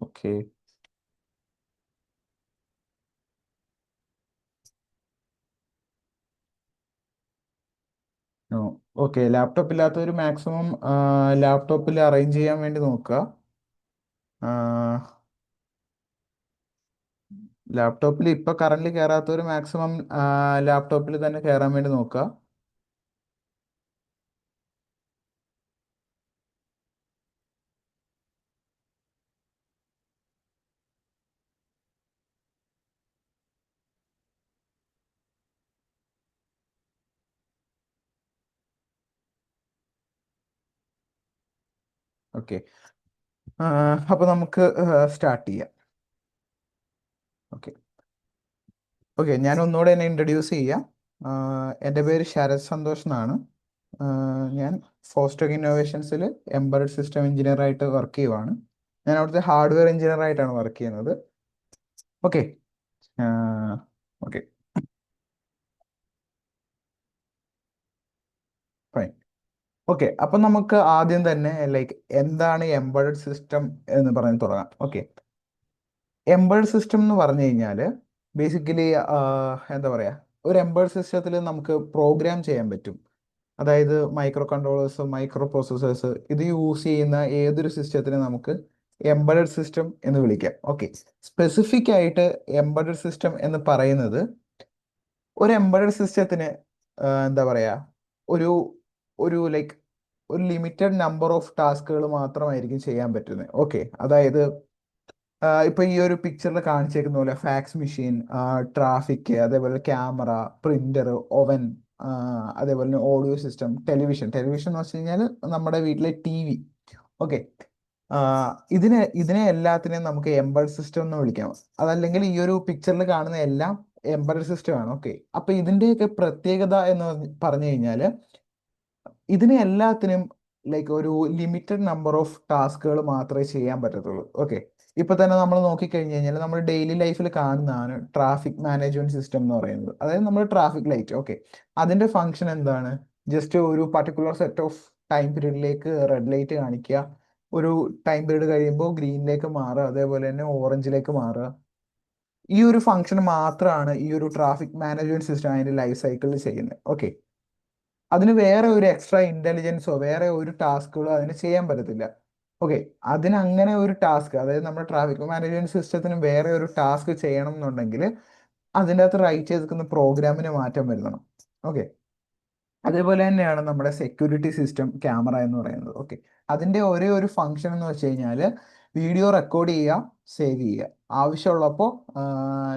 Okay. Okay, laptop ഇല്ലാത്തവർ maximum ലാപ്ടോപ്പിൽ arrange ചെയ്യാൻ വേണ്ടി നോക്കുക. ലാപ്ടോപ്പിൽ ഇപ്പൊ കറന്റ് കയറാത്തവർ മാക്സിമം ലാപ്ടോപ്പിൽ തന്നെ കയറാൻ വേണ്ടി നോക്കുക. ഓക്കെ, അപ്പൊ നമുക്ക് സ്റ്റാർട്ട് ചെയ്യാം. ഓക്കെ. ഓക്കെ, ഞാൻ ഒന്നുകൂടെ എന്നെ ഇൻട്രൊഡ്യൂസ് ചെയ്യാം. എൻ്റെ പേര് ശരത് സന്തോഷ് എന്നാണ്. ഞാൻ ഫോസ്റ്റോക്ക് ഇന്നോവേഷൻസിൽ എംബഡഡ് സിസ്റ്റം എഞ്ചിനീയർ ആയിട്ട് വർക്ക് ചെയ്യുവാണ്. ഞാൻ അവിടുത്തെ ഹാർഡ്വെയർ എഞ്ചിനീയർ ആയിട്ടാണ് വർക്ക് ചെയ്യുന്നത്. ഓക്കെ. Okay, fine. ഓക്കെ, അപ്പം നമുക്ക് ആദ്യം തന്നെ ലൈക്ക് എന്താണ് എംബഡഡ് സിസ്റ്റം എന്ന് പറഞ്ഞ് തുടങ്ങാം. ഓക്കെ, എംബഡഡ് സിസ്റ്റം എന്ന് പറഞ്ഞു കഴിഞ്ഞാൽ ബേസിക്കലി എന്താ പറയുക, ഒരു എംബഡഡ് സിസ്റ്റത്തിൽ നമുക്ക് പ്രോഗ്രാം ചെയ്യാൻ പറ്റും. അതായത് മൈക്രോ കൺട്രോളേഴ്സ്, മൈക്രോ പ്രോസസ്സേഴ്സ് ഇത് യൂസ് ചെയ്യുന്ന ഏതൊരു സിസ്റ്റത്തിനെ നമുക്ക് എംബഡഡ് സിസ്റ്റം എന്ന് വിളിക്കാം. ഓക്കെ, സ്പെസിഫിക് ആയിട്ട് എംബഡഡ് സിസ്റ്റം എന്ന് പറയുന്നത് ഒരു എംബഡഡ് സിസ്റ്റത്തിന് എന്താ പറയുക, ഒരു ഒരു ലൈക്ക് ഒരു ലിമിറ്റഡ് നമ്പർ ഓഫ് ടാസ്കുകൾ മാത്രമായിരിക്കും ചെയ്യാൻ പറ്റുന്നത്. ഓക്കെ, അതായത് ഇപ്പൊ ഈ ഒരു പിക്ചറിൽ കാണിച്ചേക്കുന്ന പോലെ ഫാക്സ് മെഷീൻ, ട്രാഫിക്, അതേപോലെ ക്യാമറ, പ്രിന്റർ, ഓവൻ, അതേപോലെ തന്നെ ഓഡിയോ സിസ്റ്റം, ടെലിവിഷൻ. ടെലിവിഷൻ എന്ന് വെച്ച് കഴിഞ്ഞാൽ നമ്മുടെ വീട്ടിലെ ടി വി. ഓക്കെ, ഇതിനെ എല്ലാത്തിനെയും നമുക്ക് എംബഡഡ് സിസ്റ്റം എന്ന് വിളിക്കാം. അതല്ലെങ്കിൽ ഈ ഒരു പിക്ചറിൽ കാണുന്ന എല്ലാം എംബഡഡ് സിസ്റ്റം ആണ്. ഓക്കെ, അപ്പൊ ഇതിന്റെയൊക്കെ പ്രത്യേകത എന്ന് പറഞ്ഞു കഴിഞ്ഞാൽ ഇതിനെ എല്ലാത്തിനും ലൈക്ക് ഒരു ലിമിറ്റഡ് നമ്പർ ഓഫ് ടാസ്കുകൾ മാത്രമേ ചെയ്യാൻ പറ്റത്തുള്ളൂ. ഓക്കെ, ഇപ്പൊ തന്നെ നമ്മൾ നോക്കിക്കഴിഞ്ഞ് കഴിഞ്ഞാൽ നമ്മൾ ഡെയിലി ലൈഫിൽ കാണുന്നതാണ് ട്രാഫിക് മാനേജ്മെന്റ് സിസ്റ്റം എന്ന് പറയുന്നത്. അതായത് നമ്മൾ ട്രാഫിക് ലൈറ്റ്. ഓക്കെ, അതിന്റെ ഫംഗ്ഷൻ എന്താണ്? ജസ്റ്റ് ഒരു പർട്ടിക്കുലർ സെറ്റ് ഓഫ് ടൈം പീരീഡിലേക്ക് റെഡ് ലൈറ്റ് കാണിക്കുക, ഒരു ടൈം പീരീഡ് കഴിയുമ്പോൾ ഗ്രീനിലേക്ക് മാറുക, അതേപോലെ തന്നെ ഓറഞ്ചിലേക്ക് മാറുക. ഈ ഒരു ഫംഗ്ഷൻ മാത്രമാണ് ഈ ഒരു ട്രാഫിക് മാനേജ്മെന്റ് സിസ്റ്റം അതിന്റെ ലൈഫ് സൈക്കിളിൽ ചെയ്യുന്നത്. ഓക്കെ, അതിന് വേറെ ഒരു എക്സ്ട്രാ ഇന്റലിജൻസോ വേറെ ഒരു ടാസ്കുകളോ അതിന് ചെയ്യാൻ പറ്റത്തില്ല. ഓക്കെ, അതിന് അങ്ങനെ ഒരു ടാസ്ക്, അതായത് നമ്മുടെ ട്രാഫിക് മാനേജ്മെന്റ് സിസ്റ്റത്തിന് വേറെ ഒരു ടാസ്ക് ചെയ്യണം എന്നുണ്ടെങ്കിൽ അതിൻ്റെ അകത്ത് റൈറ്റ് ചെയ്തിരിക്കുന്ന പ്രോഗ്രാമിന് മാറ്റം വരുത്തണം. ഓക്കെ, അതേപോലെ തന്നെയാണ് നമ്മുടെ സെക്യൂരിറ്റി സിസ്റ്റം ക്യാമറ എന്ന് പറയുന്നത്. ഓക്കെ, അതിൻ്റെ ഒരേ ഒരു ഫംഗ്ഷൻ എന്ന് വെച്ച് കഴിഞ്ഞാൽ വീഡിയോ റെക്കോർഡ് ചെയ്യുക, സേവ് ചെയ്യുക, ആവശ്യമുള്ളപ്പോൾ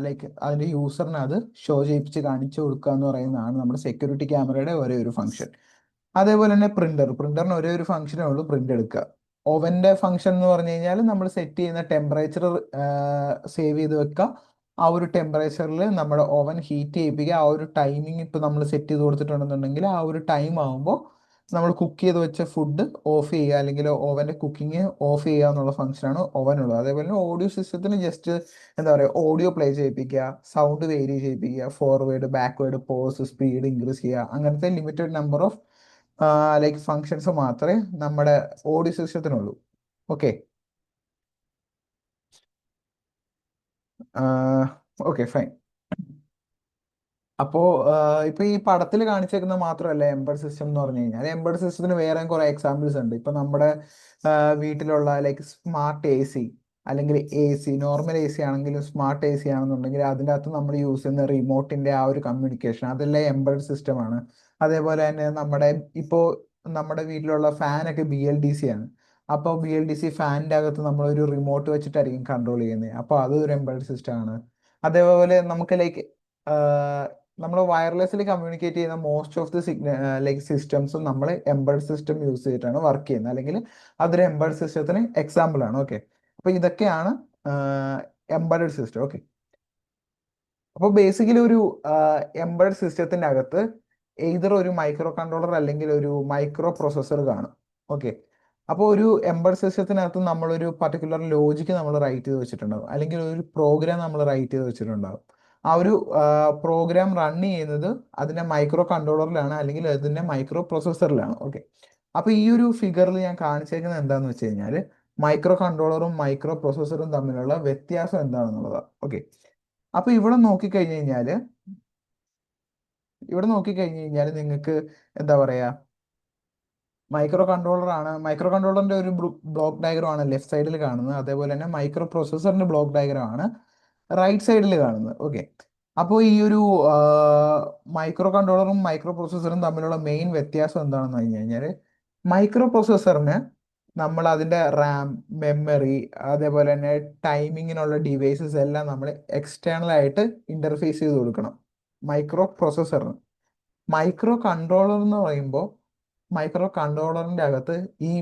ലൈക്ക് അതിൻ്റെ യൂസറിന് അത് ഷോ ചെയ്യിപ്പിച്ച് കാണിച്ചു കൊടുക്കുക എന്ന് പറയുന്നതാണ് നമ്മുടെ സെക്യൂരിറ്റി ക്യാമറയുടെ ഒരേ ഒരു ഫംഗ്ഷൻ. അതേപോലെ തന്നെ പ്രിന്ററിന് ഒരേ ഒരു ഫംഗ്ഷനേ ഉള്ളൂ, പ്രിന്റ് എടുക്കുക. ഓവന്റെ ഫംഗ്ഷൻ എന്ന് പറഞ്ഞു കഴിഞ്ഞാൽ നമ്മൾ സെറ്റ് ചെയ്യുന്ന ടെമ്പറേച്ചർ സേവ് ചെയ്ത് വെക്കുക, ആ ഒരു ടെമ്പറേച്ചറിൽ നമ്മുടെ ഓവൻ ഹീറ്റ് ചെയ്യിപ്പിക്കുക, ആ ഒരു ടൈമിംഗ് ഇപ്പം നമ്മൾ സെറ്റ് ചെയ്ത് കൊടുത്തിട്ടുണ്ടെന്നുണ്ടെങ്കിൽ ആ ഒരു ടൈം ആകുമ്പോൾ നമ്മൾ കുക്ക് ചെയ്ത് വെച്ച ഫുഡ് ഓഫ് ചെയ്യുക, അല്ലെങ്കിൽ ഓവൻ്റെ കുക്കിംഗ് ഓഫ് ചെയ്യുക എന്നുള്ള ഫംഗ്ഷനാണ് ഓവനുള്ളത്. അതേപോലെ തന്നെ ഓഡിയോ സിസ്റ്റത്തിന് ജസ്റ്റ് എന്താ പറയുക, ഓഡിയോ പ്ലേ ചെയ്യിപ്പിക്കുക, സൗണ്ട് വേരി ചെയ്യിപ്പിക്കുക, forward, backward, pause, speed increase ചെയ്യുക, അങ്ങനത്തെ limited number of like functions മാത്രമേ നമ്മുടെ ഓഡിയോ സിസ്റ്റത്തിനുള്ളൂ. Okay, okay, fine. അപ്പോ ഇപ്പൊ ഈ പടത്തിൽ കാണിച്ചേക്കുന്നത് മാത്രമല്ല എംബഡ് സിസ്റ്റം എന്ന് പറഞ്ഞു കഴിഞ്ഞാൽ, എംബഡ് സിസ്റ്റത്തിന് വേറെ കുറെ എക്സാമ്പിൾസ് ഉണ്ട്. ഇപ്പൊ നമ്മുടെ വീട്ടിലുള്ള ലൈക്ക് സ്മാർട്ട് എ സി, അല്ലെങ്കിൽ A C, normal A C ആണെങ്കിലും സ്മാർട്ട് എ സി ആണെന്നുണ്ടെങ്കിൽ അതിൻ്റെ അകത്ത് നമ്മൾ യൂസ് ചെയ്യുന്ന റിമോട്ടിന്റെ ആ ഒരു കമ്മ്യൂണിക്കേഷൻ അതെല്ലാം എംബഡ് സിസ്റ്റം ആണ്. അതേപോലെ തന്നെ നമ്മുടെ വീട്ടിലുള്ള ഫാനൊക്കെ BLDC ആണ്. അപ്പോൾ BLDC ഫാനിന്റെ അകത്ത് നമ്മളൊരു റിമോട്ട് വെച്ചിട്ടായിരിക്കും കൺട്രോൾ ചെയ്യുന്നത്. അപ്പോൾ അത് ഒരു എംബഡ് സിസ്റ്റം ആണ്. അതേപോലെ നമുക്ക് ലൈക്ക് നമ്മൾ വയർലെസ്സിൽ കമ്മ്യൂണിക്കേറ്റ് ചെയ്യുന്ന മോസ്റ്റ് ഓഫ് ദി ലൈക്ക് സിസ്റ്റംസും നമ്മൾ എംബഡ് സിസ്റ്റം യൂസ് ചെയ്തിട്ടാണ് വർക്ക് ചെയ്യുന്നത്, അല്ലെങ്കിൽ അതൊരു എംബഡ് സിസ്റ്റത്തിന് എക്സാമ്പിൾ ആണ്. ഓക്കെ, അപ്പൊ ഇതൊക്കെയാണ് എംബഡഡ് സിസ്റ്റം. ഓക്കെ, അപ്പോൾ ബേസിക്കലി ഒരു എംബഡഡ് സിസ്റ്റത്തിന്റെ അകത്ത് എയ്തർ ഒരു മൈക്രോ കൺട്രോളർ അല്ലെങ്കിൽ ഒരു മൈക്രോ പ്രൊസസ്സർ കാണും. ഓക്കെ, അപ്പോൾ ഒരു എംബഡ് സിസ്റ്റത്തിനകത്ത് നമ്മളൊരു പർട്ടിക്കുലർ ലോജിക്ക് നമ്മൾ റൈറ്റ് ചെയ്ത് വെച്ചിട്ടുണ്ടാവും, അല്ലെങ്കിൽ ഒരു പ്രോഗ്രാം നമ്മൾ റൈറ്റ് ചെയ്ത് വെച്ചിട്ടുണ്ടാവും. ആ ഒരു പ്രോഗ്രാം റൺ ചെയ്യുന്നത് അതിന്റെ മൈക്രോ കൺട്രോളറിലാണ്, അല്ലെങ്കിൽ അതിന്റെ മൈക്രോ പ്രൊസസ്സറിലാണ്. ഓക്കെ, അപ്പോൾ ഈ ഒരു ഫിഗറിൽ ഞാൻ കാണിച്ചേക്കുന്നത് എന്താണെന്ന് വെച്ച് കഴിഞ്ഞാൽ മൈക്രോ കൺട്രോളറും മൈക്രോ പ്രോസസ്സറും തമ്മിലുള്ള വ്യത്യാസം എന്താണെന്നുള്ളതാണ്. ഓക്കെ, അപ്പൊ ഇവിടെ നോക്കിക്കഴിഞ്ഞ് കഴിഞ്ഞാൽ നിങ്ങൾക്ക് എന്താ പറയാ, മൈക്രോ കൺട്രോളറിന്റെ ഒരു ബ്ലോക്ക് ഡയഗ്രം ആണ് ലെഫ്റ്റ് സൈഡിൽ കാണുന്നത്. അതേപോലെ തന്നെ മൈക്രോ പ്രോസസ്സറിന്റെ ബ്ലോക്ക് ഡയഗ്രം ആണ് റൈറ്റ് സൈഡിൽ കാണുന്നത്. ഓക്കെ, അപ്പോൾ ഈ ഒരു മൈക്രോ കൺട്രോളറും മൈക്രോ പ്രോസസ്സറും തമ്മിലുള്ള മെയിൻ വ്യത്യാസം എന്താണെന്ന് പറഞ്ഞു കഴിഞ്ഞാൽ, മൈക്രോ പ്രോസസ്സറിന് നമ്മൾ അതിന്റെ റാം, മെമ്മറി, അതേപോലെ തന്നെ ടൈമിങ്ങിനുള്ള ഡിവൈസസ് എല്ലാം നമ്മൾ എക്സ്റ്റേണൽ ആയിട്ട് ഇന്റർഫേസ് ചെയ്ത് കൊടുക്കണം മൈക്രോ പ്രോസസ്സറിന്. മൈക്രോ കൺട്രോളർ എന്ന് പറയുമ്പോൾ മൈക്രോ കൺട്രോളറിന്റെ അകത്ത് ഈ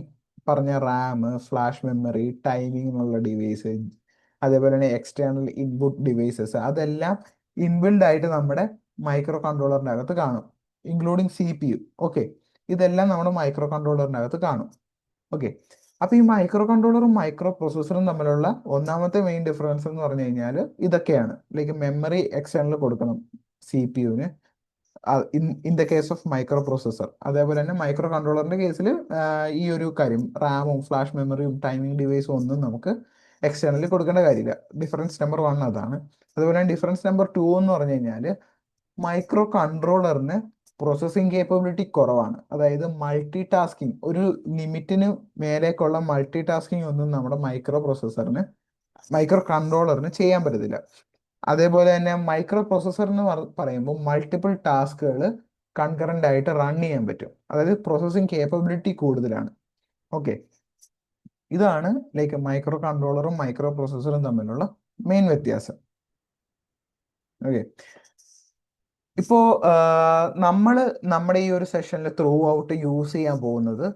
പറഞ്ഞ റാം, ഫ്ലാഷ് മെമ്മറി, ടൈമിങ്ങിനുള്ള ഡിവൈസ്, അതേപോലെ തന്നെ എക്സ്റ്റേണൽ ഇൻപുട്ട് ഡിവൈസസ്, അതെല്ലാം ഇൻബിൽഡ് ആയിട്ട് നമ്മുടെ മൈക്രോ കൺട്രോളറിന്റെ അകത്ത് കാണും, ഇൻക്ലൂഡിങ് CPU. ഓക്കെ, ഇതെല്ലാം നമ്മുടെ മൈക്രോ കൺട്രോളറിന്റെ അകത്ത് കാണും. ഓക്കെ, അപ്പൊ ഈ മൈക്രോ കൺട്രോളറും മൈക്രോ പ്രോസസ്സറും തമ്മിലുള്ള ഒന്നാമത്തെ മെയിൻ ഡിഫറൻസ് എന്ന് പറഞ്ഞു കഴിഞ്ഞാൽ ഇതൊക്കെയാണ്. ലൈക്ക് മെമ്മറി എക്സ്റ്റേണൽ കൊടുക്കണം CPU-ന് in the case of microprocessor. അതേപോലെ തന്നെ മൈക്രോ കൺട്രോളറിന്റെ കേസിൽ ഈ ഒരു കാര്യം റാമും ഫ്ലാഷ് മെമ്മറിയും ടൈമിംഗ് ഡിവൈസും ഒന്നും നമുക്ക് എക്സ്റ്റേണലി കൊടുക്കേണ്ട കാര്യമില്ല. ഡിഫറൻസ് നമ്പർ 1 അതാണ്. അതുപോലെ തന്നെ ഡിഫറൻസ് നമ്പർ 2 എന്ന് പറഞ്ഞു കഴിഞ്ഞാൽ മൈക്രോ കൺട്രോളറിന് പ്രോസസ്സിംഗ് കേപ്പബിലിറ്റി കുറവാണ്. അതായത് മൾട്ടി ടാസ്കിങ്, ഒരു ലിമിറ്റിന് മേലേക്കുള്ള മൾട്ടി ടാസ്കിങ് ഒന്നും നമ്മുടെ മൈക്രോ കൺട്രോളറിന് ചെയ്യാൻ പറ്റത്തില്ല. അതേപോലെ തന്നെ മൈക്രോ പ്രോസസ്സർ എന്ന് പറയുമ്പോൾ മൾട്ടിപ്പിൾ ടാസ്കുകൾ കൺകറന്റ് ആയിട്ട് റൺ ചെയ്യാൻ പറ്റും. അതായത് പ്രോസസ്സിംഗ് കേപ്പബിലിറ്റി കൂടുതലാണ്. ഓക്കെ, ഇതാണ് ലൈക്ക് മൈക്രോ കൺട്രോളറും മൈക്രോ പ്രോസസ്സറും തമ്മിലുള്ള മെയിൻ വ്യത്യാസം. ഓക്കെ, ഇപ്പോ നമ്മൾ നമ്മുടെ ഈ ഒരു സെഷനിൽ ത്രൂ ഔട്ട് യൂസ് ചെയ്യാൻ പോകുന്നത്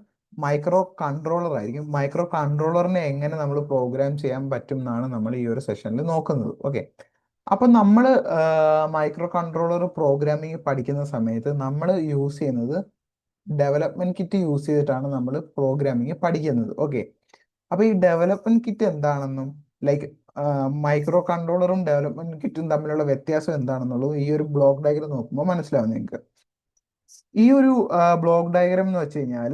മൈക്രോ കൺട്രോളർ ആയിരിക്കും. മൈക്രോ കൺട്രോളറിനെ എങ്ങനെ നമ്മൾ പ്രോഗ്രാം ചെയ്യാൻ പറ്റും എന്നാണ് നമ്മൾ ഈ ഒരു സെഷനിൽ നോക്കുന്നത്. ഓക്കെ, അപ്പൊ നമ്മൾ മൈക്രോ കൺട്രോളർ പ്രോഗ്രാമിംഗ് പഠിക്കുന്ന സമയത്ത് നമ്മൾ യൂസ് ചെയ്യുന്നത് ഡെവലപ്മെന്റ് കിറ്റ് യൂസ് ചെയ്തിട്ടാണ് നമ്മൾ പ്രോഗ്രാമിംഗ് പഠിക്കുന്നത്. ഓക്കെ, അപ്പൊ ഈ ഡെവലപ്മെന്റ് കിറ്റ് എന്താണെന്നും ലൈക്ക് മൈക്രോ കൺട്രോളറും ഡെവലപ്മെന്റ് കിറ്റും തമ്മിലുള്ള വ്യത്യാസം എന്താണെന്നുള്ളത് ഈ ഒരു ബ്ലോക്ക് ഡയഗ്രം നോക്കുമ്പോൾ മനസ്സിലാവും നിങ്ങൾക്ക്. ഈ ഒരു ബ്ലോക്ക് ഡയഗ്രം എന്ന് വെച്ച് കഴിഞ്ഞാൽ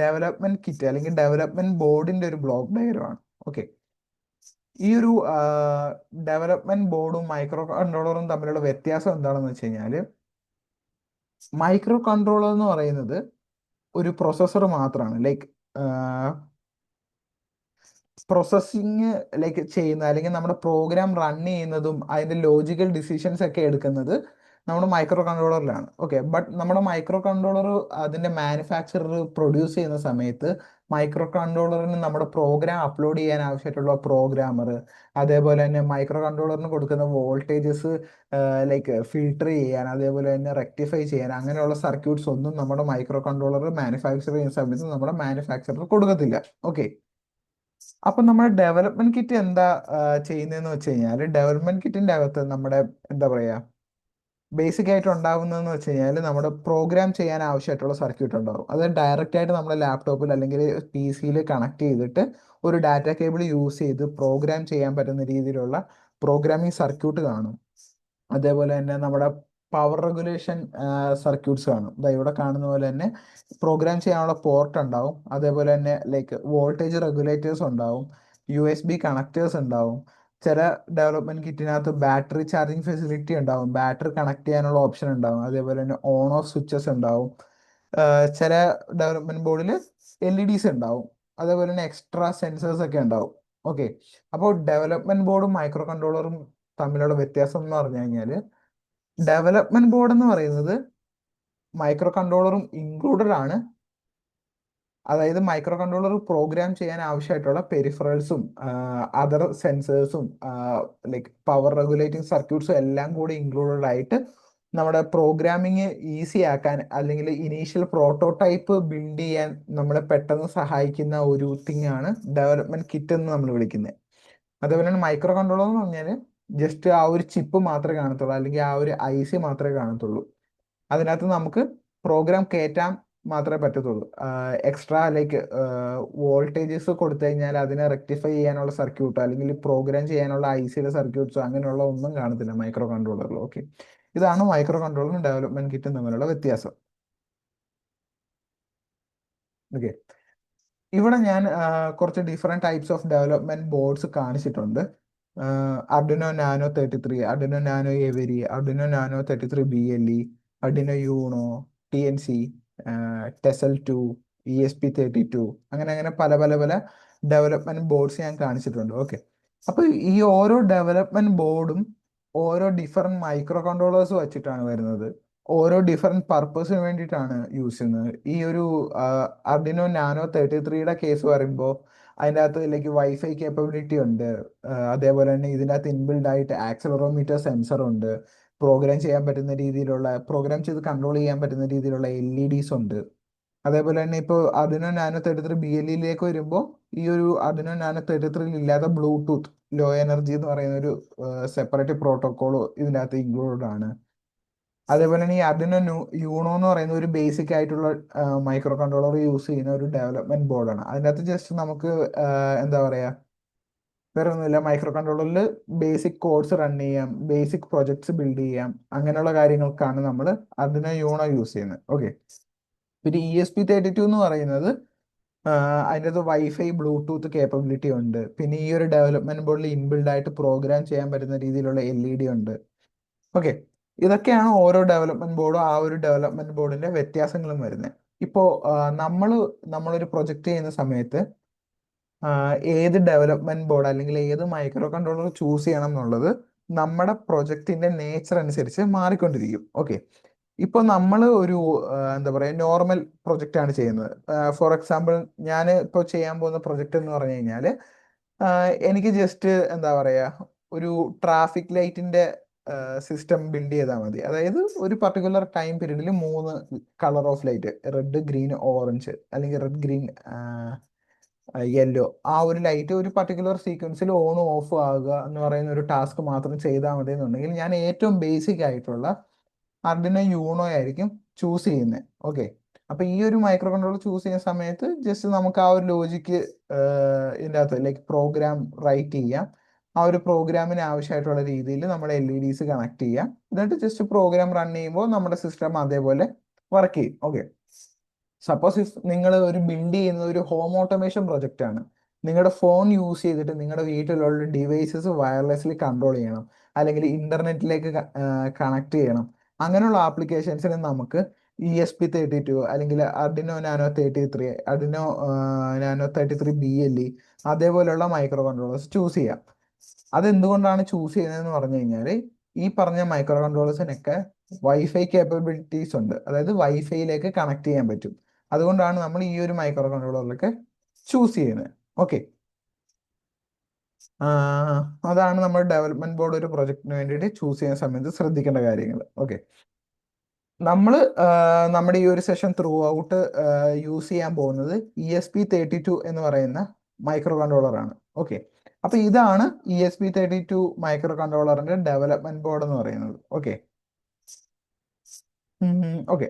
ഡെവലപ്മെന്റ് കിറ്റ് അല്ലെങ്കിൽ ഡെവലപ്മെന്റ് ബോർഡിന്റെ ഒരു ബ്ലോക്ക് ഡയഗ്രം ആണ്. ഓക്കെ, ഈ ഒരു ഡെവലപ്മെന്റ് ബോർഡും മൈക്രോ കൺട്രോളറും തമ്മിലുള്ള വ്യത്യാസം എന്താണെന്ന് വെച്ച് കഴിഞ്ഞാൽ, മൈക്രോ കൺട്രോളർ എന്ന് പറയുന്നത് ഒരു പ്രൊസസ്സർ മാത്രമാണ്. ലൈക്ക് പ്രോസസ്സിങ് ലൈക്ക് ചെയ്യുന്ന അല്ലെങ്കിൽ നമ്മുടെ പ്രോഗ്രാം റൺ ചെയ്യുന്നതും അതിന്റെ ലോജിക്കൽ ഡിസിഷൻസ് ഒക്കെ എടുക്കുന്നത് നമ്മുടെ മൈക്രോ കൺട്രോളറിലാണ്. ഓക്കെ, ബട്ട് നമ്മുടെ മൈക്രോ കൺട്രോളർ അതിന്റെ മാനുഫാക്ചറർ പ്രൊഡ്യൂസ് ചെയ്യുന്ന സമയത്ത് മൈക്രോ കൺട്രോളറിന് നമ്മുടെ പ്രോഗ്രാം അപ്ലോഡ് ചെയ്യാൻ ആവശ്യമായിട്ടുള്ള പ്രോഗ്രാമർ, അതേപോലെ തന്നെ മൈക്രോ കൺട്രോളറിന് കൊടുക്കുന്ന വോൾട്ടേജസ് ലൈക്ക് ഫിൽട്ടർ ചെയ്യാൻ, അതേപോലെ തന്നെ റെക്ടിഫൈ ചെയ്യാൻ, അങ്ങനെയുള്ള സർക്യൂട്ട്സ് ഒന്നും നമ്മുടെ മൈക്രോ കൺട്രോളർ മാനുഫാക്ചർ ചെയ്യുന്ന സമയത്ത് നമ്മുടെ മാനുഫാക്ചറർ കൊടുക്കത്തില്ല. ഓക്കെ, അപ്പൊ നമ്മുടെ ഡെവലപ്മെന്റ് കിറ്റ് എന്താ ചെയ്യുന്നതെന്ന് വെച്ച് കഴിഞ്ഞാൽ, ഡെവലപ്മെന്റ് കിറ്റിന്റെ അകത്ത് നമ്മുടെ എന്താ പറയാ ബേസിക് ആയിട്ട് ഉണ്ടാകുന്നതെന്ന് വെച്ച് കഴിഞ്ഞാൽ നമ്മുടെ പ്രോഗ്രാം ചെയ്യാൻ ആവശ്യമായിട്ടുള്ള സർക്യൂട്ട് ഉണ്ടാവും. അത് ഡയറക്റ്റ് ആയിട്ട് നമ്മുടെ ലാപ്ടോപ്പിൽ അല്ലെങ്കിൽ PC-യിൽ കണക്ട് ചെയ്തിട്ട് ഒരു ഡാറ്റ കേബിൾ യൂസ് ചെയ്ത് പ്രോഗ്രാം ചെയ്യാൻ പറ്റുന്ന രീതിയിലുള്ള പ്രോഗ്രാമിംഗ് സർക്യൂട്ട് കാണും. അതേപോലെ തന്നെ നമ്മുടെ പവർ റെഗുലേഷൻ സർക്യൂട്ട്സ് കാണും. ഇവിടെ കാണുന്ന പോലെ തന്നെ പ്രോഗ്രാം ചെയ്യാനുള്ള പോർട്ട് ഉണ്ടാവും. അതേപോലെ തന്നെ ലൈക്ക് വോൾട്ടേജ് റെഗുലേറ്റേഴ്സ് ഉണ്ടാവും, USB കണക്ടേഴ്സ് ഉണ്ടാവും. ചില ഡെവലപ്മെന്റ് കിറ്റിനകത്ത് ബാറ്ററി ചാർജിങ് ഫെസിലിറ്റി ഉണ്ടാവും, ബാറ്ററി കണക്ട് ചെയ്യാനുള്ള ഓപ്ഷൻ ഉണ്ടാവും. അതേപോലെ തന്നെ ഓൺ ഓഫ് സ്വിച്ചസ് ഉണ്ടാവും. ചില ഡെവലപ്മെന്റ് ബോർഡിൽ LEDs ഉണ്ടാവും. അതേപോലെ തന്നെ എക്സ്ട്രാ സെൻസേഴ്സ് ഒക്കെ ഉണ്ടാവും. ഓക്കെ, അപ്പോൾ ഡെവലപ്മെന്റ് ബോർഡും മൈക്രോ കൺട്രോളറും തമ്മിലുള്ള വ്യത്യാസം എന്ന് പറഞ്ഞു കഴിഞ്ഞാൽ, ഡെവലപ്മെന്റ് ബോർഡ് എന്ന് പറയുന്നത് മൈക്രോ കൺട്രോളറും ഇൻക്ലൂഡഡ് ആണ്. അതായത് മൈക്രോ കൺട്രോളർ പ്രോഗ്രാം ചെയ്യാൻ ആവശ്യമായിട്ടുള്ള പെരിഫറൽസും അതർ സെൻസേഴ്സും ലൈക്ക് പവർ റെഗുലേറ്റിംഗ് സർക്യൂട്ട്സും എല്ലാം കൂടി ഇൻക്ലൂഡഡ് ആയിട്ട് നമ്മുടെ പ്രോഗ്രാമിങ് ഈസി ആക്കാൻ അല്ലെങ്കിൽ ഇനീഷ്യൽ പ്രോട്ടോടൈപ്പ് ബിൽഡ് ചെയ്യാൻ നമ്മളെ പെട്ടെന്ന് സഹായിക്കുന്ന ഒരു തിങ് ആണ് ഡെവലപ്മെന്റ് കിറ്റ് എന്ന് നമ്മൾ വിളിക്കുന്നത്. അതേപോലെ തന്നെ മൈക്രോ കൺട്രോളർ എന്ന് പറഞ്ഞാൽ ജസ്റ്റ് ആ ഒരു ചിപ്പ് മാത്രമേ കാണത്തുള്ളൂ, അല്ലെങ്കിൽ ആ ഒരു IC മാത്രമേ കാണത്തുള്ളൂ. അതിനകത്ത് നമുക്ക് പ്രോഗ്രാം കയറ്റാൻ മാത്രമേ പറ്റത്തുള്ളൂ. എക്സ്ട്രാ ലൈക്ക് വോൾട്ടേജസ് കൊടുത്തു കഴിഞ്ഞാൽ അതിനെ റെക്ടിഫൈ ചെയ്യാനുള്ള സർക്യൂട്ടോ അല്ലെങ്കിൽ പ്രോഗ്രാം ചെയ്യാനുള്ള IC-യുടെ സർക്യൂട്ട്സോ അങ്ങനെയുള്ള ഒന്നും കാണത്തില്ല മൈക്രോ കൺട്രോളറിൽ. ഓക്കെ, ഇതാണ് മൈക്രോ കൺട്രോളറും ഡെവലപ്മെന്റ് കിറ്റും തമ്മിലുള്ള വ്യത്യാസം. ഓക്കെ, ഇവിടെ ഞാൻ കുറച്ച് different types of development boards കാണിച്ചിട്ടുണ്ട്. Arduino Nano 33, Arduino Nano Every, Arduino Nano 33 BLE, Arduino Uno, TNC, ടെസൽ 2, ESP32, അങ്ങനെ അങ്ങനെ പല പല പല ഡെവലപ്മെന്റ് ബോർഡ്സ് ഞാൻ കാണിച്ചിട്ടുണ്ട്. ഓക്കെ, അപ്പൊ ഈ ഓരോ ഡെവലപ്മെന്റ് ബോർഡും ഓരോ ഡിഫറെന്റ് മൈക്രോ കൺട്രോളേഴ്സ് വെച്ചിട്ടാണ് വരുന്നത്. ഓരോ ഡിഫറെന്റ് പർപ്പസിന് വേണ്ടിയിട്ടാണ് യൂസ് ചെയ്യുന്നത്. ഈ ഒരു അർഡിനോ നാനോ 33യുടെ കേസ് പറയുമ്പോൾ അതിൻ്റെ അകത്ത് ലൈക്ക് വൈഫൈ കേപ്പബിലിറ്റി ഉണ്ട്. അതേപോലെ തന്നെ ഇതിൻ്റെ അകത്ത് ഇൻബിൽഡ് ആയിട്ട് ആക്സലറോമീറ്റർ സെൻസർ ഉണ്ട്. പ്രോഗ്രാം ചെയ്യാൻ പറ്റുന്ന രീതിയിലുള്ള, പ്രോഗ്രാം ചെയ്ത് കൺട്രോൾ ചെയ്യാൻ പറ്റുന്ന രീതിയിലുള്ള LEDs ഉണ്ട്. അതേപോലെ തന്നെ ഇപ്പോൾ അർഡിനോ നാനോ 33 BLEയിലേക്ക് വരുമ്പോൾ ഈ ഒരു അർഡിനോ നാനോ 33ൽ ഇല്ലാത്ത ബ്ലൂടൂത്ത് ലോ എനർജി എന്ന് പറയുന്ന ഒരു സെപ്പറേറ്റ് പ്രോട്ടോക്കോൾ ഇതിൻ്റെ അകത്ത് ഇൻക്ലൂഡ് ആണ്. അതേപോലെ തന്നെ ഈ അർഡിനോ യൂണോ എന്ന് പറയുന്ന ഒരു ബേസിക് ആയിട്ടുള്ള മൈക്രോ കൺട്രോളർ യൂസ് ചെയ്യുന്ന ഒരു ഡെവലപ്മെന്റ് ബോർഡാണ്. അതിനകത്ത് ജസ്റ്റ് നമുക്ക് എന്താ പറയാ, വേറെ ഒന്നുമില്ല, മൈക്രോ കൺട്രോളറിൽ ബേസിക് കോഡ്സ് റൺ ചെയ്യാം, ബേസിക് പ്രൊജക്ട്സ് ബിൽഡ് ചെയ്യാം, അങ്ങനെയുള്ള കാര്യങ്ങൾക്കാണ് നമ്മൾ അർഡിനോ യൂണോ യൂസ് ചെയ്യുന്നത്. ഓക്കെ, പിന്നെ ESP32 എന്ന് പറയുന്നത് അതിൻ്റെ അകത്ത് വൈഫൈ ബ്ലൂടൂത്ത് കേപ്പബിലിറ്റി ഉണ്ട്. പിന്നെ ഈ ഒരു ഡെവലപ്മെന്റ് ബോർഡിൽ ഇൻബിൽഡ് ആയിട്ട് പ്രോഗ്രാം ചെയ്യാൻ പറ്റുന്ന രീതിയിലുള്ള LED ഉണ്ട്. ഓക്കെ, ഇതൊക്കെയാണ് ഓരോ ഡെവലപ്മെന്റ് ബോർഡും ആ ഒരു ഡെവലപ്മെന്റ് ബോർഡിന്റെ വ്യത്യാസങ്ങളും വരുന്നത്. ഇപ്പോൾ നമ്മളൊരു പ്രൊജക്റ്റ് ചെയ്യുന്ന സമയത്ത് ഏത് ഡെവലപ്മെന്റ് ബോർഡ് അല്ലെങ്കിൽ ഏത് മൈക്രോ കൺട്രോളർ ചൂസ് ചെയ്യണം എന്നുള്ളത് നമ്മുടെ പ്രൊജക്റ്റിന്റെ നേച്ചർ അനുസരിച്ച് മാറിക്കൊണ്ടിരിക്കും. ഓക്കെ, ഇപ്പോൾ നമ്മൾ ഒരു എന്താ പറയുക, നോർമൽ പ്രൊജക്റ്റ് ആണ് ചെയ്യുന്നത്. ഫോർ എക്സാമ്പിൾ, ഞാൻ ഇപ്പോൾ ചെയ്യാൻ പോകുന്ന പ്രൊജക്റ്റ് എന്ന് പറഞ്ഞു കഴിഞ്ഞാൽ എനിക്ക് ജസ്റ്റ് എന്താ പറയുക, ഒരു ട്രാഫിക് ലൈറ്റിന്റെ സിസ്റ്റം ബിൽഡ് ചെയ്താൽ മതി. അതായത് ഒരു പർട്ടിക്കുലർ ടൈം പീരീഡിൽ 3 colour of light, red, green, orange, അല്ലെങ്കിൽ റെഡ്, ഗ്രീൻ, യെല്ലോ, ആ ഒരു ലൈറ്റ് ഒരു പർട്ടിക്കുലർ സീക്വൻസിൽ ഓണും ഓഫും ആകുക എന്ന് പറയുന്ന ഒരു ടാസ്ക് മാത്രം ചെയ്താൽ മതി എന്നുണ്ടെങ്കിൽ ഞാൻ ഏറ്റവും ബേസിക് ആയിട്ടുള്ള അർഡിനോ യൂണോ ആയിരിക്കും ചൂസ് ചെയ്യുന്നത്. ഓക്കെ, അപ്പൊ ഈ ഒരു മൈക്രോ കൺട്രോളർ ചൂസ് ചെയ്യുന്ന സമയത്ത് ജസ്റ്റ് നമുക്ക് ആ ഒരു ലോജിക്ക് ഇതിൻ്റെ അകത്ത് ലൈക്ക് പ്രോഗ്രാം റൈറ്റ് ചെയ്യാം. ആ ഒരു പ്രോഗ്രാമിന് ആവശ്യമായിട്ടുള്ള രീതിയിൽ നമ്മുടെ LEDs കണക്ട് ചെയ്യാം. എന്നിട്ട് ജസ്റ്റ് പ്രോഗ്രാം റൺ ചെയ്യുമ്പോൾ നമ്മുടെ സിസ്റ്റം അതേപോലെ വർക്ക് ചെയ്യും. ഓക്കെ, സപ്പോസ് ഇഫ് നിങ്ങൾ ഒരു ബിൽഡ് ചെയ്യുന്നത് ഒരു ഹോം ഓട്ടോമേഷൻ പ്രൊജക്റ്റ് ആണ്, നിങ്ങളുടെ ഫോൺ യൂസ് ചെയ്തിട്ട് നിങ്ങളുടെ വീട്ടിലുള്ള ഡിവൈസസ് വയർലെസ്ലി കൺട്രോൾ ചെയ്യണം, അല്ലെങ്കിൽ ഇന്റർനെറ്റിലേക്ക് കണക്ട് ചെയ്യണം, അങ്ങനെയുള്ള ആപ്ലിക്കേഷൻസിന് നമുക്ക് ESP32 അല്ലെങ്കിൽ Arduino Nano 33, Arduino Nano 33 BLE അതേപോലെയുള്ള മൈക്രോ കൺട്രോളേഴ്സ് ചൂസ് ചെയ്യാം. അതെന്തുകൊണ്ടാണ് ചൂസ് ചെയ്യുന്നതെന്ന് പറഞ്ഞു കഴിഞ്ഞാൽ ഈ പറഞ്ഞ മൈക്രോ കൺട്രോളേഴ്സിനൊക്കെ വൈഫൈ കേപ്പബിലിറ്റീസ് ഉണ്ട്. അതായത് വൈഫൈയിലേക്ക് കണക്ട് ചെയ്യാൻ പറ്റും. അതുകൊണ്ടാണ് നമ്മൾ ഈ ഒരു മൈക്രോ കൺട്രോളറിലൊക്കെ ചൂസ് ചെയ്യുന്നത്. ഓക്കെ, അതാണ് നമ്മൾ ഡെവലപ്മെന്റ് ബോർഡ് ഒരു പ്രൊജക്ടിന് വേണ്ടിയിട്ട് ചൂസ് ചെയ്യുന്ന സമയത്ത് ശ്രദ്ധിക്കേണ്ട കാര്യങ്ങൾ. ഓക്കെ, നമ്മൾ നമ്മുടെ ഈ ഒരു സെഷൻ ത്രൂ ഔട്ട് യൂസ് ചെയ്യാൻ പോകുന്നത് ESP32 എന്ന് പറയുന്ന മൈക്രോ കൺട്രോളർ ആണ്. ഓക്കെ, അപ്പൊ ഇതാണ് ESP32 മൈക്രോ കൺട്രോളറിന്റെ ഡെവലപ്മെന്റ് ബോർഡ് എന്ന് പറയുന്നത്. ഓക്കെ, ഓക്കെ,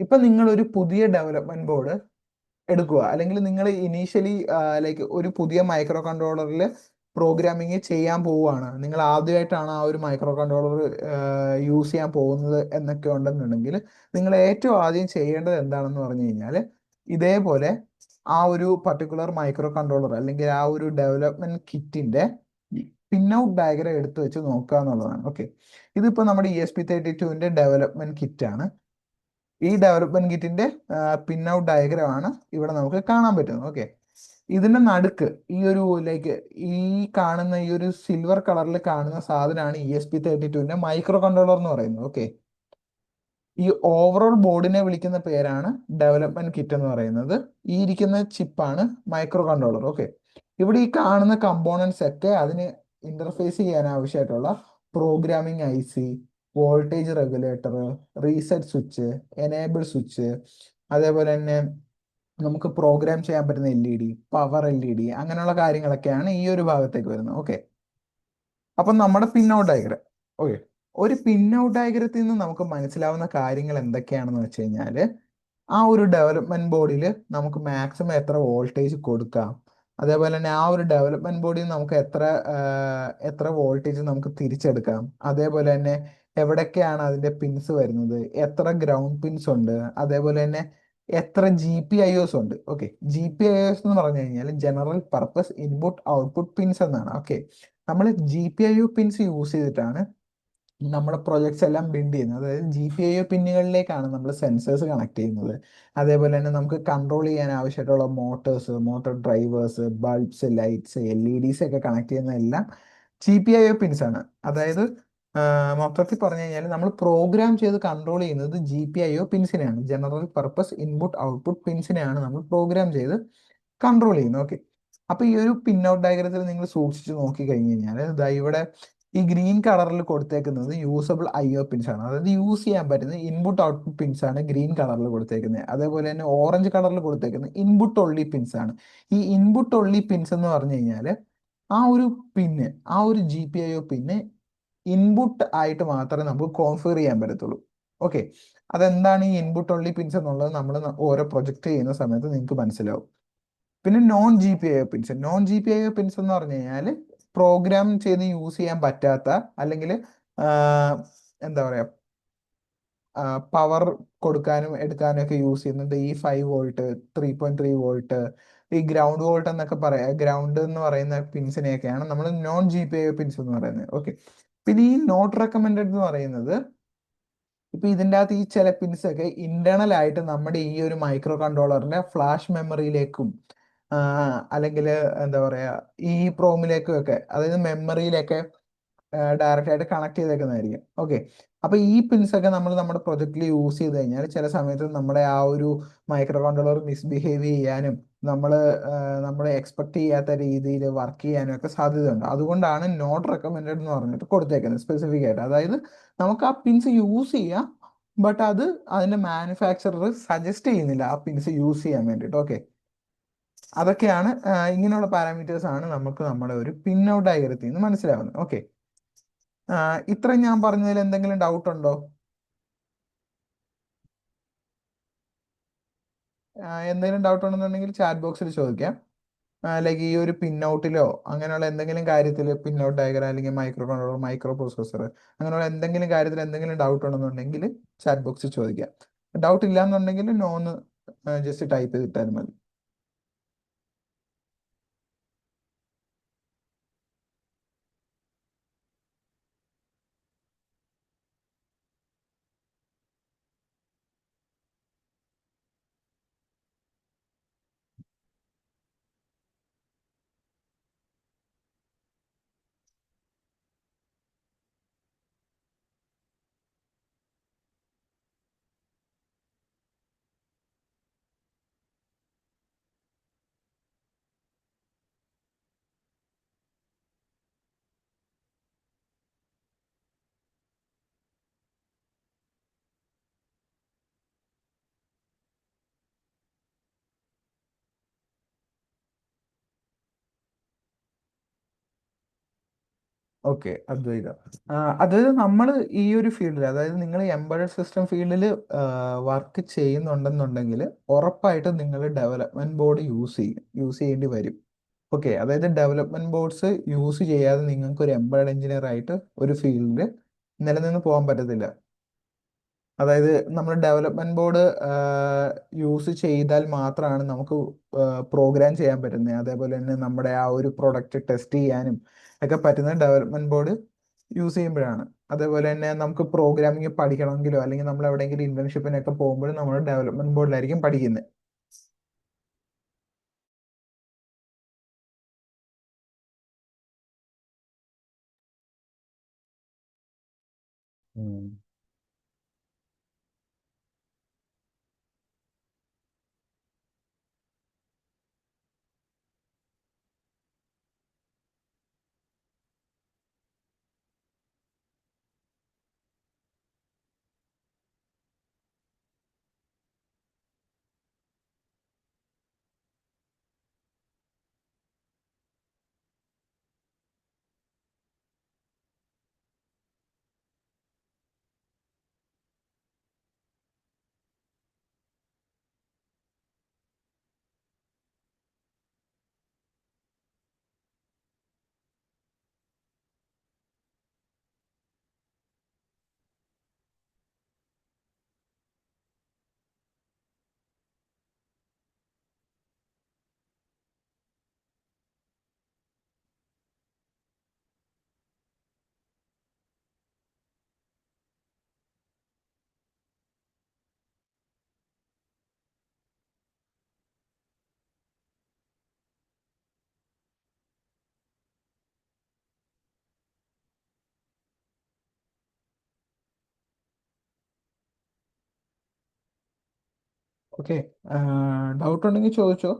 ഇപ്പൊ നിങ്ങൾ ഒരു പുതിയ ഡെവലപ്മെന്റ് ബോർഡ് എടുക്കുക, അല്ലെങ്കിൽ നിങ്ങൾ ഇനീഷ്യലി ലൈക്ക് ഒരു പുതിയ മൈക്രോ കൺട്രോളറിൽ പ്രോഗ്രാമിങ് ചെയ്യാൻ പോവുകയാണ്, നിങ്ങൾ ആദ്യമായിട്ടാണ് ആ ഒരു മൈക്രോ കൺട്രോളർ യൂസ് ചെയ്യാൻ പോകുന്നത് എന്നൊക്കെ ഉണ്ടെന്നുണ്ടെങ്കിൽ നിങ്ങൾ ഏറ്റവും ആദ്യം ചെയ്യേണ്ടത് എന്താണെന്ന് പറഞ്ഞു കഴിഞ്ഞാൽ ഇതേപോലെ ആ ഒരു പർട്ടിക്കുലർ മൈക്രോ കൺട്രോളർ അല്ലെങ്കിൽ ആ ഒരു ഡെവലപ്മെന്റ് കിറ്റിന്റെ പിൻ ഔട്ട് ഡയഗ്രം എടുത്തു വെച്ച് നോക്കുക എന്നുള്ളതാണ്. ഓക്കെ, ഇതിപ്പോൾ നമ്മുടെ ESP32ന്റെ ഡെവലപ്മെന്റ് കിറ്റ് ആണ്. ഈ ഡെവലപ്മെന്റ് കിറ്റിന്റെ പിൻ ഔട്ട് ഡയഗ്രം ആണ് ഇവിടെ നമുക്ക് കാണാൻ പറ്റുന്നത്. ഓക്കെ, ഇതിന്റെ നടുക്ക് ഈ ഒരു ലൈക്ക് ഈ കാണുന്ന ഈ ഒരു സിൽവർ കളറിൽ കാണുന്ന സാധനമാണ് ESP32ന്റെ മൈക്രോ കൺട്രോളർ എന്ന് പറയുന്നത്. ഓക്കെ, ഈ ഓവറോൾ ബോർഡിനെ വിളിക്കുന്ന പേരാണ് ഡെവലപ്മെന്റ് കിറ്റ് എന്ന് പറയുന്നത്. ഈ ഇരിക്കുന്ന ചിപ്പാണ് മൈക്രോ കൺട്രോളർ. ഓക്കെ, ഇവിടെ ഈ കാണുന്ന കമ്പോണൻസ് ഒക്കെ അതിന് ഇന്റർഫേസ് ചെയ്യാൻ ആവശ്യമായിട്ടുള്ള programming IC, voltage regulator, reset switch, enable switch, അതേപോലെ തന്നെ നമുക്ക് പ്രോഗ്രാം ചെയ്യാൻ പറ്റുന്ന LED, പവർ LED, അങ്ങനെയുള്ള കാര്യങ്ങളൊക്കെയാണ് ഈ ഒരു ഭാഗത്തേക്ക് വരുന്നത്. ഓക്കെ, അപ്പം നമ്മുടെ പിൻ ഔട്ട് ഡയഗ്രം. ഓക്കെ, ഒരു പിൻ ഔട്ട് ഡയഗ്രത്തിൽ നിന്ന് നമുക്ക് മനസ്സിലാവുന്ന കാര്യങ്ങൾ എന്തൊക്കെയാണെന്ന് വെച്ച് കഴിഞ്ഞാൽ ആ ഒരു ഡെവലപ്മെന്റ് ബോർഡിൽ നമുക്ക് മാക്സിമം എത്ര വോൾട്ടേജ് കൊടുക്കാം, അതേപോലെ തന്നെ ആ ഒരു ഡെവലപ്മെന്റ് ബോർഡിൽ നമുക്ക് എത്ര വോൾട്ടേജ് നമുക്ക് തിരിച്ചെടുക്കാം, അതേപോലെ തന്നെ എവിടൊക്കെയാണ് അതിന്റെ പിൻസ് വരുന്നത്, എത്ര ഗ്രൗണ്ട് പിൻസ് ഉണ്ട്, അതേപോലെ തന്നെ എത്ര GPIOs ഉണ്ട്. ഓക്കെ, GPIOs എന്ന് പറഞ്ഞു കഴിഞ്ഞാൽ general purpose input output pins എന്നാണ്. ഓക്കെ, നമ്മൾ GPIO പിൻസ് യൂസ് ചെയ്തിട്ടാണ് നമ്മുടെ പ്രൊജക്ട്സ് എല്ലാം ബിൽഡ് ചെയ്യുന്നത്. അതായത് GPIO പിന്നുകളിലേക്കാണ് നമ്മൾ സെൻസേഴ്സ് കണക്ട് ചെയ്യുന്നത്. അതേപോലെ തന്നെ നമുക്ക് കൺട്രോൾ ചെയ്യാൻ ആവശ്യമായിട്ടുള്ള motor drivers, bulbs, lights, LEDs ഒക്കെ കണക്ട് ചെയ്യുന്ന എല്ലാം GPIO പിൻസ് ആണ്. അതായത് മൊത്തത്തിൽ പറഞ്ഞു കഴിഞ്ഞാൽ നമ്മൾ പ്രോഗ്രാം ചെയ്ത് കൺട്രോൾ ചെയ്യുന്നത് GPIO പിൻസിനെയാണ്. ജനറൽ പർപ്പസ് ഇൻപുട്ട് ഔട്ട്പുട്ട് പിൻസിനെയാണ് നമ്മൾ പ്രോഗ്രാം ചെയ്ത് കൺട്രോൾ ചെയ്യുന്നത്. ഓക്കെ, അപ്പൊ ഈ ഒരു പിൻ ഔട്ട് ഡയഗ്രത്തിൽ നിങ്ങൾ സൂക്ഷിച്ച് നോക്കി കഴിഞ്ഞ് കഴിഞ്ഞാൽ ഇതാ ഇവിടെ ഈ ഗ്രീൻ കളറിൽ കൊടുത്തേക്കുന്നത് യൂസബിൾ IO പിൻസ് ആണ്. അതായത് യൂസ് ചെയ്യാൻ പറ്റുന്ന ഇൻപുട്ട് ഔട്ട്പുട്ട് പിൻസ് ആണ് ഗ്രീൻ കളറിൽ കൊടുത്തേക്കുന്നത്. അതേപോലെ തന്നെ ഓറഞ്ച് കളറിൽ കൊടുത്തേക്കുന്നത് ഇൻപുട്ട് ഒള്ളി പിൻസ് ആണ്. ഈ ഇൻപുട്ട് ഒള്ളി പിൻസ് എന്ന് പറഞ്ഞു കഴിഞ്ഞാൽ ആ ഒരു പിന്ന്, ആ ഒരു GPIO പിന്ന് ഇൻപുട്ട് ആയിട്ട് മാത്രമേ നമുക്ക് കോൺഫിഗർ ചെയ്യാൻ പറ്റത്തുള്ളൂ. ഓക്കെ, അതെന്താണ് ഈ ഇൻപുട്ട് ഒള്ളി പിൻസ് എന്നുള്ളത് നമ്മൾ ഓരോ പ്രൊജക്ട് ചെയ്യുന്ന സമയത്ത് നിങ്ങൾക്ക് മനസ്സിലാവും. പിന്നെ non G P I O pins എന്ന് പറഞ്ഞു കഴിഞ്ഞാൽ പ്രോഗ്രാം ചെയ്ത് യൂസ് ചെയ്യാൻ പറ്റാത്ത, അല്ലെങ്കിൽ എന്താ പറയാ, പവർ കൊടുക്കാനും എടുക്കാനും ഒക്കെ യൂസ് ചെയ്യുന്നത് ഈ 5 വോൾട്ട്, 3.3 വോൾട്ട്, ഈ ഗ്രൗണ്ട് വോൾട്ട് എന്നൊക്കെ പറയാം, ഗ്രൗണ്ട് എന്ന് പറയുന്ന പിൻസിനെയൊക്കെയാണ് നമ്മൾ നോൺ GPIO പിൻസ് എന്ന് പറയുന്നത്. ഓക്കെ, പിന്നെ ഈ നോട്ട് റെക്കമെൻഡഡ് എന്ന് പറയുന്നത് ഇപ്പൊ ഇതിൻ്റെ അകത്ത് ഈ ചില പിൻസ് ഒക്കെ ഇന്റേണൽ ആയിട്ട് നമ്മുടെ ഈ ഒരു മൈക്രോ കൺട്രോളറിന്റെ ഫ്ലാഷ് മെമ്മറിയിലേക്കും അല്ലെങ്കിൽ എന്താ പറയാ ഈ പ്രോമിലേക്കും ഒക്കെ, അതായത് മെമ്മറിയിലൊക്കെ ഡയറക്റ്റ് ആയിട്ട് കണക്ട് ചെയ്തേക്കുന്നതായിരിക്കും. ഓക്കെ, അപ്പൊ ഈ പിൻസ് ഒക്കെ നമ്മൾ നമ്മുടെ പ്രൊജക്റ്റിൽ യൂസ് ചെയ്ത് കഴിഞ്ഞാൽ ചില സമയത്ത് നമ്മുടെ ആ ഒരു മൈക്രോ കൺട്രോളർ മിസ്ബിഹേവ് ചെയ്യാനും നമ്മൾ എക്സ്പെക്ട് ചെയ്യാത്ത രീതിയിൽ വർക്ക് ചെയ്യാനും ഒക്കെ സാധ്യതയുണ്ട്. അതുകൊണ്ടാണ് നോട്ട് റെക്കമെൻഡഡ് എന്ന് പറഞ്ഞിട്ട് കൊടുത്തേക്കുന്നത് സ്പെസിഫിക് ആയിട്ട്. അതായത് നമുക്ക് ആ പിൻസ് യൂസ് ചെയ്യാം, ബട്ട് അത് അതിന്റെ മാനുഫാക്ചറർ സജസ്റ്റ് ചെയ്യുന്നില്ല ആ പിൻസ് യൂസ് ചെയ്യാൻ വേണ്ടിയിട്ട്. ഓക്കെ, അതൊക്കെയാണ് ഇങ്ങനെയുള്ള പാരാമീറ്റേഴ്സ് ആണ് നമുക്ക് നമ്മുടെ ഒരു പിൻ ഔട്ട് ഡയഗ്രത്തിൽ നിന്ന് മനസ്സിലാവുന്നത്. ഓക്കെ, ഇത്രയും ഞാൻ പറഞ്ഞതിൽ എന്തെങ്കിലും ഡൗട്ട് ഉണ്ടോ? എന്തെങ്കിലും ഡൗട്ട് ഉണ്ടെന്നുണ്ടെങ്കിൽ ചാറ്റ് ബോക്സിൽ ചോദിക്കാം. ലൈക്ക് ഈ ഒരു പിൻ ഔട്ടിലോ അങ്ങനെയുള്ള എന്തെങ്കിലും കാര്യത്തിൽ, പിൻ ഔട്ട് ഡയഗ്രാം അല്ലെങ്കിൽ മൈക്രോ കൺട്രോളർ, മൈക്രോ പ്രോസസ്സർ, അങ്ങനെയുള്ള എന്തെങ്കിലും കാര്യത്തിൽ എന്തെങ്കിലും ഡൗട്ട് ഉണ്ടെന്നുണ്ടെങ്കിൽ ചാറ്റ് ബോക്സിൽ ചോദിക്കാം. ഡൗട്ട് ഇല്ലാന്നുണ്ടെങ്കിൽ നോന്ന് ജസ്റ്റ് ടൈപ്പ് ചെയ്തിട്ടാലും മതി. ഓക്കെ, അദ്വൈത, അതായത് നമ്മൾ ഈ ഒരു ഫീൽഡിൽ, അതായത് നിങ്ങൾ എംബഡഡ് സിസ്റ്റം ഫീൽഡിൽ വർക്ക് ചെയ്യുന്നുണ്ടെന്നുണ്ടെങ്കിൽ ഉറപ്പായിട്ടും നിങ്ങൾ ഡെവലപ്മെന്റ് ബോർഡ് യൂസ് ചെയ്യേണ്ടി വരും. ഓക്കെ, അതായത് ഡെവലപ്മെന്റ് ബോർഡ്സ് യൂസ് ചെയ്യാതെ നിങ്ങൾക്ക് ഒരു എംബഡഡ് എഞ്ചിനീയർ ആയിട്ട് ഒരു ഫീൽഡിൽ നിലനിന്ന് പോകാൻ പറ്റത്തില്ല. അതായത് നമ്മൾ ഡെവലപ്മെന്റ് ബോർഡ് യൂസ് ചെയ്താൽ മാത്രമാണ് നമുക്ക് പ്രോഗ്രാം ചെയ്യാൻ പറ്റുന്നത്. അതേപോലെ തന്നെ നമ്മുടെ ആ ഒരു പ്രൊഡക്റ്റ് ടെസ്റ്റ് ചെയ്യാനും ഒക്കെ പറ്റുന്നത് ഡെവലപ്മെന്റ് ബോർഡ് യൂസ് ചെയ്യുമ്പോഴാണ്. അതേപോലെ തന്നെ നമുക്ക് പ്രോഗ്രാമിംഗ് പഠിക്കണമെങ്കിലോ അല്ലെങ്കിൽ നമ്മൾ എവിടെയെങ്കിലും ഇന്റേൺഷിപ്പിനൊക്കെ പോകുമ്പോഴും നമ്മൾ ഡെവലപ്മെന്റ് ബോർഡിലായിരിക്കും പഠിക്കുന്നത്. ഉം. ഓക്കെ. ഡൗട്ട് ഉണ്ടെങ്കിൽ ചോദിച്ചോ.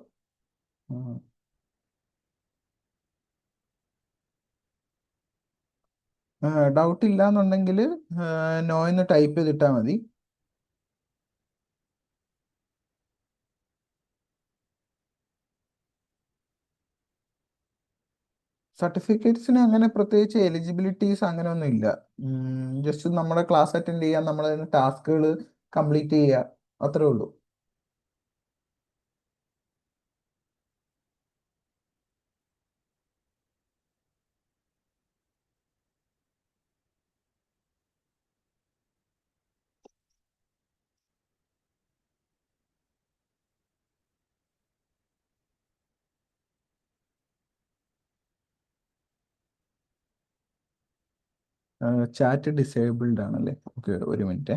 ഡൗട്ട് ഇല്ല എന്നുണ്ടെങ്കിൽ നോ എന്ന് ടൈപ്പ് ചെയ്തിട്ടാൽ മതി. സർട്ടിഫിക്കറ്റ്സിന് അങ്ങനെ പ്രത്യേകിച്ച് എലിജിബിലിറ്റീസ് അങ്ങനെ ഒന്നും ഇല്ല. ജസ്റ്റ് നമ്മുടെ ക്ലാസ് അറ്റൻഡ് ചെയ്യുക, നമ്മളെ ടാസ്കുകൾ കംപ്ലീറ്റ് ചെയ്യുക, അത്രേ ഉള്ളൂ. ചാറ്റ് ഡിസേബിൾഡ് ആണല്ലേ? ഓക്കെ, ഒരു മിനിറ്റ്.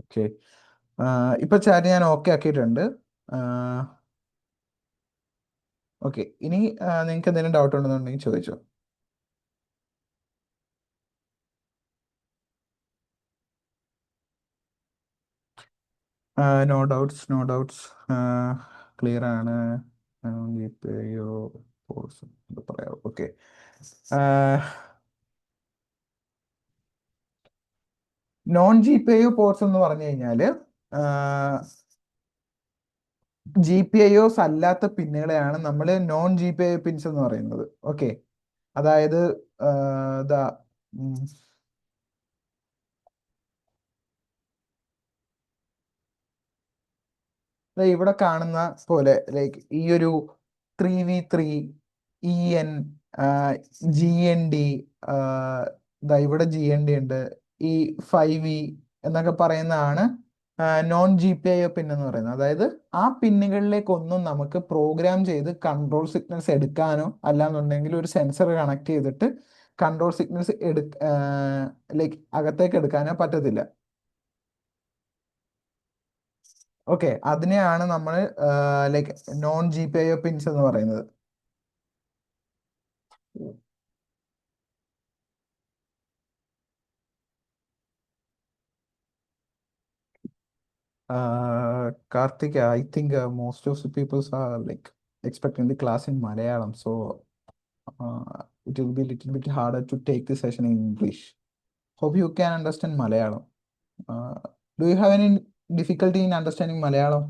ഓക്കെ, ഇപ്പൊ ചാറ്റ് ഞാൻ ഓക്കെ ആക്കിയിട്ടുണ്ട്. ഓക്കെ, ഇനി നിങ്ങൾക്ക് എന്തെങ്കിലും ഡൗട്ട് ഉണ്ടെന്നുണ്ടെങ്കിൽ ചോദിച്ചോ. No doubts, no doubts. Clear ആണ്. ജിപേയോ കോഴ്സ് പറയാം. Okay. Non G P I ports എന്ന് പറഞ്ഞു കഴിഞ്ഞാല് ജി പി ഐ ഒസ് അല്ലാത്ത പിന്നുകളെയാണ് നമ്മൾ non G P I pins എന്ന് പറയുന്നത്. ഓക്കെ, അതായത് ദാ ഇവിടെ കാണുന്ന പോലെ ലൈക്ക് ഈ ഒരു 3v3, EN, GND, ഇവിടെ GND ഉണ്ട്, ഈ 5V എന്നൊക്കെ പറയുന്നതാണ് നോൺ ജി പി ഐ പിൻ എന്ന് പറയുന്നത്. അതായത് ആ പിന്നുകളിലേക്കൊന്നും നമുക്ക് പ്രോഗ്രാം ചെയ്ത് കൺട്രോൾ സിഗ്നൽസ് എടുക്കാനോ അല്ലാന്നുണ്ടെങ്കിൽ ഒരു സെൻസർ കണക്ട് ചെയ്തിട്ട് കൺട്രോൾ സിഗ്നൽസ് ലൈക്ക് അകത്തേക്ക് എടുക്കാനോ പറ്റത്തില്ല. ഓക്കെ, അതിനെയാണ് നമ്മൾ like non G P I pins എന്ന് പറയുന്നത്. Karthik, I think most of the people are like expecting the class in Malayalam, so it will be a little bit harder to take the session in English. Hope you can understand Malayalam. Do you have any difficulty in understanding Malayalam?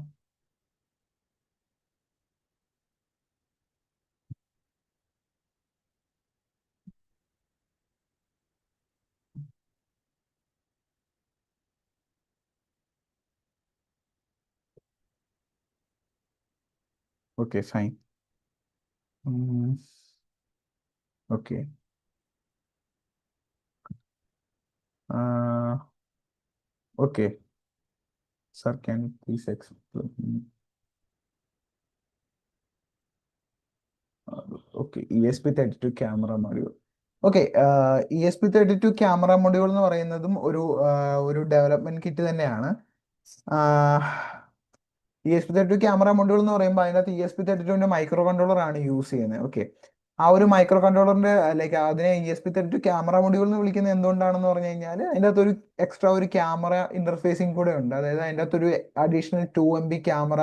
Okay, fine. Okay. Okay. Sir, can you please explain? Okay, ESP32 camera module. Okay, ESP32 camera module എന്ന് പറയുന്നതും ഒരു development kit തന്നെയാണ്. ESP32 camera module എന്ന് പറയുമ്പോൾ അതിനകത്ത് ESP32ന്റെ micro controller ആണ് use ചെയ്യുന്നത്. Okay, ആ ഒരു മൈക്രോ കൺട്രോളറിന്റെ ലൈക്ക് അതിനെ ESP32 ക്യാമറ മൊഡ്യൂൾ എന്ന് വിളിക്കുന്നത് എന്തുകൊണ്ടാണെന്ന് പറഞ്ഞു കഴിഞ്ഞാൽ അതിൻ്റെ അകത്ത് ഒരു എക്സ്ട്രാ ഒരു ക്യാമറ ഇന്റർഫേസിംഗ് കൂടെ ഉണ്ട്. അതായത് അതിൻ്റെ അകത്ത് ഒരു അഡീഷണൽ 2 MB ക്യാമറ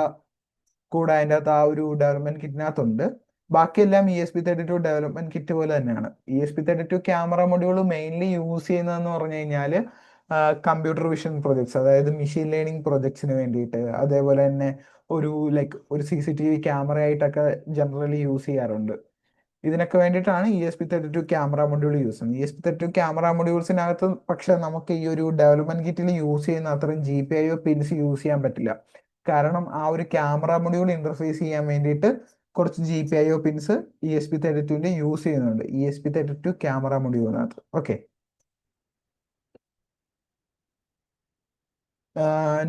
കൂടെ അതിൻ്റെ അകത്ത് ആ ഒരു ഡെവലപ്മെന്റ് കിറ്റിനകത്തുണ്ട്. ബാക്കിയെല്ലാം ESP32 ഡെവലപ്മെന്റ് കിറ്റ് പോലെ തന്നെയാണ്. ESP32 camera module mainly use ചെയ്യുന്നതെന്ന് പറഞ്ഞു കഴിഞ്ഞാൽ കമ്പ്യൂട്ടർ വിഷൻ പ്രൊജക്ട്സ്, അതായത് മെഷീൻ ലേണിംഗ് പ്രൊജക്ട്സിന് വേണ്ടിയിട്ട്, അതേപോലെ തന്നെ ലൈക്ക് ഒരു CCTV ക്യാമറ ആയിട്ടൊക്കെ ജനറലി യൂസ് ചെയ്യാറുണ്ട്. ഇതിനൊക്കെ വേണ്ടിയിട്ടാണ് ESP32 ക്യാമറ മൊഡ്യൂൾ യൂസ് ചെയ്യുന്നത്. ESP32 ക്യാമറ മൊഡ്യൂൾസിനകത്ത് പക്ഷെ നമുക്ക് ഈ ഒരു ഡെവലപ്മെന്റ് കിറ്റിൽ യൂസ് ചെയ്യുന്ന അത്രയും GPIO പിൻസ് യൂസ് ചെയ്യാൻ പറ്റില്ല. കാരണം ആ ഒരു ക്യാമറ മൊഡ്യൂൾ ഇന്റർഫേസ് ചെയ്യാൻ വേണ്ടിയിട്ട് കുറച്ച് GPIO പിൻസ് ESP32ന്റെ യൂസ് ചെയ്യുന്നുണ്ട് ESP32 ക്യാമറ മൊഡ്യൂളിനകത്ത്. Okay,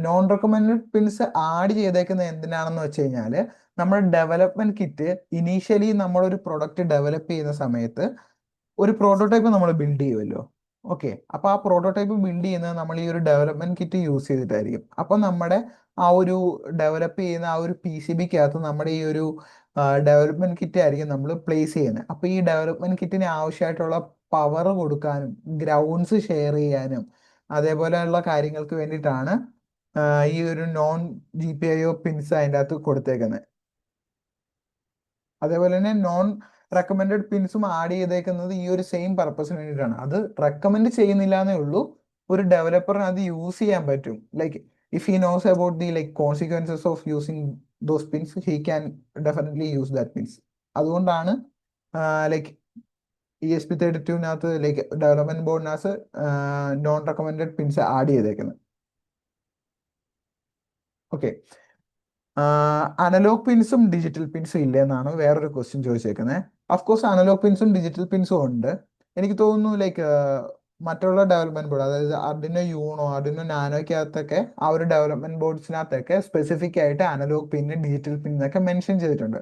non recommended pins add ചെയ്തേക്കുന്നത് എന്തിനാണെന്ന് വെച്ച് കഴിഞ്ഞാൽ നമ്മുടെ ഡെവലപ്മെന്റ് കിറ്റ് ഇനീഷ്യലി നമ്മളൊരു പ്രൊഡക്റ്റ് ഡെവലപ്പ് ചെയ്യുന്ന സമയത്ത് ഒരു പ്രോട്ടോടൈപ്പ് നമ്മൾ ബിൽഡ് ചെയ്യുമല്ലോ. ഓക്കെ, അപ്പൊ ആ പ്രോട്ടോടൈപ്പ് ബിൽഡ് ചെയ്യുന്നത് നമ്മൾ ഈ ഒരു ഡെവലപ്മെന്റ് കിറ്റ് യൂസ് ചെയ്തിട്ടായിരിക്കും. അപ്പൊ നമ്മുടെ ആ ഒരു ഡെവലപ്പ് ചെയ്യുന്ന ആ ഒരു PCBക്കകത്ത് നമ്മുടെ ഈ ഒരു ഡെവലപ്മെന്റ് കിറ്റ് ആയിരിക്കും നമ്മൾ പ്ലേസ് ചെയ്യുന്നത്. അപ്പൊ ഈ ഡെവലപ്മെന്റ് കിറ്റിന് ആവശ്യമായിട്ടുള്ള പവർ കൊടുക്കാനും ഗ്രൗണ്ട്സ് ഷെയർ ചെയ്യാനും അതേപോലെയുള്ള കാര്യങ്ങൾക്ക് വേണ്ടിയിട്ടാണ് ഈ ഒരു നോൺ GPIO പിൻസ് അതിൻ്റെ അകത്ത് കൊടുത്തേക്കുന്നത്. അതേപോലെ തന്നെ നോൺ റെക്കമെൻഡഡ് പിൻസും ആഡ് ചെയ്തേക്കുന്നത് ഈ ഒരു സെയിം പർപ്പസിന് വേണ്ടിയിട്ടാണ്. അത് റെക്കമെൻഡ് ചെയ്യുന്നില്ല എന്നേ ഉള്ളൂ, ഒരു ഡെവലപ്പറിന് അത് യൂസ് ചെയ്യാൻ പറ്റും. Like if he knows about the like consequences of using those pins, he can definitely use that pins. അതുകൊണ്ടാണ് ലൈക്ക് ESP32നകത്ത് ലൈക്ക് ഡെവലപ്മെന്റ് ബോർഡിനകത്ത് നോൺ റെക്കമെൻഡഡ് പിൻസ് ആഡ് ചെയ്തേക്കുന്നത്. ഓക്കെ, അനലോഗ് പിൻസും ഡിജിറ്റൽ പിൻസും ഇല്ലേ എന്നാണ് വേറൊരു ക്വസ്റ്റ്യൻ ചോദിച്ചേക്കുന്നത്. അഫ്കോഴ്സ് അനലോഗ് പിൻസും ഡിജിറ്റൽ പിൻസും ഉണ്ട്. എനിക്ക് തോന്നുന്നു ലൈക്ക് മറ്റുള്ള ഡെവലപ്മെന്റ് ബോർഡ്, അതായത് അർഡിനോ യൂണോ അർഡിനോ നാനോയ്ക്കകത്തൊക്കെ ആ ഒരു ഡെവലപ്മെന്റ് ബോർഡ്സിനകത്തൊക്കെ സ്പെസിഫിക് ആയിട്ട് അനലോഗ് പിന്ന് ഡിജിറ്റൽ പിൻ എന്നൊക്കെ മെൻഷൻ ചെയ്തിട്ടുണ്ട്.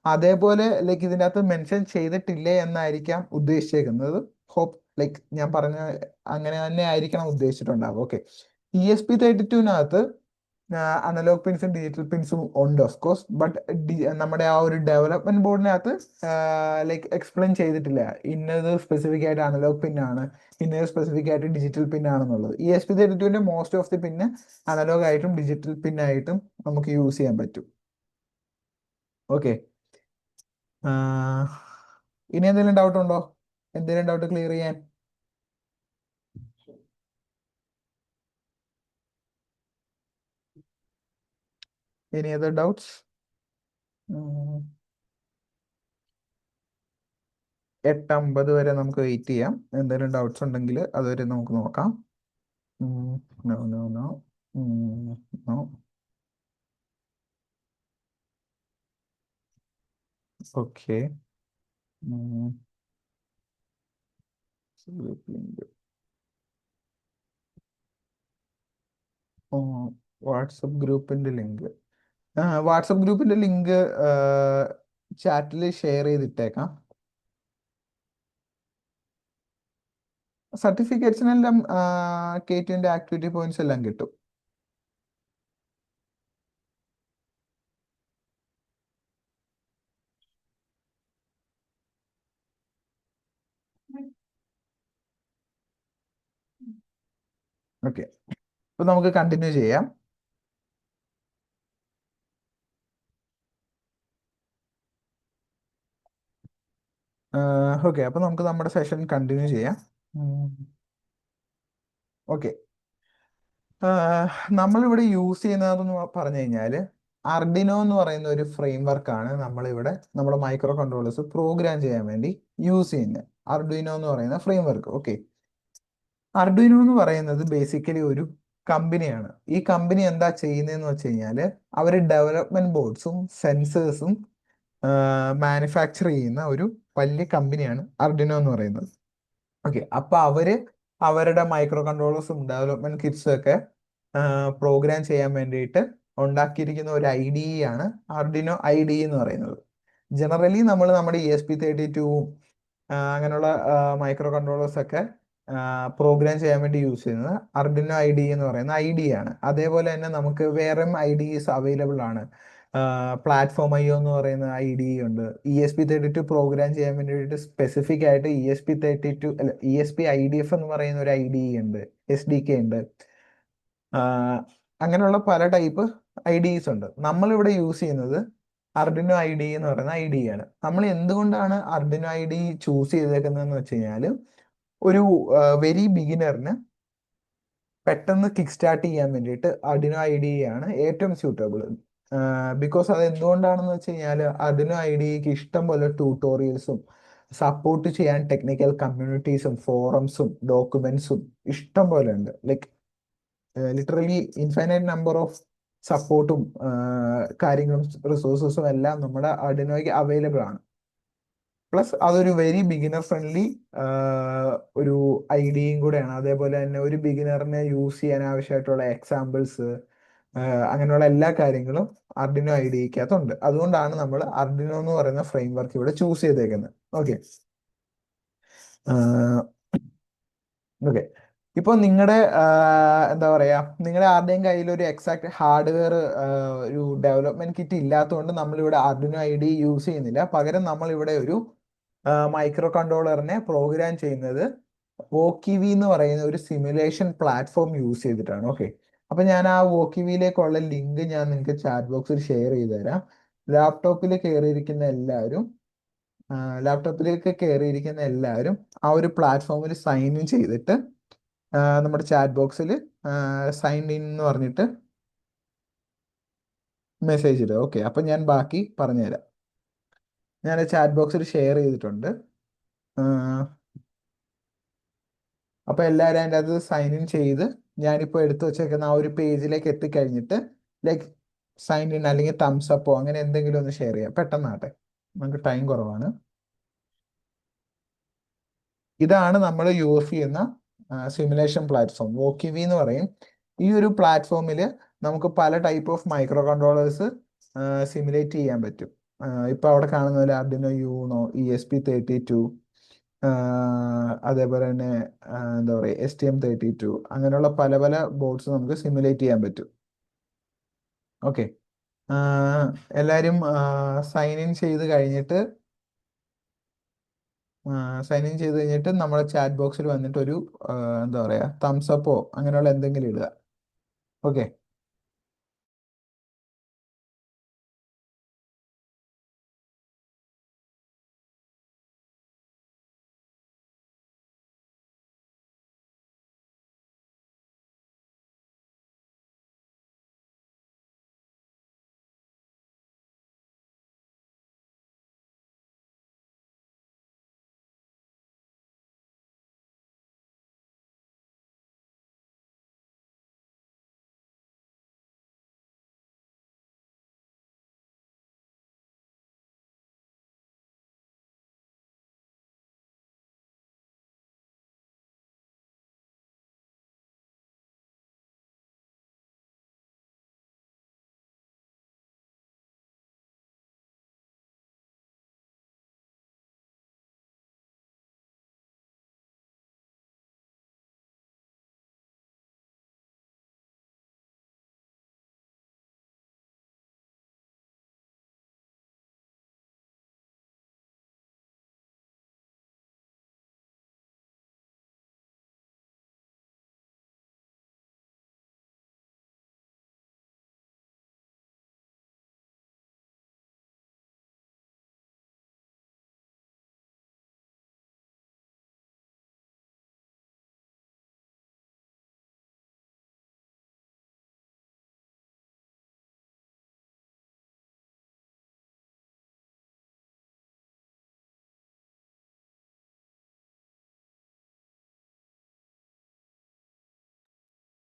അതേപോലെ ലൈക്ക് ഇതിൻ്റെ അകത്ത് മെൻഷൻ ചെയ്തിട്ടില്ലേ എന്നായിരിക്കാം ഉദ്ദേശിച്ചേക്കുന്നത്. ഹോപ്പ് ലൈക്ക് ഞാൻ പറഞ്ഞ അങ്ങനെ തന്നെ ആയിരിക്കണം ഉദ്ദേശിച്ചിട്ടുണ്ടാവും. ഓക്കെ, ESP32നകത്ത് അനലോഗ് പിൻസും ഡിജിറ്റൽ പിൻസും ഉണ്ട് ഓഫ് കോഴ്സ്, ബട്ട് നമ്മുടെ ആ ഒരു ഡെവലപ്മെന്റ് ബോർഡിനകത്ത് ലൈക്ക് എക്സ്പ്ലെയിൻ ചെയ്തിട്ടില്ല ഇന്നത് സ്പെസിഫിക് ആയിട്ട് അനലോഗ് പിൻ ആണ്, ഇന്നത് സ്പെസിഫിക് ആയിട്ട് ഡിജിറ്റൽ പിൻ ആണെന്നുള്ളത്. ESP32ന്റെ മോസ്റ്റ് ഓഫ് ദി പിന്നെ അനലോഗ് ആയിട്ടും ഡിജിറ്റൽ പിൻ ആയിട്ടും നമുക്ക് യൂസ് ചെയ്യാൻ പറ്റും. ഓക്കെ, ഇനി എന്തെങ്കിലും ഡൗട്ട് ഉണ്ടോ? എന്തെങ്കിലും ഡൗട്ട് ക്ലിയർ ചെയ്യാൻ? Any other doubts? 8:50 വരെ നമുക്ക് വെയിറ്റ് ചെയ്യാം. എന്തെങ്കിലും ഡൗട്ട്സ് ഉണ്ടെങ്കിൽ അതുവരെ നമുക്ക് നോക്കാം. No no no no. Okay, group link, WhatsApp ഗ്രൂപ്പിന്റെ ലിങ്ക്, വാട്സപ്പ് ഗ്രൂപ്പിന്റെ ലിങ്ക് ചാറ്റിൽ ഷെയർ ചെയ്തിട്ടേക്കാം. സർട്ടിഫിക്കറ്റ്സിനെല്ലാം K2ന്റെ ആക്ടിവിറ്റി പോയിന്റ്സ് എല്ലാം കിട്ടും. ഓക്കെ, അപ്പൊ നമുക്ക് കണ്ടിന്യൂ ചെയ്യാം. ഓക്കെ, അപ്പൊ നമുക്ക് നമ്മുടെ സെഷൻ കണ്ടിന്യൂ ചെയ്യാം. ഓക്കെ, നമ്മളിവിടെ യൂസ് ചെയ്യുന്നതെന്ന് പറഞ്ഞു കഴിഞ്ഞാൽ അർഡിനോ എന്ന് പറയുന്ന ഒരു ഫ്രെയിം വർക്കാണ് നമ്മളിവിടെ നമ്മുടെ മൈക്രോ കൺട്രോളേഴ്സ് പ്രോഗ്രാം ചെയ്യാൻ വേണ്ടി യൂസ് ചെയ്യുന്നത്. അർഡിനോ എന്ന് പറയുന്ന ഫ്രെയിം വർക്ക്. ഓക്കെ, അർഡുയിനോ എന്ന് പറയുന്നത് ബേസിക്കലി ഒരു കമ്പനിയാണ്. ഈ കമ്പനി എന്താ ചെയ്യുന്നതെന്ന് വെച്ച് കഴിഞ്ഞാൽ അവർ ഡെവലപ്മെന്റ് ബോർഡ്സും സെൻസേഴ്സും മാനുഫാക്ചർ ചെയ്യുന്ന ഒരു വലിയ കമ്പനിയാണ് അർഡിനോ എന്ന് പറയുന്നത്. ഓക്കെ, അപ്പൊ അവരുടെ മൈക്രോ കൺട്രോളേഴ്സും ഡെവലപ്മെന്റ് കിറ്റ്സും ഒക്കെ പ്രോഗ്രാം ചെയ്യാൻ വേണ്ടിയിട്ട് ഉണ്ടാക്കിയിരിക്കുന്ന ഒരു IDE ആണ് അർഡിനോ IDE എന്ന് പറയുന്നത്. ജനറലി നമ്മൾ നമ്മുടെ ESP32 അങ്ങനെയുള്ള മൈക്രോ കൺട്രോളേഴ്സ് ഒക്കെ പ്രോഗ്രാം ചെയ്യാൻ വേണ്ടി യൂസ് ചെയ്യുന്നത് അർഡിനോ IDE എന്ന് പറയുന്ന IDE ആണ്. അതേപോലെ തന്നെ നമുക്ക് വേറെ IDEs അവൈലബിൾ ആണ്. പ്ലാറ്റ്ഫോം IO എന്ന് പറയുന്ന IDE ഉണ്ട്. ESP32 പ്രോഗ്രാം ചെയ്യാൻ വേണ്ടിയിട്ട് സ്പെസിഫിക് ആയിട്ട് ESP32 അല്ല ESP IDF എന്ന് പറയുന്ന ഒരു IDE ഉണ്ട്, SDK ഉണ്ട്. അങ്ങനെയുള്ള പല ടൈപ്പ് IDEs ഉണ്ട്. നമ്മളിവിടെ യൂസ് ചെയ്യുന്നത് അർഡിനോ IDE എന്ന് പറയുന്ന IDE ആണ്. നമ്മൾ എന്തുകൊണ്ടാണ് അർഡിനോ IDE ചൂസ് ചെയ്തേക്കുന്നതെന്ന് വെച്ച് കഴിഞ്ഞാൽ ഒരു വെരി ബിഗിനറിന് പെട്ടെന്ന് കിക്ക് സ്റ്റാർട്ട് ചെയ്യാൻ വേണ്ടിയിട്ട് അർഡിനോ IDE ആണ് ഏറ്റവും സ്യൂട്ടബിൾ. ബിക്കോസ് അത് എന്തുകൊണ്ടാണെന്ന് വെച്ച് കഴിഞ്ഞാൽ അർഡിനോ IDEക്ക് ഇഷ്ടം പോലെ ട്യൂട്ടോറിയൽസും സപ്പോർട്ട് ചെയ്യാൻ ടെക്നിക്കൽ കമ്മ്യൂണിറ്റീസും ഫോറംസും ഡോക്യുമെന്റ്സും ഇഷ്ടം പോലെ ഉണ്ട്. Like literally infinite number of സപ്പോർട്ടും കാര്യങ്ങളും റിസോഴ്സസും എല്ലാം നമ്മുടെ അർഡിനോയ്ക്ക് അവൈലബിൾ ആണ്. പ്ലസ് അതൊരു വെരി ബിഗിനർ ഫ്രണ്ട്ലി ഒരു ഐഡിയയും കൂടെയാണ്. അതേപോലെ തന്നെ ഒരു ബിഗിനറിനെ യൂസ് ചെയ്യാൻ ആവശ്യമായിട്ടുള്ള എക്സാമ്പിൾസ്, അങ്ങനെയുള്ള എല്ലാ കാര്യങ്ങളും ആർഡിനോ ഐഡിയക്കകത്തുണ്ട്. അതുകൊണ്ടാണ് നമ്മൾ ആർഡിനോ എന്ന് പറയുന്ന ഫ്രെയിം വർക്ക് ഇവിടെ ചൂസ് ചെയ്തേക്കുന്നത്. ഓക്കെ ഓക്കെ ഇപ്പൊ നിങ്ങളുടെ എന്താ പറയാ, നിങ്ങളുടെ ആരുടെയും കയ്യിൽ ഒരു എക്സാക്ട് ഹാർഡ്വെയർ ഒരു ഡെവലപ്മെന്റ് കിറ്റ് ഇല്ലാത്തതുകൊണ്ട് നമ്മളിവിടെ ആർഡിനോ ഐഡി യൂസ് ചെയ്യുന്നില്ല. പകരം നമ്മൾ ഇവിടെ ഒരു മൈക്രോ കൺട്രോളറിനെ പ്രോഗ്രാം ചെയ്യുന്നത് വോക്കിവി എന്ന് പറയുന്ന ഒരു സിമുലേഷൻ പ്ലാറ്റ്ഫോം യൂസ് ചെയ്തിട്ടാണ്. ഓക്കെ അപ്പൊ ഞാൻ ആ വോക്കിവിയിലേക്കുള്ള ലിങ്ക് ഞാൻ നിങ്ങൾക്ക് ചാറ്റ് ബോക്സിൽ ഷെയർ ചെയ്ത് തരാം. ലാപ്ടോപ്പിൽ കയറിയിരിക്കുന്ന എല്ലാവരും ലാപ്ടോപ്പിലേക്ക് കയറിയിരിക്കുന്ന എല്ലാവരും ആ ഒരു പ്ലാറ്റ്ഫോമിൽ സൈൻ ഇൻ ചെയ്തിട്ട് നമ്മുടെ ചാറ്റ് ബോക്സിൽ സൈൻ ഇൻ എന്ന് പറഞ്ഞിട്ട് മെസ്സേജ് ഇടുക. ഓക്കെ അപ്പൊ ഞാൻ ബാക്കി പറഞ്ഞുതരാം. ഞാൻ ചാറ്റ് ബോക്സിൽ ഷെയർ ചെയ്തിട്ടുണ്ട്. അപ്പൊ എല്ലാവരും അതിൻ്റെ അത് സൈൻ ഇൻ ചെയ്ത് ഞാനിപ്പോൾ എടുത്തു വെച്ചേക്കുന്ന ആ ഒരു പേജിലേക്ക് എത്തിക്കഴിഞ്ഞിട്ട് ലൈക്ക് സൈൻ ഇൻ അല്ലെങ്കിൽ തംസ് അപ്പോ അങ്ങനെ എന്തെങ്കിലും ഒന്ന് ഷെയർ ചെയ്യാം. പെട്ടെന്നാട്ടെ, നമുക്ക് ടൈം കുറവാണ്. ഇതാണ് നമ്മൾ യൂസ് ചെയ്യുന്ന സിമുലേഷൻ പ്ലാറ്റ്ഫോം, വോക്കിവി എന്ന് പറയും. ഈ ഒരു പ്ലാറ്റ്ഫോമിൽ നമുക്ക് പല type of micro controllers simulate ചെയ്യാൻ പറ്റും. ഇപ്പൊ അവിടെ കാണുന്ന പോലെ ആർഡിനോ യൂണോ, ESP32, അതേപോലെ തന്നെ എന്താ പറയുക STM32, അങ്ങനെയുള്ള പല പല ബോർഡ്സ് നമുക്ക് സിമുലേറ്റ് ചെയ്യാൻ പറ്റും. ഓക്കെ എല്ലാവരും സൈൻ ഇൻ ചെയ്ത് കഴിഞ്ഞിട്ട് നമ്മുടെ ചാറ്റ് ബോക്സിൽ വന്നിട്ട് ഒരു എന്താ പറയാ തംസ് അപ്പോ അങ്ങനെയുള്ള എന്തെങ്കിലും ഇടുക. ഓക്കെ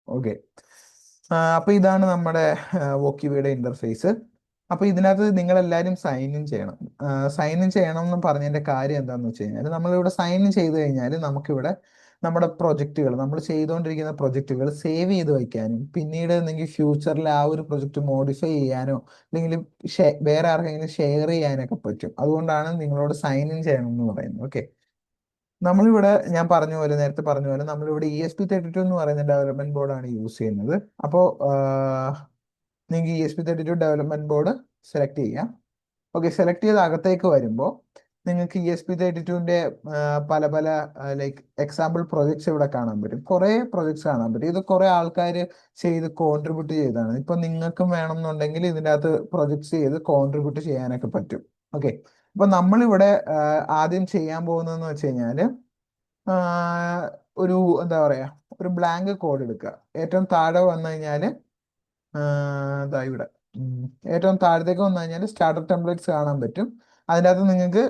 ഓക്കെ അപ്പൊ ഇതാണ് നമ്മുടെ വോക്കിവിയുടെ ഇന്റർഫേസ്. അപ്പൊ ഇതിനകത്ത് നിങ്ങൾ എല്ലാവരും സൈൻ ഇൻ ചെയ്യണം. സൈൻ ഇൻ ചെയ്യണം എന്ന് പറഞ്ഞതിന്റെ കാര്യം എന്താണെന്ന് വെച്ച് കഴിഞ്ഞാൽ, നമ്മളിവിടെ സൈൻ ഇൻ ചെയ്ത് കഴിഞ്ഞാൽ നമുക്കിവിടെ നമ്മുടെ പ്രൊജക്റ്റുകൾ, നമ്മൾ ചെയ്തുകൊണ്ടിരിക്കുന്ന പ്രൊജക്റ്റുകൾ സേവ് ചെയ്ത് വയ്ക്കാനും പിന്നീട് എന്തെങ്കിലും ഫ്യൂച്ചറിൽ ആ ഒരു പ്രൊജക്റ്റ് മോഡിഫൈ ചെയ്യാനോ അല്ലെങ്കിൽ വേറെ ആർക്കെങ്കിലും ഷെയർ ചെയ്യാനൊക്കെ പറ്റും. അതുകൊണ്ടാണ് നിങ്ങളോട് സൈൻ ഇൻ ചെയ്യണം എന്ന് പറയുന്നത്. ഓക്കെ നമ്മളിവിടെ ഞാൻ നേരത്തെ പറഞ്ഞ പോലെ നമ്മളിവിടെ ESP32 എന്ന് പറയുന്ന ഡെവലപ്മെന്റ് ബോർഡാണ് യൂസ് ചെയ്യുന്നത്. അപ്പോൾ നിങ്ങൾക്ക് ESP32 ഡെവലപ്മെന്റ് ബോർഡ് സെലക്ട് ചെയ്യാം. ഓക്കെ സെലക്ട് ചെയ്ത് അകത്തേക്ക് വരുമ്പോൾ നിങ്ങൾക്ക് ESP32ന്റെ പല പല ലൈക്ക് എക്സാമ്പിൾ പ്രൊജക്ട്സ് ഇവിടെ കാണാൻ പറ്റും. കുറേ പ്രൊജക്ട്സ് കാണാൻ പറ്റും. ഇത് കുറേ ആൾക്കാർ ചെയ്ത് കോൺട്രിബ്യൂട്ട് ചെയ്തതാണ്. ഇപ്പൊ നിങ്ങൾക്കും വേണമെന്നുണ്ടെങ്കിൽ ഇതിൻ്റെ അകത്ത് പ്രൊജക്ട്സ് ചെയ്ത് കോൺട്രിബ്യൂട്ട് ചെയ്യാനൊക്കെ പറ്റും. ഓക്കെ അപ്പൊ നമ്മളിവിടെ ആദ്യം ചെയ്യാൻ പോകുന്നതെന്ന് വെച്ച് കഴിഞ്ഞാൽ ഒരു എന്താ പറയാ ഒരു ബ്ലാങ്ക് കോഡ് എടുക്കുക. ഏറ്റവും താഴെ വന്നു കഴിഞ്ഞാൽ ഇതാ ഇവിടെ ഏറ്റവും താഴത്തേക്ക് വന്നു കഴിഞ്ഞാൽ സ്റ്റാർട്ടർ ടെംപ്ലേറ്റ്സ് കാണാൻ പറ്റും. അതിൻ്റെ അകത്ത് നിങ്ങൾക്ക്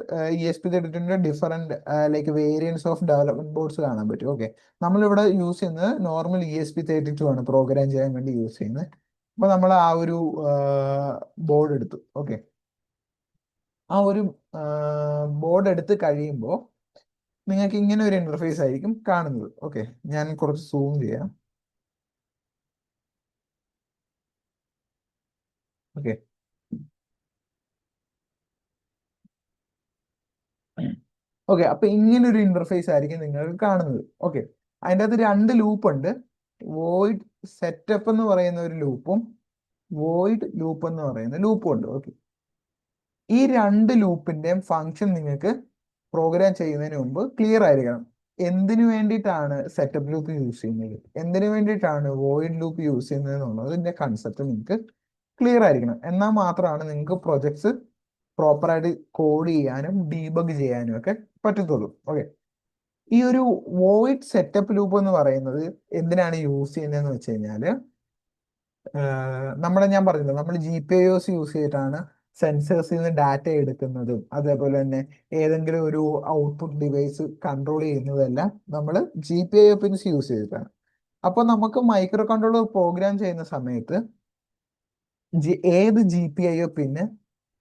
ESP32ന്റെ different like variants of development boards കാണാൻ പറ്റും. ഓക്കെ നമ്മളിവിടെ യൂസ് ചെയ്യുന്നത് നോർമൽ ESP32 ആണ് പ്രോഗ്രാം ചെയ്യാൻ വേണ്ടി യൂസ് ചെയ്യുന്നത്. അപ്പൊ നമ്മൾ ആ ഒരു ബോർഡ് എടുത്തു. ഓക്കെ ആ ഒരു ബോർഡ് എടുത്ത് കഴിയുമ്പോൾ നിങ്ങൾക്ക് ഇങ്ങനെ ഒരു ഇന്റർഫേസ് ആയിരിക്കും കാണുന്നത്. ഓക്കെ, ഞാൻ കുറച്ച് സൂം ചെയ്യാം. ഓക്കെ, ഓക്കെ, അപ്പൊ ഇങ്ങനെ ഒരു ഇന്റർഫേസ് ആയിരിക്കും നിങ്ങൾക്ക് കാണുന്നത്. ഓക്കെ, അതിൻ്റെ അകത്ത് രണ്ട് ലൂപ്പ് ഉണ്ട്. വോയിഡ് സെറ്റപ്പ് എന്ന് പറയുന്ന ഒരു ലൂപ്പും വോയിഡ് ലൂപ്പ് എന്ന് പറയുന്ന ലൂപ്പും ഉണ്ട്. ഓക്കെ, ഈ രണ്ട് ലൂപ്പിന്റെയും ഫങ്ഷൻ നിങ്ങൾക്ക് പ്രോഗ്രാം ചെയ്യുന്നതിന് മുമ്പ് ക്ലിയർ ആയിരിക്കണം. എന്തിനു വേണ്ടിയിട്ടാണ് സെറ്റപ്പ് ലൂപ്പ് യൂസ് ചെയ്യുന്നത്, എന്തിനു വേണ്ടിയിട്ടാണ് വോയിഡ് ലൂപ്പ് യൂസ് ചെയ്യുന്നത് എന്നുള്ളതിന്റെ കൺസെപ്റ്റ് നിങ്ങൾക്ക് ക്ലിയർ ആയിരിക്കണം. എന്നാൽ മാത്രമാണ് നിങ്ങൾക്ക് പ്രൊജക്ട്സ് പ്രോപ്പറായിട്ട് കോഡ് ചെയ്യാനും ഡീബഗ് ചെയ്യാനും ഒക്കെ പറ്റത്തുള്ളൂ. ഓക്കെ, ഈ ഒരു വോയിഡ് സെറ്റപ്പ് ലൂപ്പ് എന്ന് പറയുന്നത് എന്തിനാണ് യൂസ് ചെയ്യുന്നതെന്ന് വെച്ച് കഴിഞ്ഞാല്, ഞാൻ പറഞ്ഞില്ല, നമ്മൾ GPIOs യൂസ് ചെയ്തിട്ടാണ് സെൻസേഴ്സിൽ നിന്ന് ഡാറ്റ എടുക്കുന്നതും അതേപോലെ തന്നെ ഏതെങ്കിലും ഒരു ഔട്ട്പുട്ട് ഡിവൈസ് കൺട്രോൾ ചെയ്യുന്നതെല്ലാം നമ്മൾ GPIO പിൻസ് യൂസ് ചെയ്തിട്ടാണ്. അപ്പോൾ നമുക്ക് മൈക്രോ കൺട്രോളർ പ്രോഗ്രാം ചെയ്യുന്ന സമയത്ത് ഏത് GPIO പിന്നെ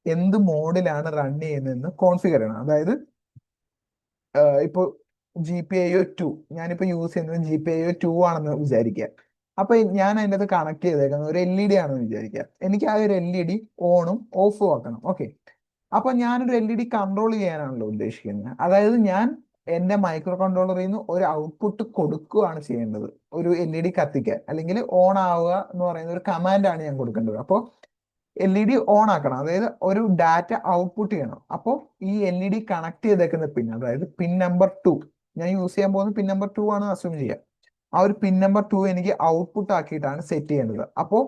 എന്ത് മോഡിലാണ് റൺ ചെയ്യുന്നതെന്ന് കോൺഫിഗർ ചെയ്യണം. അതായത് ഇപ്പോൾ GPIO 2 ഞാനിപ്പോൾ യൂസ് ചെയ്യുന്നത് GPIO 2 ആണെന്ന് വിചാരിക്കുക. അപ്പൊ ഞാൻ അതിൻ്റെ അത് കണക്ട് ചെയ്തേക്കുന്നത് ഒരു LED ആണെന്ന് വിചാരിക്കുക. എനിക്ക് ആ ഒരു LED ഓണും ഓഫും ആക്കണം. ഓക്കെ, അപ്പൊ ഞാനൊരു LED കൺട്രോൾ ചെയ്യാനാണല്ലോ ഉദ്ദേശിക്കുന്നത്. അതായത് ഞാൻ എന്റെ മൈക്രോ കൺട്രോളറിൽ നിന്ന് ഒരു ഔട്ട്പുട്ട് കൊടുക്കുകയാണ് ചെയ്യേണ്ടത്, ഒരു LED കത്തിക്കാൻ അല്ലെങ്കിൽ ഓൺ ആവുക എന്ന് പറയുന്ന ഒരു കമാൻഡാണ് ഞാൻ കൊടുക്കേണ്ടത്. അപ്പോൾ LED ഓൺ ആക്കണം, അതായത് ഒരു ഡാറ്റ ഔട്ട്പുട്ട് ചെയ്യണം. അപ്പോൾ ഈ LED കണക്ട് ചെയ്തേക്കുന്ന പിൻ, അതായത് പിൻ നമ്പർ 2, ഞാൻ യൂസ് ചെയ്യാൻ പോകുന്ന പിൻ നമ്പർ 2 ആണ് അസ്യൂം ചെയ്യുക. ആ ഒരു പിൻ നമ്പർ 2 എനിക്ക് ഔട്ട്പുട്ട് ആക്കിയിട്ടാണ് സെറ്റ് ചെയ്യേണ്ടത്. അപ്പോൾ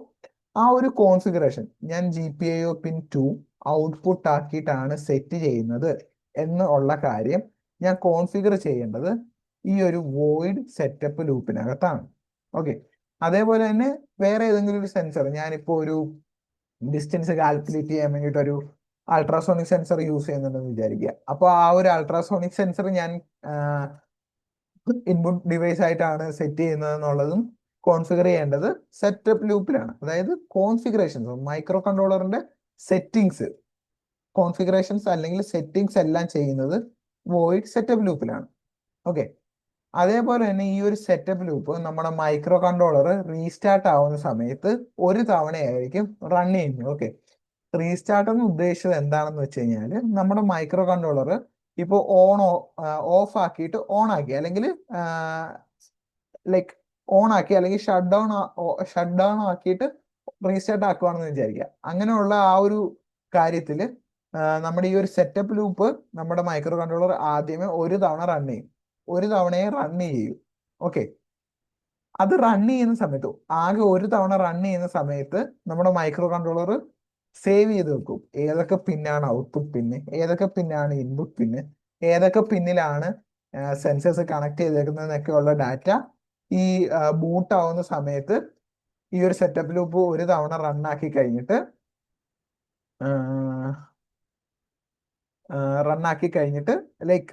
ആ ഒരു കോൺഫിഗറേഷൻ ഞാൻ GPIO പിൻ 2 ഔട്ട്പുട്ട് ആക്കിയിട്ടാണ് സെറ്റ് ചെയ്യുന്നത് എന്നുള്ള കാര്യം ഞാൻ കോൺഫിഗർ ചെയ്യേണ്ടത് ഈ ഒരു വോയിഡ് സെറ്റപ്പ് ലൂപ്പിനകത്താണ്. ഓക്കെ, അതേപോലെ തന്നെ വേറെ ഏതെങ്കിലും ഒരു സെൻസർ, ഞാനിപ്പോൾ ഒരു ഡിസ്റ്റൻസ് കാൽക്കുലേറ്റ് ചെയ്യാൻ വേണ്ടിയിട്ട് ഒരു അൾട്രാസോണിക് സെൻസർ യൂസ് ചെയ്യുന്നുണ്ടെന്ന് വിചാരിക്കുക. അപ്പോൾ ആ ഒരു അൾട്രാസോണിക് സെൻസർ ഞാൻ ഇൻപുട്ട് ഡിവൈസ് ആയിട്ടാണ് സെറ്റ് ചെയ്യുന്നത് എന്നുള്ളതും കോൺഫിഗർ ചെയ്യേണ്ടത് സെറ്റപ്പ് ലൂപ്പിലാണ്. അതായത് കോൺഫിഗറേഷൻസ്, മൈക്രോ കൺട്രോളറിന്റെ സെറ്റിങ്സ്, കോൺഫിഗറേഷൻസ് അല്ലെങ്കിൽ സെറ്റിങ്സ് എല്ലാം ചെയ്യുന്നത് വോയിഡ് സെറ്റപ്പ് ലൂപ്പിലാണ്. ഓക്കെ, അതേപോലെ തന്നെ ഈ ഒരു സെറ്റപ്പ് ലൂപ്പ് നമ്മുടെ മൈക്രോ കൺട്രോളർ റീസ്റ്റാർട്ട് ആവുന്ന സമയത്ത് ഒരു തവണയായിരിക്കും റൺ ചെയ്യുന്നത്. ഓക്കെ, റീസ്റ്റാർട്ട് എന്ന് ഉദ്ദേശിച്ചത് എന്താണെന്ന് വെച്ച് കഴിഞ്ഞാൽ, നമ്മുടെ മൈക്രോ കൺട്രോളർ ഇപ്പോൾ ഓഫ് ആക്കിയിട്ട് ഓൺ ആക്കി, അല്ലെങ്കിൽ ലൈക്ക് ഓൺ ആക്കി അല്ലെങ്കിൽ ഷട്ട് ഡൗൺ ആക്കിയിട്ട് റീസ്റ്റാർട്ട് ആക്കുവാണെന്ന് വിചാരിക്കുക. അങ്ങനെയുള്ള ആ ഒരു കാര്യത്തിൽ നമ്മുടെ ഈ ഒരു സെറ്റപ്പ് ലൂപ്പ് നമ്മുടെ മൈക്രോ കൺട്രോളർ ആദ്യമേ ഒരു തവണ റൺ ചെയ്യും, ഒരു തവണയെ റൺ ചെയ്യൂ. ഓക്കെ, അത് റൺ ചെയ്യുന്ന സമയത്ത്, ആകെ ഒരു തവണ റൺ ചെയ്യുന്ന സമയത്ത് നമ്മുടെ മൈക്രോ കൺട്രോളർ സേവ് ചെയ്ത് വെക്കും ഏതൊക്കെ പിന്നാണ് ഔട്ട്പുട്ട് പിന്ന്, ഏതൊക്കെ പിന്നാണ് ഇൻപുട്ട് പിന്ന്, ഏതൊക്കെ പിന്നിലാണ് സെൻസേഴ്സ് കണക്ട് ചെയ്തേക്കുന്നതൊക്കെയുള്ള ഡാറ്റ ഈ ബൂട്ട് ആവുന്ന സമയത്ത് ഈ ഒരു സെറ്റപ്പ് ലൂപ്പ് ഒരു തവണ റൺ ആക്കി കഴിഞ്ഞിട്ട് ലൈക്ക്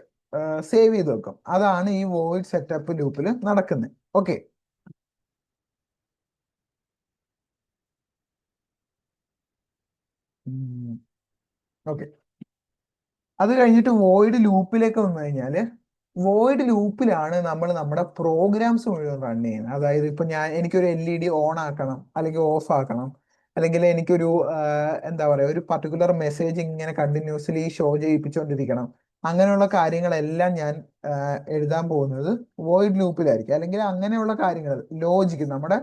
സേവ് ചെയ്ത് വെക്കും. അതാണ് ഈ വോയിഡ് സെറ്റപ്പ് ലൂപ്പിൽ നടക്കുന്നത്. ഓക്കെ, ഓക്കെ, അത് കഴിഞ്ഞിട്ട് വോയിഡ് ലൂപ്പിലേക്ക് വന്നു കഴിഞ്ഞാല്, വോയിഡ് ലൂപ്പിലാണ് നമ്മൾ നമ്മുടെ പ്രോഗ്രാംസ് മുഴുവൻ റൺ ചെയ്യുന്നത്. അതായത് ഇപ്പൊ എനിക്കൊരു LED ഓൺ ആക്കണം അല്ലെങ്കിൽ ഓഫ് ആക്കണം, അല്ലെങ്കിൽ എനിക്കൊരു എന്താ പറയുക, ഒരു പർട്ടിക്കുലർ മെസ്സേജ് ഇങ്ങനെ കണ്ടിന്യൂസ്ലി ഷോ ചെയ്യിപ്പിച്ചുകൊണ്ടിരിക്കണം. അങ്ങനെയുള്ള കാര്യങ്ങളെല്ലാം ഞാൻ എഴുതാൻ പോകുന്നത് വോയിഡ് ലൂപ്പിലായിരിക്കും. അല്ലെങ്കിൽ അങ്ങനെയുള്ള കാര്യങ്ങൾ, ലോജിക്ക്, നമ്മുടെ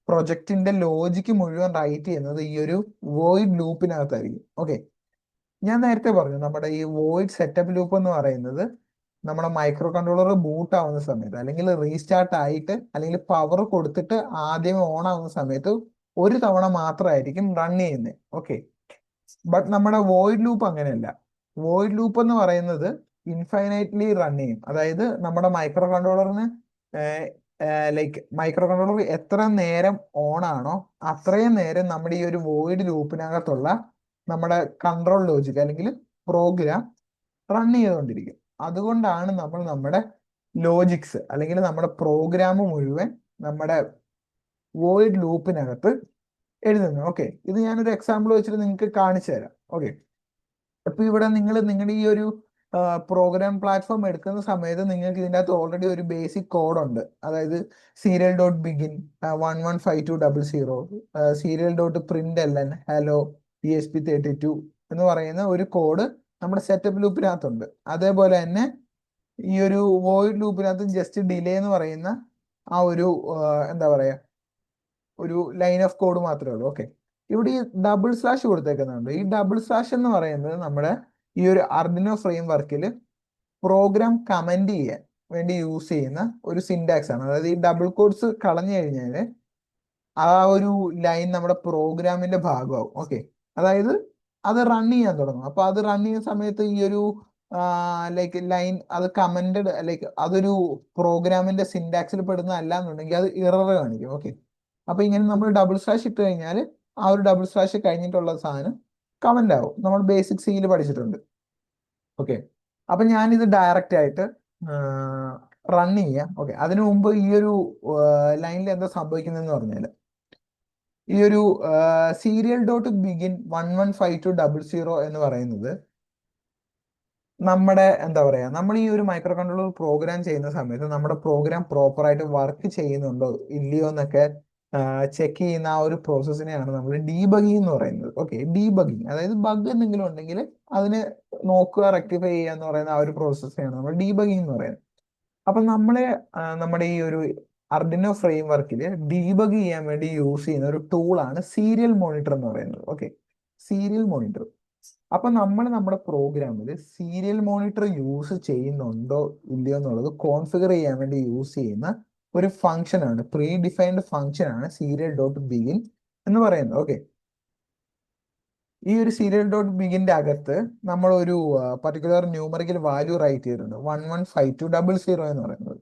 പ്രൊജക്റ്റിന്റെ ലോജിക്ക് മുഴുവൻ റൈറ്റ് ചെയ്യുന്നത് ഈ ഒരു വോയിഡ് ലൂപ്പിനകത്തായിരിക്കും. ഓക്കെ, ഞാൻ നേരത്തെ പറഞ്ഞു നമ്മുടെ ഈ വോയിഡ് സെറ്റപ്പ് ലൂപ്പ് എന്ന് പറയുന്നത് നമ്മുടെ മൈക്രോ കൺട്രോളർ ബൂട്ട് ആവുന്ന സമയത്ത് അല്ലെങ്കിൽ റീസ്റ്റാർട്ട് ആയിട്ട് അല്ലെങ്കിൽ പവർ കൊടുത്തിട്ട് ആദ്യം ഓൺ ആവുന്ന സമയത്ത് ഒരു തവണ മാത്രമായിരിക്കും റൺ ചെയ്യുന്നത്. ഓക്കെ, ബട്ട് നമ്മുടെ വോയിഡ് ലൂപ്പ് അങ്ങനെയല്ല. വോയിഡ് ലൂപ്പ് എന്ന് പറയുന്നത് ഇൻഫൈനൈറ്റ്ലി റൺ ചെയ്യും. അതായത് നമ്മുടെ മൈക്രോ കൺട്രോളറിന് മൈക്രോ കൺട്രോളർ എത്ര നേരം ഓൺ ആണോ അത്രയും നേരം നമ്മുടെ ഈ ഒരു വോയിഡ് ലൂപ്പിനകത്തുള്ള നമ്മുടെ കൺട്രോൾ ലോജിക് അല്ലെങ്കിൽ പ്രോഗ്രാം റൺ ചെയ്തുകൊണ്ടിരിക്കും. അതുകൊണ്ടാണ് നമ്മൾ നമ്മുടെ ലോജിക്സ് അല്ലെങ്കിൽ നമ്മുടെ പ്രോഗ്രാം മുഴുവൻ നമ്മുടെ വോയിഡ് ലൂപ്പിനകത്ത് എഴുതുന്നത്. ഓക്കെ, ഇത് ഞാനൊരു എക്സാമ്പിൾ വെച്ചിട്ട് നിങ്ങൾക്ക് കാണിച്ചു തരാം. ഓക്കെ, ഇപ്പൊ ഇവിടെ നിങ്ങളുടെ ഈ ഒരു പ്രോഗ്രാം പ്ലാറ്റ്ഫോം എടുക്കുന്ന സമയത്ത് നിങ്ങൾക്ക് ഇതിൻ്റെ അകത്ത് ഓൾറെഡി ഒരു ബേസിക് കോഡ് ഉണ്ട്. അതായത് serial.begin 115200, serial.println hello ESP32 എന്ന് പറയുന്ന ഒരു കോഡ് നമ്മുടെ സെറ്റപ്പ് ലൂപ്പിനകത്തുണ്ട്. അതേപോലെ തന്നെ ഈ ഒരു വോയിഡ് ലൂപ്പിനകത്ത് ജസ്റ്റ് ഡിലേ എന്ന് പറയുന്ന ആ ഒരു എന്താ പറയാ ഒരു ലൈൻ ഓഫ് കോഡ് മാത്രമേ ഉള്ളൂ. ഓക്കെ, ഇവിടെ ഈ ഡബിൾ സ്ലാഷ് കൊടുത്തേക്കുന്നുണ്ട്. ഈ ഡബിൾ സ്ലാഷ് എന്ന് പറയുന്നത് നമ്മുടെ ഈ ഒരു അർഡിനോ ഫ്രെയിം വർക്കിൽ പ്രോഗ്രാം കമന്റ് ചെയ്യാൻ വേണ്ടി യൂസ് ചെയ്യുന്ന ഒരു സിന്റാക്സ് ആണ്. അതായത് ഈ ഡബിൾ കോഡ്സ് കളഞ്ഞു കഴിഞ്ഞാൽ ആ ഒരു ലൈൻ നമ്മുടെ പ്രോഗ്രാമിന്റെ ഭാഗമാവും. ഓക്കെ, അതായത് അത് റൺ ചെയ്യാൻ തുടങ്ങും. അപ്പൊ അത് റൺ ചെയ്യുന്ന സമയത്ത് ഈ ഒരു ലൈക്ക് ലൈൻ അത് കമന്റഡ് ലൈക്ക് അതൊരു പ്രോഗ്രാമിന്റെ സിന്റാക്സിൽ പെടുന്ന അല്ല എന്നുണ്ടെങ്കിൽ അത് ഇറർ കാണിക്കും. ഓക്കെ, അപ്പൊ ഇങ്ങനെ നമ്മൾ ഡബിൾ സ്ലാഷ് ഇട്ട് കഴിഞ്ഞാൽ ആ ഒരു ഡബിൾ സ്ലാഷ് കഴിഞ്ഞിട്ടുള്ള സാധനം കമന്റ് ആവും. നമ്മൾ ബേസിക് സിയിൽ പഠിച്ചിട്ടുണ്ട്. ഓക്കെ, അപ്പൊ ഞാനിത് ഡയറക്റ്റ് ആയിട്ട് റൺ ചെയ്യാം. ഓക്കെ, അതിനു മുമ്പ് ഈ ഒരു ലൈനിൽ എന്താ സംഭവിക്കുന്നതെന്ന് പറഞ്ഞാൽ ഈ ഒരു serial.begin 115200 എന്ന് പറയുന്നത് നമ്മുടെ എന്താ പറയാ നമ്മൾ ഈ ഒരു മൈക്രോ കൺട്രോളർ പ്രോഗ്രാം ചെയ്യുന്ന സമയത്ത് നമ്മുടെ പ്രോഗ്രാം പ്രോപ്പറായിട്ട് വർക്ക് ചെയ്യുന്നുണ്ടോ ഇല്ലയോ എന്നൊക്കെ ചെക്ക് ചെയ്യുന്ന ആ ഒരു പ്രോസസ്സിനെയാണ് നമ്മൾ ഡീബഗിങ് എന്ന് പറയുന്നത്. ഓക്കെ, ഡീബഗിങ് അതായത് ബഗ് എന്തെങ്കിലും ഉണ്ടെങ്കിൽ അതിനെ നോക്കുക, റെക്ടിഫൈ ചെയ്യുക എന്ന് പറയുന്ന ആ ഒരു പ്രോസസ്സിനെയാണ് നമ്മൾ ഡീബഗിങ് എന്ന് പറയുന്നത്. അപ്പൊ നമ്മുടെ ഈ ഒരു അർഡിനോ ഫ്രെയിം വർക്കിൽ ഡീബഗ് ചെയ്യാൻ വേണ്ടി യൂസ് ചെയ്യുന്ന ഒരു ടൂളാണ് സീരിയൽ മോണിറ്റർ എന്ന് പറയുന്നത്. Okay, serial monitor. അപ്പൊ നമ്മൾ നമ്മുടെ പ്രോഗ്രാമിൽ സീരിയൽ മോണിറ്റർ യൂസ് ചെയ്യുന്നുണ്ടോ ഇല്ലയോ എന്നുള്ളത് കോൺഫിഗർ ചെയ്യാൻ വേണ്ടി യൂസ് ചെയ്യുന്ന ഒരു ഫംഗ്ഷൻ ആണ്, പ്രീ ഡിഫൈൻഡ് ഫംഗ്ഷൻ ആണ് serial.begin എന്ന് പറയുന്നത്. ഓക്കെ, ഈ ഒരു serial.beginന്റെ അകത്ത് നമ്മൾ ഒരു പർട്ടിക്കുലർ ന്യൂമറിക്കൽ വാല്യൂ റൈറ്റ് ചെയ്തിട്ടുണ്ട് 115200 എന്ന് പറയുന്നത്.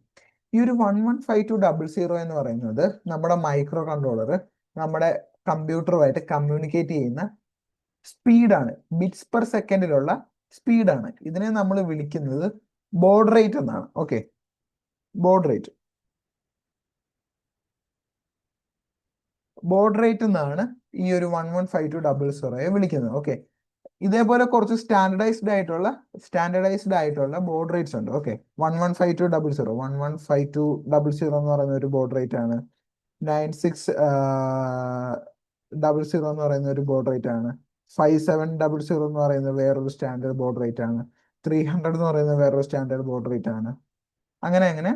ഈ ഒരു 115200 എന്ന് പറയുന്നത് നമ്മുടെ മൈക്രോ കൺട്രോളർ നമ്മുടെ കമ്പ്യൂട്ടറുമായിട്ട് കമ്മ്യൂണിക്കേറ്റ് ചെയ്യുന്ന സ്പീഡാണ്, ബിറ്റ്സ് പെർ സെക്കൻഡിലുള്ള സ്പീഡാണ്. ഇതിനെ നമ്മൾ വിളിക്കുന്നത് ബോഡ് റേറ്റ് എന്നാണ്. ഓക്കെ, ബോഡ് റേറ്റ് എന്നാണ് ഈ ഒരു 115200 വിളിക്കുന്നത്. ഓക്കെ, ഇതേപോലെ കുറച്ച് സ്റ്റാൻഡർഡൈസ്ഡ് ആയിട്ടുള്ള ബോഡ് റേറ്റ്സ് ഉണ്ട്. ഓക്കെ, 115200 എന്ന് പറയുന്ന ഒരു ബോഡ് റേറ്റ് ആണ്. 9600 എന്ന് പറയുന്ന ഒരു ബോഡ് റേറ്റ് ആണ്. 5700 എന്ന് പറയുന്നത് വേറൊരു സ്റ്റാൻഡേർഡ് ബോഡ് റേറ്റ് ആണ്. 300 എന്ന് പറയുന്നത് വേറൊരു സ്റ്റാൻഡേർഡ് ബോഡ് റേറ്റ് ആണ്. അങ്ങനെ അങ്ങനെ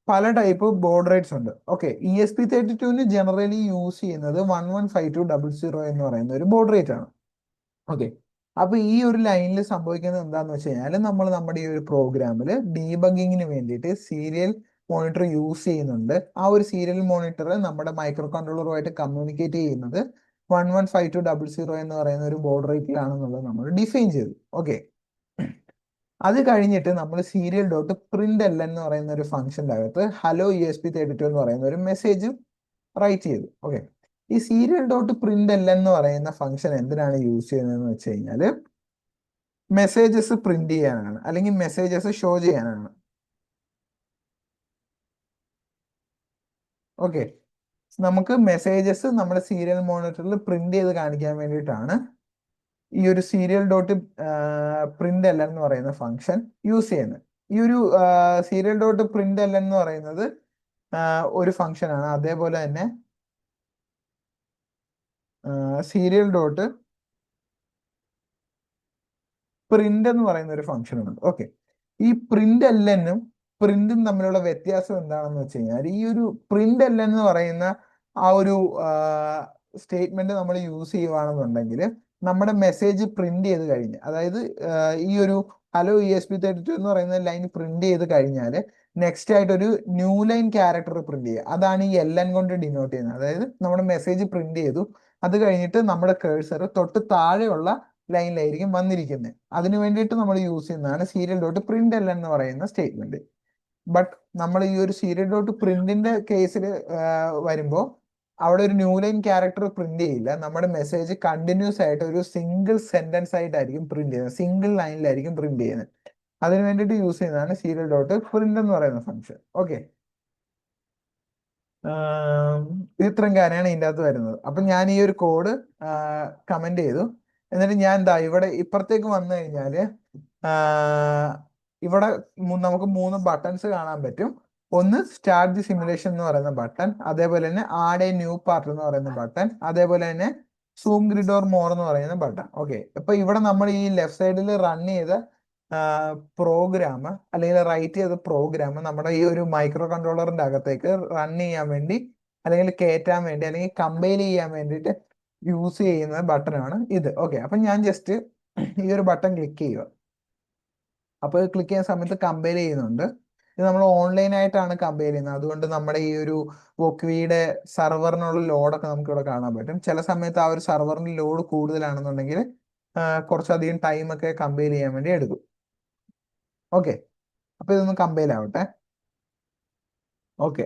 പല ടൈപ്പ് ബോർഡ് റേറ്റ്സ് ഉണ്ട്. ഓക്കെ, ESP32 ജനറലി യൂസ് ചെയ്യുന്നത് 115200 എന്ന് പറയുന്ന ഒരു ബോർഡ് റേറ്റ് ആണ്. ഓക്കെ, അപ്പൊ ഈ ഒരു ലൈനിൽ സംഭവിക്കുന്നത് എന്താന്ന് വെച്ച് കഴിഞ്ഞാൽ നമ്മൾ നമ്മുടെ ഈ ഒരു പ്രോഗ്രാമിൽ ഡീബഗിങ്ങിന് വേണ്ടിയിട്ട് സീരിയൽ മോണിറ്റർ യൂസ് ചെയ്യുന്നുണ്ട്. ആ ഒരു സീരിയൽ മോണിറ്റർ നമ്മുടെ മൈക്രോ കൺട്രോളറുമായിട്ട് കമ്മ്യൂണിക്കേറ്റ് ചെയ്യുന്നത് 115200 എന്ന് പറയുന്ന ഒരു ബോർഡ് റേറ്റിലാണെന്നുള്ളത് നമ്മൾ ഡിഫൈൻ ചെയ്തു. ഓക്കെ, അത് കഴിഞ്ഞിട്ട് നമ്മൾ serial.println എന്ന് പറയുന്ന ഒരു ഫംഗ്ഷൻ്റെ അകത്ത് hello ESP32 എന്ന് പറയുന്ന ഒരു മെസ്സേജ് റൈറ്റ് ചെയ്തു. ഓക്കെ, ഈ serial.println എന്ന് പറയുന്ന ഫംഗ്ഷൻ എന്തിനാണ് യൂസ് ചെയ്യുന്നതെന്ന് വെച്ച് കഴിഞ്ഞാൽ മെസ്സേജസ് പ്രിന്റ് ചെയ്യാനാണ്, അല്ലെങ്കിൽ മെസ്സേജസ് ഷോ ചെയ്യാനാണ്. ഓക്കെ, നമുക്ക് മെസ്സേജസ് നമ്മുടെ സീരിയൽ മോണിറ്ററിൽ പ്രിന്റ് ചെയ്ത് കാണിക്കാൻ വേണ്ടിയിട്ടാണ് ഈ ഒരു serial.println എന്ന് പറയുന്ന ഫംഗ്ഷൻ യൂസ് ചെയ്യുന്നത്. ഈ ഒരു serial.println എന്ന് പറയുന്നത് ഒരു ഫംഗ്ഷൻ ആണ്. അതേപോലെ തന്നെ serial.print എന്ന് പറയുന്ന ഒരു ഫംഗ്ഷൻ ഉണ്ട്. ഓക്കെ, ഈ println-ഉം പ്രിന്റും തമ്മിലുള്ള വ്യത്യാസം എന്താണെന്ന് വെച്ച് കഴിഞ്ഞാൽ ഈ ഒരു println എന്ന് പറയുന്ന ആ ഒരു സ്റ്റേറ്റ്മെന്റ് നമ്മൾ യൂസ് ചെയ്യുവാണെന്നുണ്ടെങ്കിൽ നമ്മുടെ മെസ്സേജ് പ്രിന്റ് ചെയ്ത് കഴിഞ്ഞ്, അതായത് ഈ ഒരു ഹലോ ESP32 എന്ന് പറയുന്ന ലൈൻ പ്രിന്റ് ചെയ്ത് കഴിഞ്ഞാൽ നെക്സ്റ്റ് ആയിട്ട് ഒരു ന്യൂ ലൈൻ ക്യാരക്ടർ പ്രിന്റ് ചെയ്യുക. അതാണ് ഈ LN കൊണ്ട് ഡിനോട്ട് ചെയ്യുന്നത്. അതായത് നമ്മുടെ മെസ്സേജ് പ്രിന്റ് ചെയ്തു, അത് കഴിഞ്ഞിട്ട് നമ്മുടെ കേഴ്സർ തൊട്ട് താഴെയുള്ള ലൈനിലായിരിക്കും വന്നിരിക്കുന്നത്. അതിന് വേണ്ടിയിട്ട് നമ്മൾ യൂസ് ചെയ്യുന്നതാണ് serial.println എന്ന് പറയുന്ന സ്റ്റേറ്റ്മെന്റ്. ബട്ട് നമ്മൾ ഈ ഒരു serial.printന്റെ കേസിൽ വരുമ്പോൾ അവിടെ ഒരു ന്യൂ ലൈൻ ക്യാരക്ടർ പ്രിന്റ് ചെയ്യില്ല. നമ്മുടെ മെസ്സേജ് കണ്ടിന്യൂസ് ആയിട്ട് ഒരു സിംഗിൾ സെന്റൻസ് ആയിട്ടായിരിക്കും പ്രിന്റ് ചെയ്യുന്നത്, സിംഗിൾ ലൈനിലായിരിക്കും പ്രിന്റ് ചെയ്യുന്നത്. അതിന് വേണ്ടിയിട്ട് യൂസ് ചെയ്യുന്നതാണ് serial.print എന്ന് പറയുന്ന ഫംഗ്ഷൻ. ഓക്കെ, ഇത്രയും കാര്യമാണ് ഇതിൻ്റെ അകത്ത് വരുന്നത്. അപ്പൊ ഞാൻ ഈ ഒരു കോഡ് കമന്റ് ചെയ്തു. എന്നിട്ട് ഞാൻ എന്താ ഇവിടെ ഇപ്പുറത്തേക്ക് വന്നു കഴിഞ്ഞാല് ഇവിടെ നമുക്ക് 3 ബട്ടൺസ് കാണാൻ പറ്റും. ഒന്ന് സ്റ്റാർട്ട് ദി സിമുലേഷൻ എന്ന് പറയുന്ന ബട്ടൺ, അതേപോലെ തന്നെ ആഡ് എ ന്യൂ പാർട്ട് എന്ന് പറയുന്ന ബട്ടൺ, അതേപോലെ തന്നെ സൂം ഗ്രിഡ് ഓർ മോർ എന്ന് പറയുന്ന ബട്ടൺ. ഓക്കെ, ഇപ്പൊ ഇവിടെ നമ്മൾ ഈ ലെഫ്റ്റ് സൈഡിൽ റൺ ചെയ്ത പ്രോഗ്രാം അല്ലെങ്കിൽ റൈറ്റ് ചെയ്ത പ്രോഗ്രാം നമ്മുടെ ഈ ഒരു മൈക്രോ കൺട്രോളറിന്റെ അകത്തേക്ക് റൺ ചെയ്യാൻ വേണ്ടി അല്ലെങ്കിൽ കയറ്റാൻ വേണ്ടി അല്ലെങ്കിൽ കമ്പൈൽ ചെയ്യാൻ വേണ്ടിയിട്ട് യൂസ് ചെയ്യുന്ന ബട്ടണാണ് ഇത്. ഓക്കെ, അപ്പൊ ഞാൻ ജസ്റ്റ് ഈ ഒരു ബട്ടൺ ക്ലിക്ക് ചെയ്യുക. അപ്പോൾ ക്ലിക്ക് ചെയ്യുന്ന സമയത്ത് കമ്പയർ ചെയ്യുന്നുണ്ട്. ഇത് നമ്മൾ ഓൺലൈൻ ആയിട്ടാണ് കമ്പയർ ചെയ്യുന്നത്, അതുകൊണ്ട് നമ്മുടെ ഈ ഒരു വോക്വിയുടെ സെർവറിനുള്ള ലോഡൊക്കെ നമുക്ക് ഇവിടെ കാണാൻ പറ്റും. ചില സമയത്ത് ആ ഒരു സെർവറിന് ലോഡ് കൂടുതലാണെന്നുണ്ടെങ്കിൽ കുറച്ചധികം ടൈമൊക്കെ കമ്പയർ ചെയ്യാൻ വേണ്ടി എടുക്കും. ഓക്കെ, അപ്പൊ ഇതൊന്ന് കമ്പയർ ആവട്ടെ. ഓക്കെ,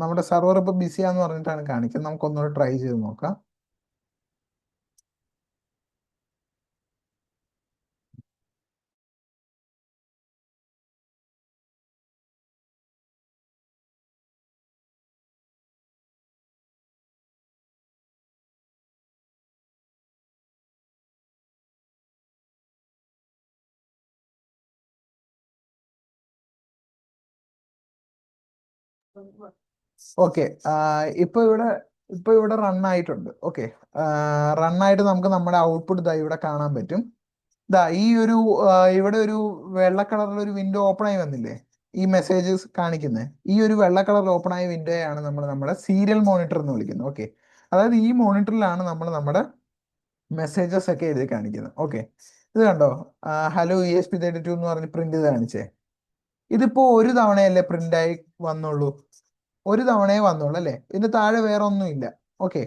നമ്മുടെ സെർവർ ഇപ്പൊ ബിസിയാന്ന് പറഞ്ഞിട്ടാണ് കാണിക്കുന്നത്. നമുക്കൊന്നുകൂടെ ട്രൈ ചെയ്ത് നോക്കാം. ഓക്കെ, ഇപ്പൊ ഇവിടെ റൺ ആയിട്ടുണ്ട്. ഓക്കെ, റൺ ആയിട്ട് നമുക്ക് നമ്മുടെ ഔട്ട്പുട്ട് ഇതാ ഇവിടെ കാണാൻ പറ്റും. ഇതാ ഈ ഒരു ഇവിടെ ഒരു വെള്ള കളറിൽ ഒരു വിൻഡോ ഓപ്പൺ ആയി വന്നില്ലേ, ഈ മെസ്സേജസ് കാണിക്കുന്നത്. ഈ ഒരു വെള്ള കളറിൽ ഓപ്പൺ ആയ വിൻഡോയാണ് നമ്മൾ നമ്മുടെ സീരിയൽ മോണിറ്റർ എന്ന് വിളിക്കുന്നത്. ഓക്കെ, അതായത് ഈ മോണിറ്ററിലാണ് നമ്മൾ നമ്മുടെ മെസ്സേജസ് ഒക്കെ എഴുതി കാണിക്കുന്നത്. ഓക്കെ, ഇത് കണ്ടോ, ഹലോ ESP32 എന്ന് പറഞ്ഞ് പ്രിന്റ് ചെയ്ത് കാണിച്ചേ. ഇതിപ്പോ ഒരു തവണയല്ലേ പ്രിന്റ് ആയി വന്നുള്ളൂ, ഒരു തവണയെ വന്നുള്ളൂ അല്ലേ, ഇതിന്റെ താഴെ വേറെ ഒന്നും ഇല്ല. ഓക്കെ,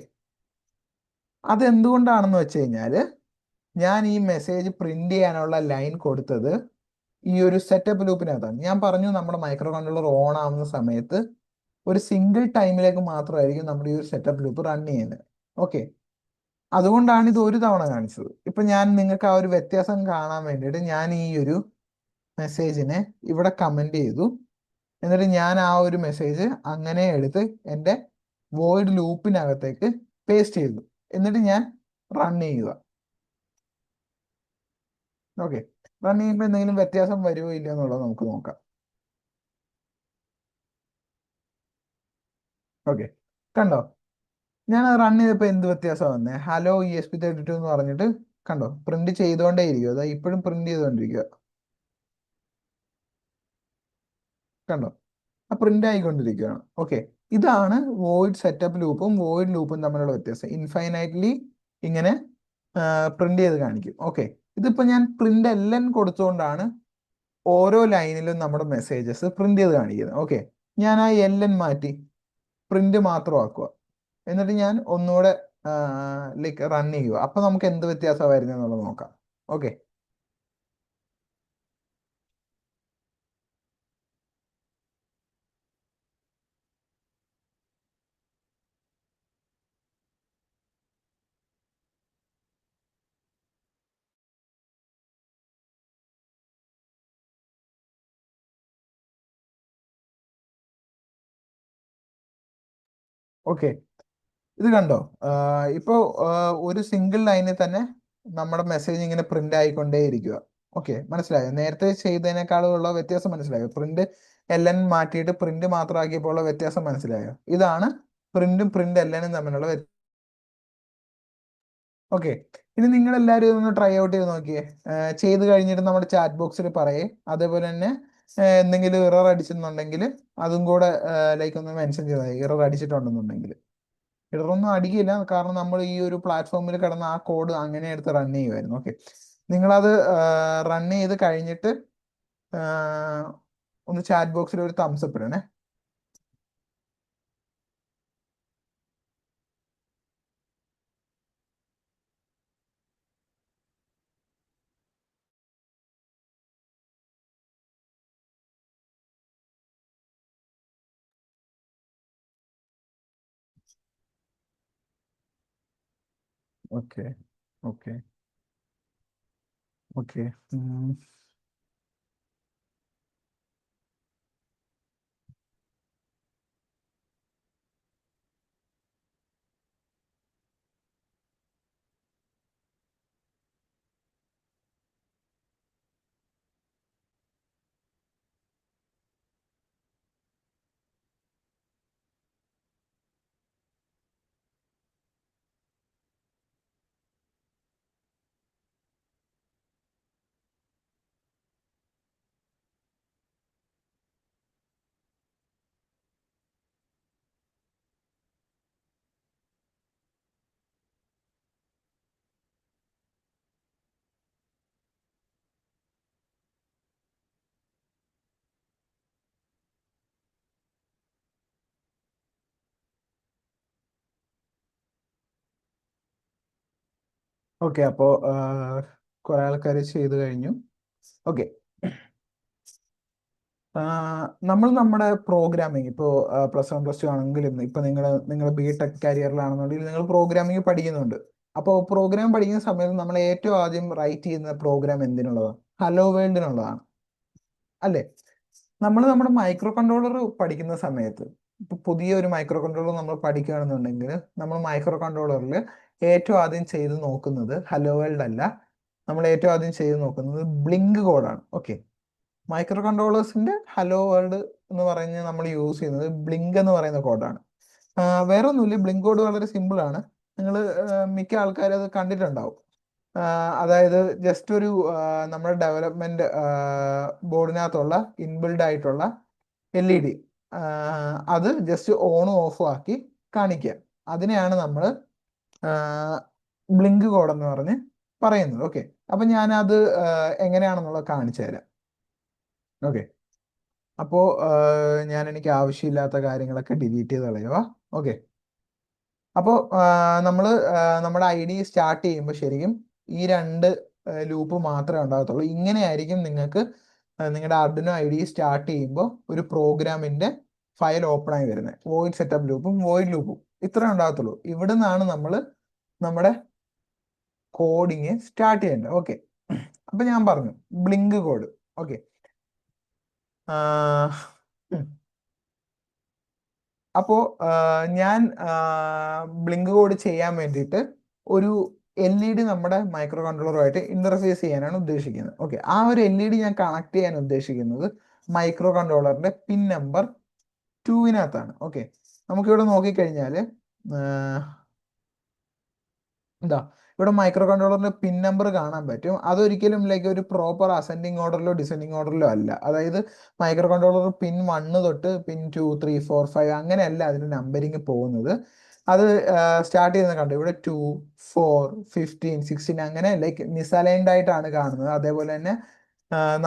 അതെന്തുകൊണ്ടാണെന്ന് വെച്ച് കഴിഞ്ഞാല് ഞാൻ ഈ മെസ്സേജ് പ്രിന്റ് ചെയ്യാനുള്ള ലൈൻ കൊടുത്തത് ഈ ഒരു സെറ്റപ്പ് ലൂപ്പിനകത്താണ്. ഞാൻ പറഞ്ഞു നമ്മുടെ മൈക്രോ കൺട്രോളർ ഓൺ ആവുന്ന സമയത്ത് ഒരു സിംഗിൾ ടൈമിലേക്ക് മാത്രമായിരിക്കും നമ്മുടെ ഈ ഒരു സെറ്റപ്പ് ലൂപ്പ് റൺ ചെയ്യുന്നത്. ഓക്കെ, അതുകൊണ്ടാണ് ഇത് ഒരു തവണ കാണിച്ചത്. ഇപ്പൊ ഞാൻ നിങ്ങൾക്ക് ആ ഒരു വ്യത്യാസം കാണാൻ വേണ്ടിയിട്ട് ഞാൻ ഈ ഒരു മെസ്സേജിനെ ഇവിടെ കമന്റ് ചെയ്തു. എന്നിട്ട് ഞാൻ ആ ഒരു മെസ്സേജ് അങ്ങനെ എടുത്ത് എൻ്റെ വോയിഡ് ലൂപ്പിനകത്തേക്ക് പേസ്റ്റ് ചെയ്തു. എന്നിട്ട് ഞാൻ റൺ ചെയ്യുക. ഓക്കെ, റൺ ചെയ്യുമ്പോൾ എന്തെങ്കിലും വ്യത്യാസം വരുമോ ഇല്ലയോ എന്നുള്ളത് നമുക്ക് നോക്കാം. ഓക്കെ, കണ്ടോ, ഞാൻ റൺ ചെയ്തപ്പോൾ എന്ത് വ്യത്യാസം വന്നേ, ഹലോ ESP32 എന്ന് പറഞ്ഞിട്ട് കണ്ടോ പ്രിന്റ് ചെയ്തുകൊണ്ടേ ഇരിക്കുക. അതാ ഇപ്പോഴും പ്രിന്റ് ചെയ്തുകൊണ്ടിരിക്കുക. കണ്ടോ, ആ പ്രിന്റ് ആയിക്കൊണ്ടിരിക്കുകയാണ്. ഓക്കെ, ഇതാണ് വോയിഡ് സെറ്റപ്പ് ലൂപ്പും വോയിഡ് ലൂപ്പും തമ്മിലുള്ള വ്യത്യാസം. ഇൻഫൈനൈറ്റ്ലി ഇങ്ങനെ പ്രിന്റ് ചെയ്ത് കാണിക്കും. ഓക്കെ, ഇതിപ്പോ ഞാൻ പ്രിന്റ് എല്ലാം കൊടുത്തുകൊണ്ടാണ് ഓരോ ലൈനിലും നമ്മുടെ മെസ്സേജസ് പ്രിന്റ് ചെയ്ത് കാണിക്കുന്നത്. ഓക്കെ, ഞാൻ ആ മാറ്റി പ്രിന്റ് മാത്രമാക്കുക. എന്നിട്ട് ഞാൻ ഒന്നുകൂടെ ലൈക്ക് റൺ ചെയ്യുക. അപ്പൊ നമുക്ക് എന്ത് വ്യത്യാസമാണ് വരുന്നത് എന്നുള്ളത് നോക്കാം. ഓക്കെ, ഓക്കെ, ഇത് കണ്ടോ, ഇപ്പോ ഒരു സിംഗിൾ ലൈനിൽ തന്നെ നമ്മുടെ മെസ്സേജ് ഇങ്ങനെ പ്രിന്റ് ആയിക്കൊണ്ടേ ഇരിക്കുക. ഓക്കെ, മനസ്സിലായോ, നേരത്തെ ചെയ്തതിനേക്കാളുള്ള വ്യത്യാസം മനസ്സിലായോ, പ്രിന്റ് എല്ലാം മാറ്റിയിട്ട് പ്രിന്റ് മാത്രമാക്കിയപ്പോൾ ഉള്ള വ്യത്യാസം മനസ്സിലായോ. ഇതാണ് പ്രിന്റും പ്രിന്റ് എല്ലാം തമ്മിലുള്ള വ്യത്യാസം. ഓക്കെ, ഇനി നിങ്ങൾ എല്ലാവരും ഇതൊന്ന് ട്രൈ ഔട്ട് ചെയ്ത് നോക്കിയേ. ചെയ്ത് കഴിഞ്ഞിട്ട് നമ്മുടെ ചാറ്റ് ബോക്സിൽ പറയേ. അതേപോലെ തന്നെ എന്തെങ്കിലും ഇറർ അടിച്ചെന്നുണ്ടെങ്കിൽ അതും കൂടെ ലൈക്ക് ഒന്ന് മെൻഷൻ ചെയ്താൽ ഇറർ അടിച്ചിട്ടുണ്ടെന്നുണ്ടെങ്കിൽ. ഇററൊന്നും അടിക്കില്ല, കാരണം നമ്മൾ ഈ ഒരു പ്ലാറ്റ്ഫോമിൽ കിടന്ന ആ കോഡ് അങ്ങനെ എടുത്ത് റൺ ചെയ്യുമായിരുന്നു. ഓക്കെ, നിങ്ങളത് റൺ ചെയ്ത് കഴിഞ്ഞിട്ട് ഒന്ന് ചാറ്റ് ബോക്സിൽ ഒരു തംസ് അപ്പ് ഇടണേ. ഓക്കെ, ഓക്കെ, ഓക്കെ, ഓക്കെ, അപ്പോൾ കുറെ ആൾക്കാർ ചെയ്ത് കഴിഞ്ഞു. ഓക്കെ, നമ്മൾ നമ്മുടെ പ്രോഗ്രാമിംഗ് ഇപ്പോൾ +1 +2 ആണെങ്കിലും ഇപ്പൊ നിങ്ങൾ ബി.ടെക് കരിയറിലാണെന്നുണ്ടെങ്കിൽ നിങ്ങൾ പ്രോഗ്രാമിംഗ് പഠിക്കുന്നുണ്ട്. അപ്പോൾ പ്രോഗ്രാം പഠിക്കുന്ന സമയത്ത് നമ്മൾ ഏറ്റവും ആദ്യം റൈറ്റ് ചെയ്യുന്ന പ്രോഗ്രാം എന്തിനുള്ളതാണ്? ഹലോ വേൾഡിനുള്ളതാണ്, അല്ലേ? നമ്മൾ നമ്മുടെ മൈക്രോ കൺട്രോളർ പഠിക്കുന്ന സമയത്ത്, ഇപ്പൊ പുതിയൊരു മൈക്രോ കൺട്രോളർ നമ്മൾ പഠിക്കുകയാണെന്നുണ്ടെങ്കിൽ നമ്മൾ മൈക്രോ കൺട്രോളറിൽ ഏറ്റവും ആദ്യം ചെയ്ത് നോക്കുന്നത് ഹലോ വേൾഡ് അല്ല, നമ്മൾ ഏറ്റവും ആദ്യം ചെയ്ത് നോക്കുന്നത് ബ്ലിങ്ക് കോഡാണ്. ഓക്കെ, മൈക്രോ കൺട്രോളേഴ്സിന്റെ ഹലോ വേൾഡ് എന്ന് പറഞ്ഞ് നമ്മൾ യൂസ് ചെയ്യുന്നത് ബ്ലിങ്ക് എന്ന് പറയുന്ന കോഡാണ്. വേറെ ഒന്നുമില്ല, ബ്ലിങ്ക് കോഡ് വളരെ സിമ്പിൾ ആണ്. നിങ്ങൾ മിക്ക ആൾക്കാരും അത് കണ്ടിട്ടുണ്ടാവും. അതായത് ജസ്റ്റ് ഒരു നമ്മുടെ ഡെവലപ്മെന്റ് ബോർഡിനകത്തുള്ള ഇൻബിൽഡ് ആയിട്ടുള്ള LED, അത് ജസ്റ്റ് ഓണും ഓഫും ആക്കി കാണിക്കുക. അതിനെയാണ് നമ്മൾ ബ്ലിങ്ക് കോഡ് എന്ന് പറഞ്ഞ് പറയുന്നത്. ഓക്കെ, അപ്പൊ ഞാനത് എങ്ങനെയാണെന്നുള്ളത് കാണിച്ചു തരാം. ഓക്കെ, അപ്പോൾ എനിക്ക് ആവശ്യമില്ലാത്ത കാര്യങ്ങളൊക്കെ ഡിലീറ്റ് ചെയ്ത് കളയുക. ഓക്കെ, അപ്പോൾ നമ്മൾ നമ്മുടെ ID സ്റ്റാർട്ട് ചെയ്യുമ്പോൾ ശരിക്കും ഈ 2 ലൂപ്പ് മാത്രമേ ഉണ്ടാകത്തുള്ളൂ. ഇങ്ങനെയായിരിക്കും നിങ്ങൾക്ക് നിങ്ങളുടെ ആർഡിനോ ID സ്റ്റാർട്ട് ചെയ്യുമ്പോൾ ഒരു പ്രോഗ്രാമിന്റെ ഫയൽ ഓപ്പൺ ആയി വരുന്നത്. വോയിഡ് സെറ്റപ്പ് ലൂപ്പും വോയിഡ് ലൂപ്പും ഇത്രേ ഉണ്ടാകത്തുള്ളൂ. ഇവിടെ നിന്നാണ് നമ്മൾ നമ്മുടെ കോഡിങ് സ്റ്റാർട്ട് ചെയ്യേണ്ടത്. ഓക്കെ, അപ്പൊ ഞാൻ പറഞ്ഞു ബ്ലിങ്ക് കോഡ്. ഓക്കെ, അപ്പോൾ ഞാൻ ബ്ലിങ്ക് കോഡ് ചെയ്യാൻ വേണ്ടിയിട്ട് ഒരു LED നമ്മുടെ മൈക്രോ കൺട്രോളറുമായിട്ട് ഇന്റർഫേസ് ചെയ്യാനാണ് ഉദ്ദേശിക്കുന്നത്. ഓക്കെ, ആ ഒരു LED ഞാൻ കണക്ട് ചെയ്യാൻ ഉദ്ദേശിക്കുന്നത് മൈക്രോ കൺട്രോളറിന്റെ പിൻ നമ്പർ 2-നകത്താണ്. ഓക്കെ, നമുക്കിവിടെ നോക്കിക്കഴിഞ്ഞാൽ എന്താ ഇവിടെ മൈക്രോ കൺട്രോളറിന്റെ പിൻ നമ്പർ കാണാൻ പറ്റും. അതൊരിക്കലും ലൈക്ക് ഒരു പ്രോപ്പർ അസെൻഡിങ് ഓർഡറിലോ ഡിസെൻഡിങ് ഓർഡറിലോ അല്ല. അതായത് മൈക്രോ കൺട്രോളർ പിൻ 1 തൊട്ട് പിൻ 2, 3, 4, 5 അങ്ങനെയല്ല അതിന്റെ നമ്പറിങ് പോകുന്നത്. അത് സ്റ്റാർട്ട് ചെയ്യുന്നത് കണ്ടു, ഇവിടെ 2, 4, 15, 16 അങ്ങനെ ലൈക്ക് മിസ്അലൈൻഡ് ആയിട്ടാണ് കാണുന്നത്. അതേപോലെ തന്നെ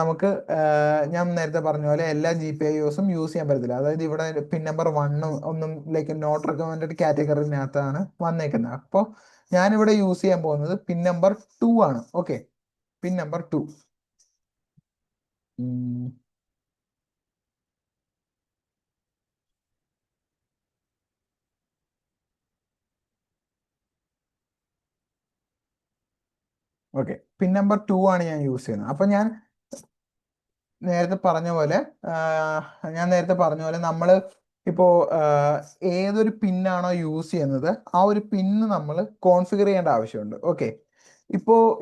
നമുക്ക് ഞാൻ നേരത്തെ പറഞ്ഞ പോലെ എല്ലാ GPIOസും യൂസ് ചെയ്യാൻ പറ്റത്തില്ല. അതായത് ഇവിടെ പിൻ നമ്പർ 1 ഒന്നും ലൈക്ക് നോട്ട് റെക്കമെൻഡഡ് കാറ്റഗറിനകത്താണ് വന്നേക്കുന്നത്. അപ്പോൾ ഞാനിവിടെ യൂസ് ചെയ്യാൻ പോകുന്നത് പിൻ നമ്പർ 2 ആണ്. Okay, pin number 2. Okay, pin number 2 ആണ് ഞാൻ യൂസ് ചെയ്യുന്നത്. അപ്പൊ ഞാൻ നേരത്തെ പറഞ്ഞ പോലെ നമ്മൾ ഇപ്പോ ഏതൊരു പിന്നാണോ യൂസ് ചെയ്യുന്നത് ആ ഒരു പിന്ന് നമ്മൾ കോൺഫിഗർ ചെയ്യേണ്ട ആവശ്യമുണ്ട്. ഓക്കെ,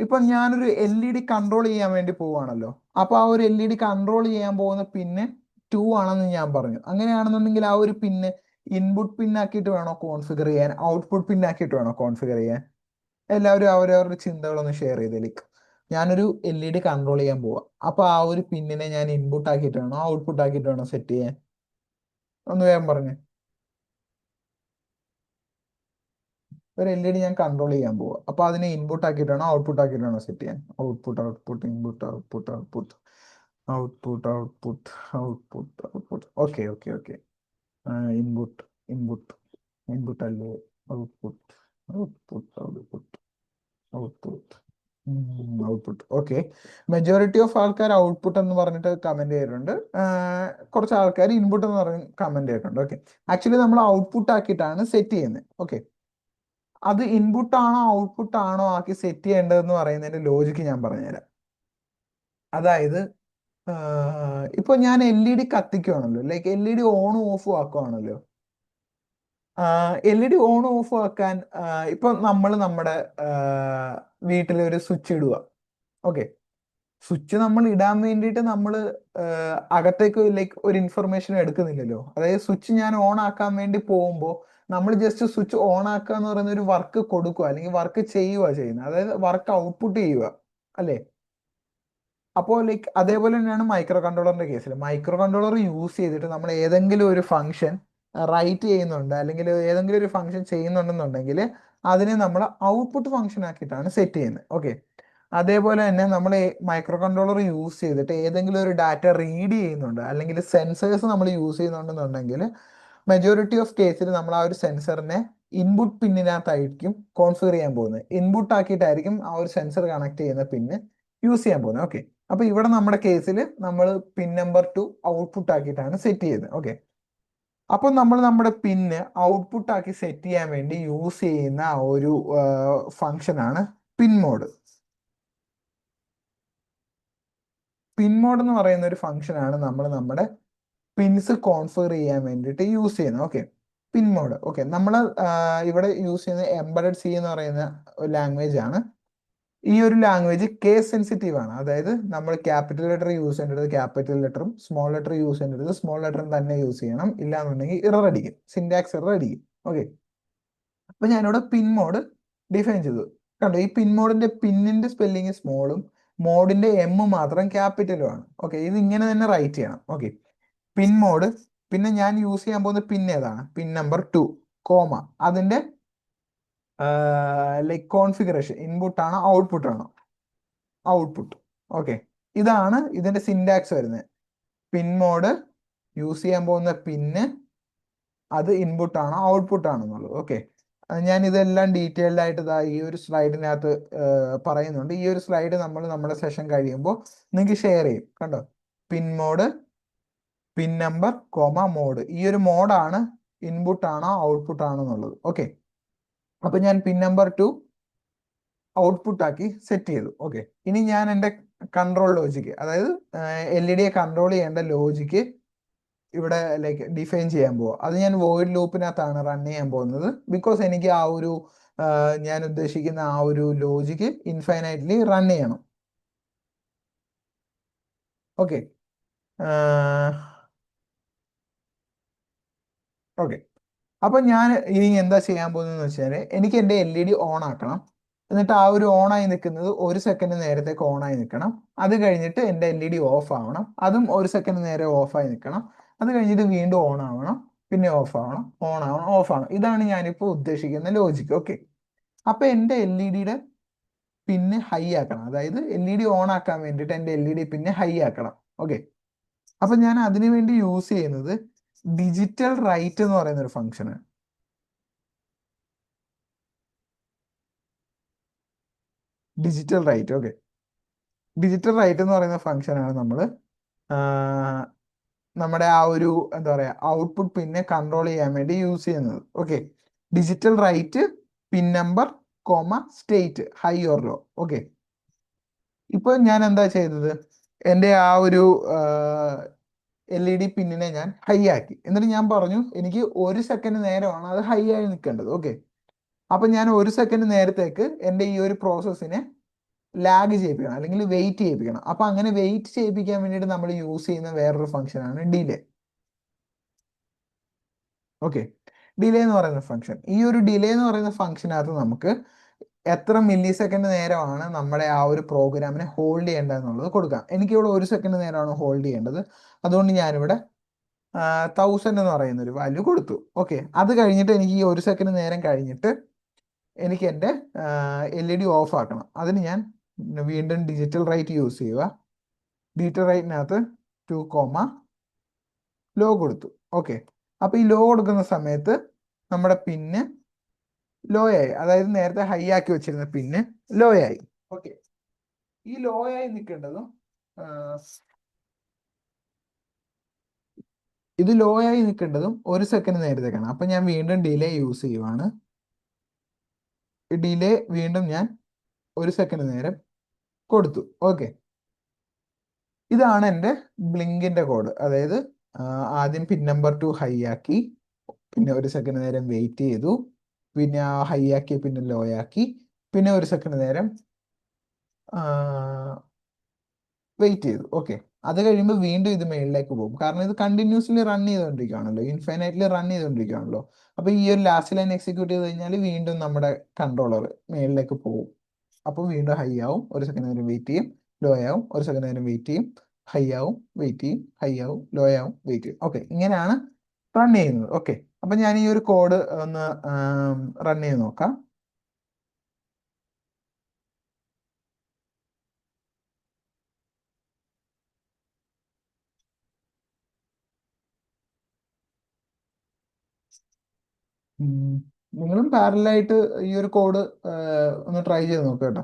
ഇപ്പൊ ഞാനൊരു LED കൺട്രോൾ ചെയ്യാൻ വേണ്ടി പോവുകയാണല്ലോ. അപ്പൊ ആ ഒരു LED കൺട്രോൾ ചെയ്യാൻ പോകുന്ന പിന്ന് 2 ആണെന്ന് ഞാൻ പറഞ്ഞു. അങ്ങനെയാണെന്നുണ്ടെങ്കിൽ ആ ഒരു പിന്ന് ഇൻപുട്ട് പിന്നാക്കിയിട്ട് വേണോ കോൺഫിഗർ ചെയ്യാൻ, ഔട്ട്പുട്ട് പിന്നാക്കിയിട്ട് വേണോ കോൺഫിഗർ ചെയ്യാൻ? എല്ലാവരും അവരവരുടെ ചിന്തകളൊന്ന് ഷെയർ ചെയ്തേലേക്ക്. ഞാനൊരു LED കൺട്രോൾ ചെയ്യാൻ പോവാം. അപ്പൊ ആ ഒരു പിന്നിനെ ഞാൻ ഇൻപുട്ട് ആക്കിയിട്ട് വേണോ ഔട്ട്പുട്ട് ആക്കിയിട്ട് വേണോ സെറ്റ് ചെയ്യാൻ? ഒന്ന് വേഗം പറഞ്ഞേ. ഒരു LED ഞാൻ കൺട്രോൾ ചെയ്യാൻ പോവാം. അപ്പൊ അതിനെ ഇൻപുട്ട് ആക്കിയിട്ടാണോ ഔട്ട്പുട്ട് ആക്കിയിട്ടാണോ സെറ്റ് ചെയ്യാൻ? Output, output, input, output, output, output, output, output, output. Okay, okay, okay. Input, input, input അല്ലേ, output, output, output, output, output. Okay, majority of ആൾക്കാർ ഔട്ട്പുട്ട് എന്ന് പറഞ്ഞിട്ട് കമന്റ് ചെയ്തിട്ടുണ്ട്. കുറച്ച് ആൾക്കാർ ഇൻപുട്ട് എന്ന് പറഞ്ഞ് കമന്റ് ചെയ്തിട്ടുണ്ട്. ഓക്കെ, ആക്ച്വലി നമ്മൾ ഔട്ട്പുട്ട് ആക്കിയിട്ടാണ് സെറ്റ് ചെയ്യുന്നത്. ഓക്കെ, അത് ഇൻപുട്ട് ആണോ ഔട്ട്പുട്ട് ആണോ ആക്കി സെറ്റ് ചെയ്യേണ്ടതെന്ന് പറയുന്നതിന്റെ ലോജിക്ക് ഞാൻ പറഞ്ഞുതരാം. അതായത് ഇപ്പൊ ഞാൻ LED കത്തിക്കുവാണല്ലോ, ലൈക്ക് LED ഓണും ഓഫും ആക്കുവാണല്ലോ. LED ഓണും ഓഫും ആക്കാൻ ഇപ്പൊ നമ്മൾ നമ്മുടെ വീട്ടിൽ ഒരു സ്വിച്ച് ഇടുക. ഓക്കെ, സ്വിച്ച് നമ്മൾ ഇടാൻ വേണ്ടിയിട്ട് നമ്മൾ അകത്തേക്ക് ലൈക്ക് ഒരു ഇൻഫർമേഷൻ എടുക്കുന്നില്ലല്ലോ. അതായത് സ്വിച്ച് ഞാൻ ഓൺ ആക്കാൻ വേണ്ടി പോകുമ്പോൾ നമ്മൾ ജസ്റ്റ് സ്വിച്ച് ഓൺ ആക്കുക എന്ന് പറയുന്ന ഒരു വർക്ക് കൊടുക്കുക അല്ലെങ്കിൽ വർക്ക് ചെയ്യുക ചെയ്യുന്നത്, അതായത് വർക്ക് ഔട്ട്പുട്ട് ചെയ്യുക, അല്ലേ? അപ്പോൾ ലൈക്ക് അതേപോലെ തന്നെയാണ് മൈക്രോ കൺട്രോളറിന്റെ കേസിൽ. മൈക്രോ കൺട്രോളർ യൂസ് ചെയ്തിട്ട് നമ്മൾ ഏതെങ്കിലും ഒരു ഫംഗ്ഷൻ റൈറ്റ് ചെയ്യുന്നുണ്ട് അല്ലെങ്കിൽ ഏതെങ്കിലും ഒരു ഫംഗ്ഷൻ ചെയ്യുന്നുണ്ടെന്നുണ്ടെങ്കിൽ അതിനെ നമ്മൾ ഔട്ട്പുട്ട് ഫംഗ്ഷൻ ആക്കിയിട്ടാണ് സെറ്റ് ചെയ്യുന്നത്. ഓക്കെ, അതേപോലെ തന്നെ നമ്മൾ മൈക്രോ കൺട്രോളർ യൂസ് ചെയ്തിട്ട് ഏതെങ്കിലും ഒരു ഡാറ്റ റീഡ് ചെയ്യുന്നുണ്ട് അല്ലെങ്കിൽ സെൻസേഴ്സ് നമ്മൾ യൂസ് ചെയ്യുന്നുണ്ടെന്നുണ്ടെങ്കിൽ മെജോറിറ്റി ഓഫ് കേസിൽ നമ്മൾ ആ ഒരു സെൻസറിനെ ഇൻപുട്ട് പിന്നിനകത്തായിരിക്കും കോൺഫിഗർ ചെയ്യാൻ പോകുന്നത്. ഇൻപുട്ട് ആക്കിയിട്ടായിരിക്കും ആ ഒരു സെൻസർ കണക്ട് ചെയ്യുന്ന പിന്ന് യൂസ് ചെയ്യാൻ പോകുന്നത്. ഓക്കെ, അപ്പൊ ഇവിടെ നമ്മുടെ കേസിൽ നമ്മൾ പിൻ നമ്പർ 2 ഔട്ട്പുട്ട് ആക്കിയിട്ടാണ് സെറ്റ് ചെയ്തത്. ഓക്കെ, അപ്പോൾ നമ്മൾ നമ്മുടെ പിന്ന് ഔട്ട്പുട്ട് ആക്കി സെറ്റ് ചെയ്യാൻ വേണ്ടി യൂസ് ചെയ്യുന്ന ഒരു ഫംഗ്ഷൻ ആണ് പിൻ മോഡ്. പിൻ മോഡ് എന്ന് പറയുന്ന ഒരു ഫംഗ്ഷൻ ആണ് നമ്മൾ നമ്മുടെ പിൻസ് കോൺഫിഗർ ചെയ്യാൻ വേണ്ടിയിട്ട് യൂസ് ചെയ്യുന്നത്. ഓക്കെ, പിൻ മോഡ്. ഓക്കെ, നമ്മൾ ഇവിടെ യൂസ് ചെയ്യുന്ന എംബഡഡ് സി എന്ന് പറയുന്ന ലാംഗ്വേജ് ആണ്. ഈ ഒരു ലാംഗ്വേജ് കേസ് സെൻസിറ്റീവ് ആണ്. അതായത് നമ്മൾ ക്യാപിറ്റൽ ലെറ്റർ യൂസ് ചെയ്യേണ്ടത് ക്യാപിറ്റൽ ലെറ്ററും സ്മോൾ ലെറ്റർ യൂസ് ചെയ്യേണ്ടത് സ്മോൾ ലെറ്ററും തന്നെ യൂസ് ചെയ്യണം. ഇല്ലാന്നുണ്ടെങ്കിൽ ഇറർ അടിക്കും, സിൻടാക്സ് എറർ അടിക്കും. ഓക്കെ, അപ്പൊ ഞാനിവിടെ പിൻ മോഡ് ഡിഫൈൻ ചെയ്തു. കണ്ടോ, ഈ പിൻ മോഡിന്റെ പിന്നിന്റെ സ്പെല്ലിങ് സ്മോളും മോഡിന്റെ എം മാത്രം ക്യാപിറ്റലും ആണ്. ഓക്കെ, ഇത് ഇങ്ങനെ തന്നെ റൈറ്റ് ചെയ്യണം. ഓക്കെ, പിൻ മോഡ്. പിന്നെ ഞാൻ യൂസ് ചെയ്യാൻ പോകുന്ന പിൻ ഏതാണ്? Pin number 2 comma. അതിന്റെ ലൈക്ക് കോൺഫിഗറേഷൻ ഇൻപുട്ട് ആണോ ഔട്ട്പുട്ട് ആണോ? ഔട്ട്പുട്ട്. ഓക്കെ, ഇതാണ് ഇതിന്റെ സിൻടാക്സ് വരുന്നത്. പിൻ മോഡ് യൂസ് ചെയ്യാൻ പോകുന്ന പിന്ന് അത് ഇൻപുട്ട് ആണോ ഔട്ട്പുട്ട് ആണോ എന്നുള്ളത്. ഓക്കെ, ഞാൻ ഇതെല്ലാം ഡീറ്റെയിൽഡ് ആയിട്ട് ഈ ഒരു സ്ലൈഡിനകത്ത് പറയുന്നുണ്ട്. ഈ ഒരു സ്ലൈഡ് നമ്മൾ നമ്മുടെ സെഷൻ കഴിയുമ്പോൾ നിങ്ങൾക്ക് ഷെയർ ചെയ്യും. കണ്ടോ, പിൻ മോഡ്, പിൻ നമ്പർ കോമ മോഡ്. ഈ ഒരു മോഡാണ് ഇൻപുട്ട് ആണോ ഔട്ട്പുട്ട് ആണോ എന്നുള്ളത്. ഓക്കെ, അപ്പൊ ഞാൻ പിൻ നമ്പർ 2 ഔട്ട്പുട്ട് ആക്കി സെറ്റ് ചെയ്തു. ഓക്കെ, ഇനി ഞാൻ എൻ്റെ കൺട്രോൾ ലോജിക്ക്, അതായത് LED കൺട്രോൾ ചെയ്യേണ്ട ലോജിക്ക് ഇവിടെ ലൈക്ക് ഡിഫൈൻ ചെയ്യാൻ പോവാ. അത് ഞാൻ വോയിഡ് ലൂപ്പിനകത്താണ് റൺ ചെയ്യാൻ പോകുന്നത്. ബിക്കോസ് എനിക്ക് ആ ഒരു ഞാൻ ഉദ്ദേശിക്കുന്ന ആ ഒരു ലോജിക്ക് ഇൻഫൈനൈറ്റ്ലി റൺ ചെയ്യണം. ഓക്കെ, ഓക്കെ, അപ്പൊ ഞാൻ ഇനി എന്താ ചെയ്യാൻ പോകുന്നതെന്ന് വെച്ചാൽ എനിക്ക് എൻ്റെ LED ഓൺ ആക്കണം. എന്നിട്ട് ആ ഒരു ഓണായി നിൽക്കുന്നത് 1 സെക്കൻഡ് നേരത്തേക്ക് ഓണായി നിൽക്കണം. അത് കഴിഞ്ഞിട്ട് എൻ്റെ LED ഓഫ് ആവണം. അതും 1 സെക്കൻഡ് നേരെ ഓഫായി നിൽക്കണം. അത് കഴിഞ്ഞിട്ട് വീണ്ടും ഓൺ ആവണം, പിന്നെ ഓഫ് ആവണം, ഓൺ ആവണം, ഓഫ് ആവണം. ഇതാണ് ഞാനിപ്പോൾ ഉദ്ദേശിക്കുന്ന ലോജിക്ക്. ഓക്കെ, അപ്പൊ എൻ്റെ LED പിന്നെ ഹൈ ആക്കണം. അതായത് LED ഓൺ ആക്കാൻ വേണ്ടിയിട്ട് എൻ്റെ LED പിന്നെ ഹൈ ആക്കണം. ഓക്കെ, അപ്പൊ ഞാൻ അതിനു വേണ്ടി യൂസ് ചെയ്യുന്നത് ഡിജിറ്റൽ റൈറ്റ് എന്ന് പറയുന്ന ഒരു ഫംഗ്ഷനാണ്. Digital right. Okay, digital right എന്ന് പറയുന്ന ഫംഗ്ഷനാണ് നമ്മൾ നമ്മുടെ ആ ഒരു എന്താ പറയാ ഔട്ട്പുട്ട് പിന്നെ കൺട്രോൾ ചെയ്യാൻ വേണ്ടി യൂസ് ചെയ്യുന്നത്. Okay, digital write pin number comma state high or low. Okay, ഇപ്പൊ ഞാൻ എന്താ ചെയ്തത്, എൻ്റെ ആ ഒരു LED പിന്നിനെ ഞാൻ ഹൈ ആക്കി. എന്നിട്ട് ഞാൻ പറഞ്ഞു എനിക്ക് 1 സെക്കൻഡ് നേരമാണ് അത് ഹൈ ആയി നിൽക്കേണ്ടത്. ഓക്കെ, അപ്പൊ ഞാൻ 1 സെക്കൻഡ് നേരത്തേക്ക് എൻ്റെ ഈ ഒരു പ്രോസസ്സിനെ ലാഗ് ചെയ്യിപ്പിക്കണം, അല്ലെങ്കിൽ വെയിറ്റ് ചെയ്യിപ്പിക്കണം. അപ്പൊ അങ്ങനെ വെയിറ്റ് ചെയ്യിപ്പിക്കാൻ വേണ്ടിയിട്ട് നമ്മൾ യൂസ് ചെയ്യുന്ന വേറൊരു ഫംഗ്ഷനാണ് ഡിലേ. ഓക്കെ, ഡിലേ എന്ന് പറയുന്ന ഫംഗ്ഷൻ. ഈ ഒരു ഡിലേ എന്ന് പറയുന്ന ഫംഗ്ഷനകത്ത് നമുക്ക് എത്ര മില്ലി സെക്കൻഡ് നേരമാണ് നമ്മുടെ ആ ഒരു പ്രോഗ്രാമിനെ ഹോൾഡ് ചെയ്യേണ്ടത് എന്നുള്ളത് കൊടുക്കാം. എനിക്കിവിടെ 1 സെക്കൻഡ് നേരമാണ് ഹോൾഡ് ചെയ്യേണ്ടത്. അതുകൊണ്ട് ഞാനിവിടെ 1000 എന്ന് പറയുന്ന ഒരു വാല്യൂ കൊടുത്തു. ഓക്കെ, അത് കഴിഞ്ഞിട്ട് എനിക്ക് ഈ 1 സെക്കൻഡ് നേരം കഴിഞ്ഞിട്ട് എനിക്ക് എൻ്റെ LED ഓഫ് ആക്കണം. അതിന് ഞാൻ വീണ്ടും ഡിജിറ്റൽ റൈറ്റ് യൂസ് ചെയ്യുക. ഡിജിറ്റൽ റൈറ്റിനകത്ത് 2 കോമ ലോ കൊടുത്തു. ഓക്കെ, അപ്പൊ ഈ ലോ കൊടുക്കുന്ന സമയത്ത് നമ്മുടെ പിന്ന് ലോ ആയി. അതായത് നേരത്തെ ഹൈ ആക്കി വെച്ചിരുന്ന പിന്ന് ലോ ആയി. ഓക്കെ, ഈ ലോ ആയി നിൽക്കേണ്ടതും ഇത് ലോ ആയി നിൽക്കേണ്ടതും 1 സെക്കൻഡ് നേരത്തേക്കാണ്. അപ്പൊ ഞാൻ വീണ്ടും ഡിലേ യൂസ് ചെയ്യുവാണ്. ഡിലേ വീണ്ടും ഞാൻ 1 സെക്കൻഡ് നേരം കൊടുത്തു. ഓക്കെ, ഇതാണ് എൻ്റെ ബ്ലിങ്കിന്റെ കോഡ്. അതായത് ആദ്യം പിൻ നമ്പർ 2 ഹൈ ആക്കി, പിന്നെ 1 സെക്കൻഡ് നേരം വെയിറ്റ് ചെയ്തു, പിന്നെ ആ ഹൈ ആക്കി പിന്നെ ലോ ആക്കി, പിന്നെ 1 സെക്കൻഡ് നേരം വെയിറ്റ് ചെയ്തു. ഓക്കെ, അത് കഴിയുമ്പോൾ വീണ്ടും ഇത് മേളിലേക്ക് പോകും. കാരണം ഇത് കണ്ടിന്യൂസ്ലി റൺ ചെയ്തുകൊണ്ടിരിക്കുകയാണല്ലോ, ഇൻഫൈനൈറ്റ്ലി റൺ ചെയ്തുകൊണ്ടിരിക്കുകയാണല്ലോ. അപ്പൊ ഈ ഒരു ലാസ്റ്റ് ലൈൻ എക്സിക്യൂട്ട് ചെയ്ത് കഴിഞ്ഞാൽ വീണ്ടും നമ്മുടെ കൺട്രോളർ മേളിലേക്ക് പോകും. അപ്പോൾ വീണ്ടും ഹൈ ആവും, 1 സെക്കൻഡ് നേരം വെയിറ്റ് ചെയ്യും, ലോ ആവും, 1 സെക്കൻഡ് നേരം വെയിറ്റ് ചെയ്യും, ഹൈ ആവും, വെയിറ്റ് ചെയ്യും, ഹൈ ആവും, ലോ ആവും, വെയിറ്റ് ചെയ്യും. ഓക്കെ, ഇങ്ങനെയാണ് റൺ ചെയ്യുന്നത്. ഓക്കെ, അപ്പൊ ഞാൻ ഈ ഒരു കോഡ് ഒന്ന് റൺ ചെയ്ത് നോക്കാം. നിങ്ങളും പാരലായിട്ട് ഈ ഒരു കോഡ് ഒന്ന് ട്രൈ ചെയ്ത് നോക്കുക കേട്ടോ.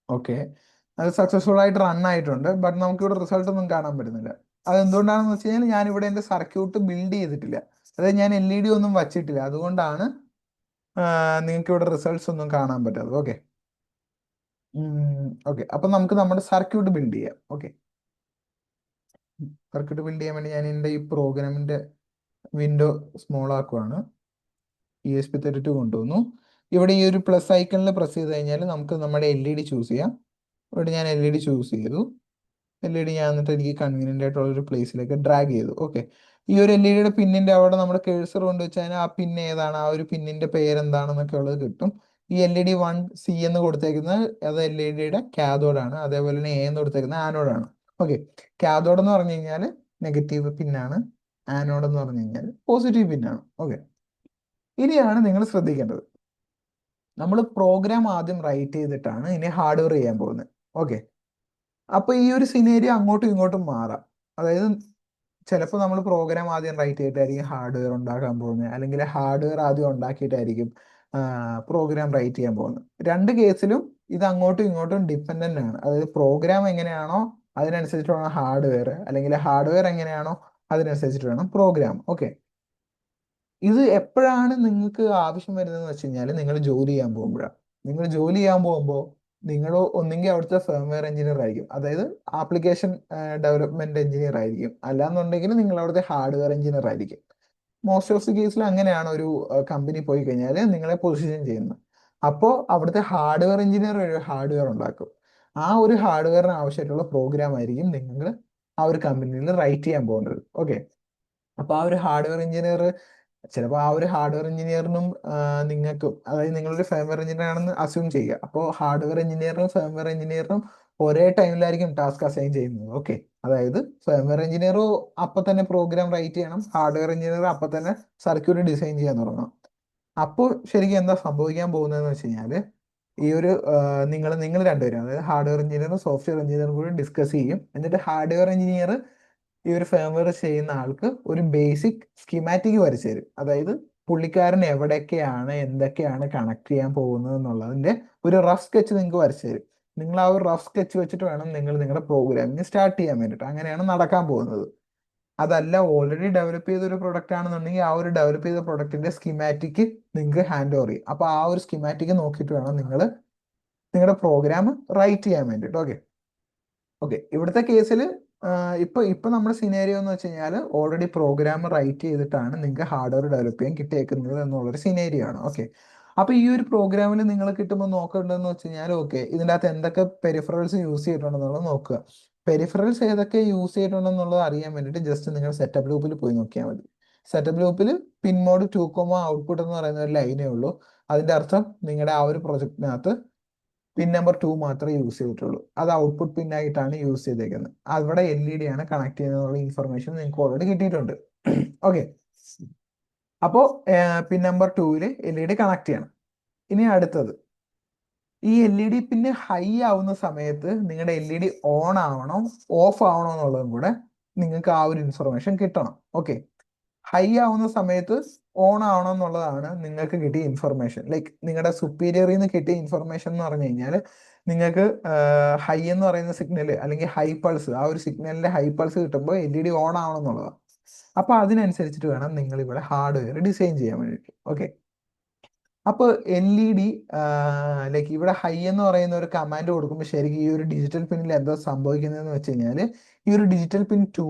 ഓക്കെ, അത് സക്സസ്ഫുൾ ആയിട്ട് റൺ ആയിട്ടുണ്ട്. ബട്ട് നമുക്കിവിടെ റിസൾട്ട് ഒന്നും കാണാൻ പറ്റുന്നില്ല. അത് എന്തുകൊണ്ടാണെന്ന് വെച്ച് കഴിഞ്ഞാൽ ഞാനിവിടെ എൻ്റെ സർക്യൂട്ട് ബിൽഡ് ചെയ്തിട്ടില്ല. അതായത് ഞാൻ LED ഒന്നും വച്ചിട്ടില്ല. അതുകൊണ്ടാണ് നിങ്ങൾക്ക് ഇവിടെ റിസൾട്ട്സ് ഒന്നും കാണാൻ പറ്റാത്തത്. ഓക്കെ. ഓക്കെ, അപ്പം നമുക്ക് നമ്മുടെ സർക്യൂട്ട് ബിൽഡ് ചെയ്യാം. ഓക്കെ, സർക്യൂട്ട് ബിൽഡ് ചെയ്യാൻ വേണ്ടി ഞാൻ എൻ്റെ ഈ പ്രോഗ്രാമിൻ്റെ വിൻഡോ സ്മോൾ ആക്കുവാണ്. ESP32 കൊണ്ടുവന്നു. ഇവിടെ ഈ ഒരു പ്ലസ് ഐക്കണിൽ പ്രസ് ചെയ്ത് കഴിഞ്ഞാൽ നമുക്ക് നമ്മുടെ LED ചൂസ് ചെയ്യാം. ഇവിടെ ഞാൻ LED ചൂസ് ചെയ്തു. LED ഞാൻ എന്നിട്ട് എനിക്ക് കൺവീനിയൻ്റ് ആയിട്ടുള്ള ഒരു പ്ലേസിലേക്ക് ഡ്രാഗ് ചെയ്തു. ഓക്കെ, ഈ ഒരു LED പിന്നിൻ്റെ അവിടെ നമ്മുടെ കേഴ്സർ കൊണ്ട് വെച്ച് കഴിഞ്ഞാൽ ആ പിൻ ഏതാണ്, ആ ഒരു പിന്നിൻ്റെ പേരെന്താണെന്നൊക്കെ ഉള്ളത് കിട്ടും. ഈ LED1C എന്ന് കൊടുത്തേക്കുന്നത് അത് LED കാഥോഡാണ്. അതേപോലെ തന്നെ A എന്ന് കൊടുത്തേക്കുന്നത് ആനോഡാണ്. ഓക്കെ, കാഥോഡ് എന്ന് പറഞ്ഞു കഴിഞ്ഞാൽ നെഗറ്റീവ് പിന്നാണ്, ആനോഡ് എന്ന് പറഞ്ഞു കഴിഞ്ഞാൽ പോസിറ്റീവ് പിന്നാണ്. ഓക്കെ, ഇനിയാണ് നിങ്ങൾ ശ്രദ്ധിക്കേണ്ടത്, നമ്മൾ പ്രോഗ്രാം ആദ്യം റൈറ്റ് ചെയ്തിട്ടാണ് ഇനി ഹാർഡ്വെയർ ചെയ്യാൻ പോകുന്നത്. ഓക്കെ, അപ്പൊ ഈ ഒരു സിനേരിയോ അങ്ങോട്ടും ഇങ്ങോട്ടും മാറാം. അതായത് ചിലപ്പോൾ നമ്മൾ പ്രോഗ്രാം ആദ്യം റൈറ്റ് ചെയ്തിട്ടായിരിക്കും ഹാർഡ്വെയർ ഉണ്ടാക്കാൻ പോകുന്നത്, അല്ലെങ്കിൽ ഹാർഡ്വെയർ ആദ്യം ഉണ്ടാക്കിയിട്ടായിരിക്കും പ്രോഗ്രാം റൈറ്റ് ചെയ്യാൻ പോകുന്നത്. രണ്ട് കേസിലും ഇത് അങ്ങോട്ടും ഇങ്ങോട്ടും ഡിപ്പെൻഡൻ്റ് ആണ്. അതായത് പ്രോഗ്രാം എങ്ങനെയാണോ അതിനനുസരിച്ചിട്ട് വേണം ഹാർഡ്വെയർ, അല്ലെങ്കിൽ ഹാർഡ്വെയർ എങ്ങനെയാണോ അതിനനുസരിച്ചിട്ട് വേണം പ്രോഗ്രാം. ഓക്കെ, ഇത് എപ്പോഴാണ് നിങ്ങൾക്ക് ആവശ്യം വരുന്നതെന്ന് വെച്ച് കഴിഞ്ഞാൽ നിങ്ങൾ ജോലി ചെയ്യാൻ പോകുമ്പോഴാണ്. നിങ്ങൾ ജോലി ചെയ്യാൻ പോകുമ്പോൾ നിങ്ങൾ ഒന്നെങ്കിൽ അവിടുത്തെ ഫേംവെയർ എഞ്ചിനീയർ ആയിരിക്കും, അതായത് ആപ്ലിക്കേഷൻ ഡെവലപ്മെന്റ് എഞ്ചിനീയർ ആയിരിക്കും, അല്ലാന്നുണ്ടെങ്കിൽ നിങ്ങൾ അവിടുത്തെ ഹാർഡ്വെയർ എഞ്ചിനീയർ ആയിരിക്കും. മോസ്റ്റ് ഓഫ് ദി കേസിൽ അങ്ങനെയാണ് ഒരു കമ്പനി പോയി കഴിഞ്ഞാൽ നിങ്ങളെ പൊസിഷൻ ചെയ്യുന്നത്. അപ്പോൾ അവിടുത്തെ ഹാർഡ്വെയർ എഞ്ചിനീയർ ഒരു ഹാർഡ്വെയർ ഉണ്ടാക്കും. ആ ഒരു ഹാർഡ്വെയറിന് ആവശ്യമായിട്ടുള്ള പ്രോഗ്രാം ആയിരിക്കും നിങ്ങൾ ആ ഒരു കമ്പനിയിൽ റൈറ്റ് ചെയ്യാൻ പോകുന്നത്. ഓക്കെ, അപ്പോൾ ആ ഒരു ഹാർഡ്വെയർ എഞ്ചിനീയർ ചിലപ്പോൾ ആ ഒരു ഹാർഡ്വെയർ എഞ്ചിനീയറിനും നിങ്ങൾക്കും, അതായത് നിങ്ങളൊരു ഫേംവെയർ എഞ്ചിനീയർ ആണെന്ന് അസ്യൂം ചെയ്യുക. അപ്പോൾ ഹാർഡ്വെയർ എഞ്ചിനീയറിനും ഫേംവെയർ എഞ്ചിനീയറിനും ഒരേ ടൈമിലായിരിക്കും ടാസ്ക് അസൈൻ ചെയ്യുന്നത്. ഓക്കെ, അതായത് ഫേംവെയർ എഞ്ചിനീയർ അപ്പം തന്നെ പ്രോഗ്രാം റൈറ്റ് ചെയ്യണം, ഹാർഡ്വെയർ എഞ്ചിനീയർ അപ്പം തന്നെ സർക്യൂട്ട് ഡിസൈൻ ചെയ്യാൻ തുടങ്ങണം. അപ്പോൾ ശരിക്കും എന്താ സംഭവിക്കാൻ പോകുന്നതെന്ന് വെച്ച് കഴിഞ്ഞാൽ ഈ ഒരു നിങ്ങൾ രണ്ടുപേരും, അതായത് ഹാർഡ്വെയർ എഞ്ചിനീയറും സോഫ്റ്റ്വെയർ എഞ്ചിനീയറും കൂടി ഡിസ്കസ് ചെയ്യും. എന്നിട്ട് ഹാർഡ്വെയർ എഞ്ചിനീയർ ഈ ഒരു ഫേംവെയർ ചെയ്യുന്ന ആൾക്ക് ഒരു ബേസിക് സ്കീമാറ്റിക് വരച്ചു തരും. അതായത് പുള്ളിക്കാരൻ എവിടെയൊക്കെയാണ് എന്തൊക്കെയാണ് കണക്ട് ചെയ്യാൻ പോകുന്നത് എന്നുള്ളതിന്റെ ഒരു റഫ് സ്കെച്ച് നിങ്ങൾക്ക് വരച്ചു തരും. നിങ്ങൾ ആ ഒരു റഫ് സ്കെച്ച് വെച്ചിട്ട് വേണം നിങ്ങൾ നിങ്ങളുടെ പ്രോഗ്രാമിങ് സ്റ്റാർട്ട് ചെയ്യാൻ വേണ്ടിയിട്ട്. അങ്ങനെയാണ് നടക്കാൻ പോകുന്നത്. അതല്ല ഓൾറെഡി ഡെവലപ്പ് ചെയ്ത ഒരു പ്രൊഡക്റ്റ് ആണെന്നുണ്ടെങ്കിൽ ആ ഒരു ഡെവലപ്പ് ചെയ്ത പ്രൊഡക്റ്റിന്റെ സ്കീമാറ്റിക് നിങ്ങൾക്ക് ഹാൻഡ് ഓവർ ചെയ്യും. അപ്പോൾ ആ ഒരു സ്കീമാറ്റിക് നോക്കിയിട്ട് വേണം നിങ്ങൾ നിങ്ങളുടെ പ്രോഗ്രാം റൈറ്റ് ചെയ്യാൻ വേണ്ടിയിട്ട്. ഓക്കെ, ഓക്കെ, ഇവിടുത്തെ കേസിൽ ഇപ്പൊ നമ്മുടെ സിനാരിയോ എന്ന് വെച്ച് കഴിഞ്ഞാൽ ഓൾറെഡി പ്രോഗ്രാം റൈറ്റ് ചെയ്തിട്ടാണ് നിങ്ങൾക്ക് ഹാർഡ്വെയർ ഡെവലപ്പ് ചെയ്യാൻ കിട്ടിയേക്കുന്നത് എന്നുള്ളൊരു സിനാരിയോ ആണ്. ഓക്കെ, അപ്പൊ ഈ ഒരു പ്രോഗ്രാമിൽ നിങ്ങൾ കിട്ടുമ്പോൾ നോക്കേണ്ടതെന്ന് വെച്ച് കഴിഞ്ഞാൽ ഓക്കെ, ഇതിൻ്റെ അകത്ത് എന്തൊക്കെ പെരിഫറൽസ് യൂസ് ചെയ്തിട്ടുണ്ടെന്നുള്ളത് നോക്കുക. പെരിഫറൽസ് ഏതൊക്കെ യൂസ് ചെയ്തിട്ടുണ്ടെന്നുള്ളത് അറിയാൻ വേണ്ടിയിട്ട് ജസ്റ്റ് നിങ്ങൾ സെറ്റപ്പ് ലൂപ്പിൽ പോയി നോക്കിയാൽ മതി. സെറ്റപ്പ് ലൂപ്പിൽ പിൻ മോഡ് 2, ഔട്ട്പുട്ട് എന്ന് പറയുന്ന ഒരു ലൈനേ ഉള്ളൂ. അതിന്റെ അർത്ഥം നിങ്ങളുടെ ആ ഒരു പ്രൊജക്റ്റിനകത്ത് പിൻ നമ്പർ 2 മാത്രമേ യൂസ് ചെയ്തിട്ടുള്ളൂ. അത് ഔട്ട്പുട്ട് പിൻ ആയിട്ടാണ് യൂസ് ചെയ്തേക്കുന്നത്. അവിടെ LED ആണ് കണക്ട് ചെയ്യുന്നതിനുള്ള ഇൻഫർമേഷൻ നിങ്ങൾക്ക് ഓൾറെഡി കിട്ടിയിട്ടുണ്ട്. ഓക്കെ, അപ്പോൾ പിൻ നമ്പർ 2 LED കണക്ട് ചെയ്യണം. ഇനി അടുത്തത്, ഈ LED പിന്നെ ഹൈ ആവുന്ന സമയത്ത് നിങ്ങളുടെ LED ഓൺ ആവണോ ഓഫ് ആവണോ എന്നുള്ളതും കൂടെ നിങ്ങൾക്ക് ആ ഒരു ഇൻഫർമേഷൻ കിട്ടണം. ഓക്കെ, ഹൈ ആവുന്ന സമയത്ത് ഓൺ ആവണം എന്നുള്ളതാണ് നിങ്ങൾക്ക് കിട്ടിയ ഇൻഫർമേഷൻ. ലൈക്ക് നിങ്ങളുടെ സുപ്പീരിയറിൽ നിന്ന് കിട്ടിയ ഇൻഫർമേഷൻ എന്ന് പറഞ്ഞു കഴിഞ്ഞാൽ നിങ്ങൾക്ക് ഹൈ എന്ന് പറയുന്ന സിഗ്നൽ അല്ലെങ്കിൽ ഹൈ പൾസ്, ആ ഒരു സിഗ്നലിന്റെ ഹൈ പൾസ് കിട്ടുമ്പോൾ LED ഓൺ ആവണം എന്നുള്ളതാണ്. അപ്പൊ അതിനനുസരിച്ചിട്ട് വേണം നിങ്ങൾ ഇവിടെ ഹാർഡ്വെയർ ഡിസൈൻ ചെയ്യാൻ വേണ്ടിയിട്ട്. ഓക്കെ, അപ്പോൾ LED ലൈക്ക് ഇവിടെ ഹൈ എന്ന് പറയുന്ന ഒരു കമാൻഡ് കൊടുക്കുമ്പോൾ ശരിക്കും ഈ ഒരു ഡിജിറ്റൽ പിന്നിൽ എന്താ സംഭവിക്കുന്നതെന്ന് വെച്ച് കഴിഞ്ഞാൽ ഈ ഒരു ഡിജിറ്റൽ പിൻ 2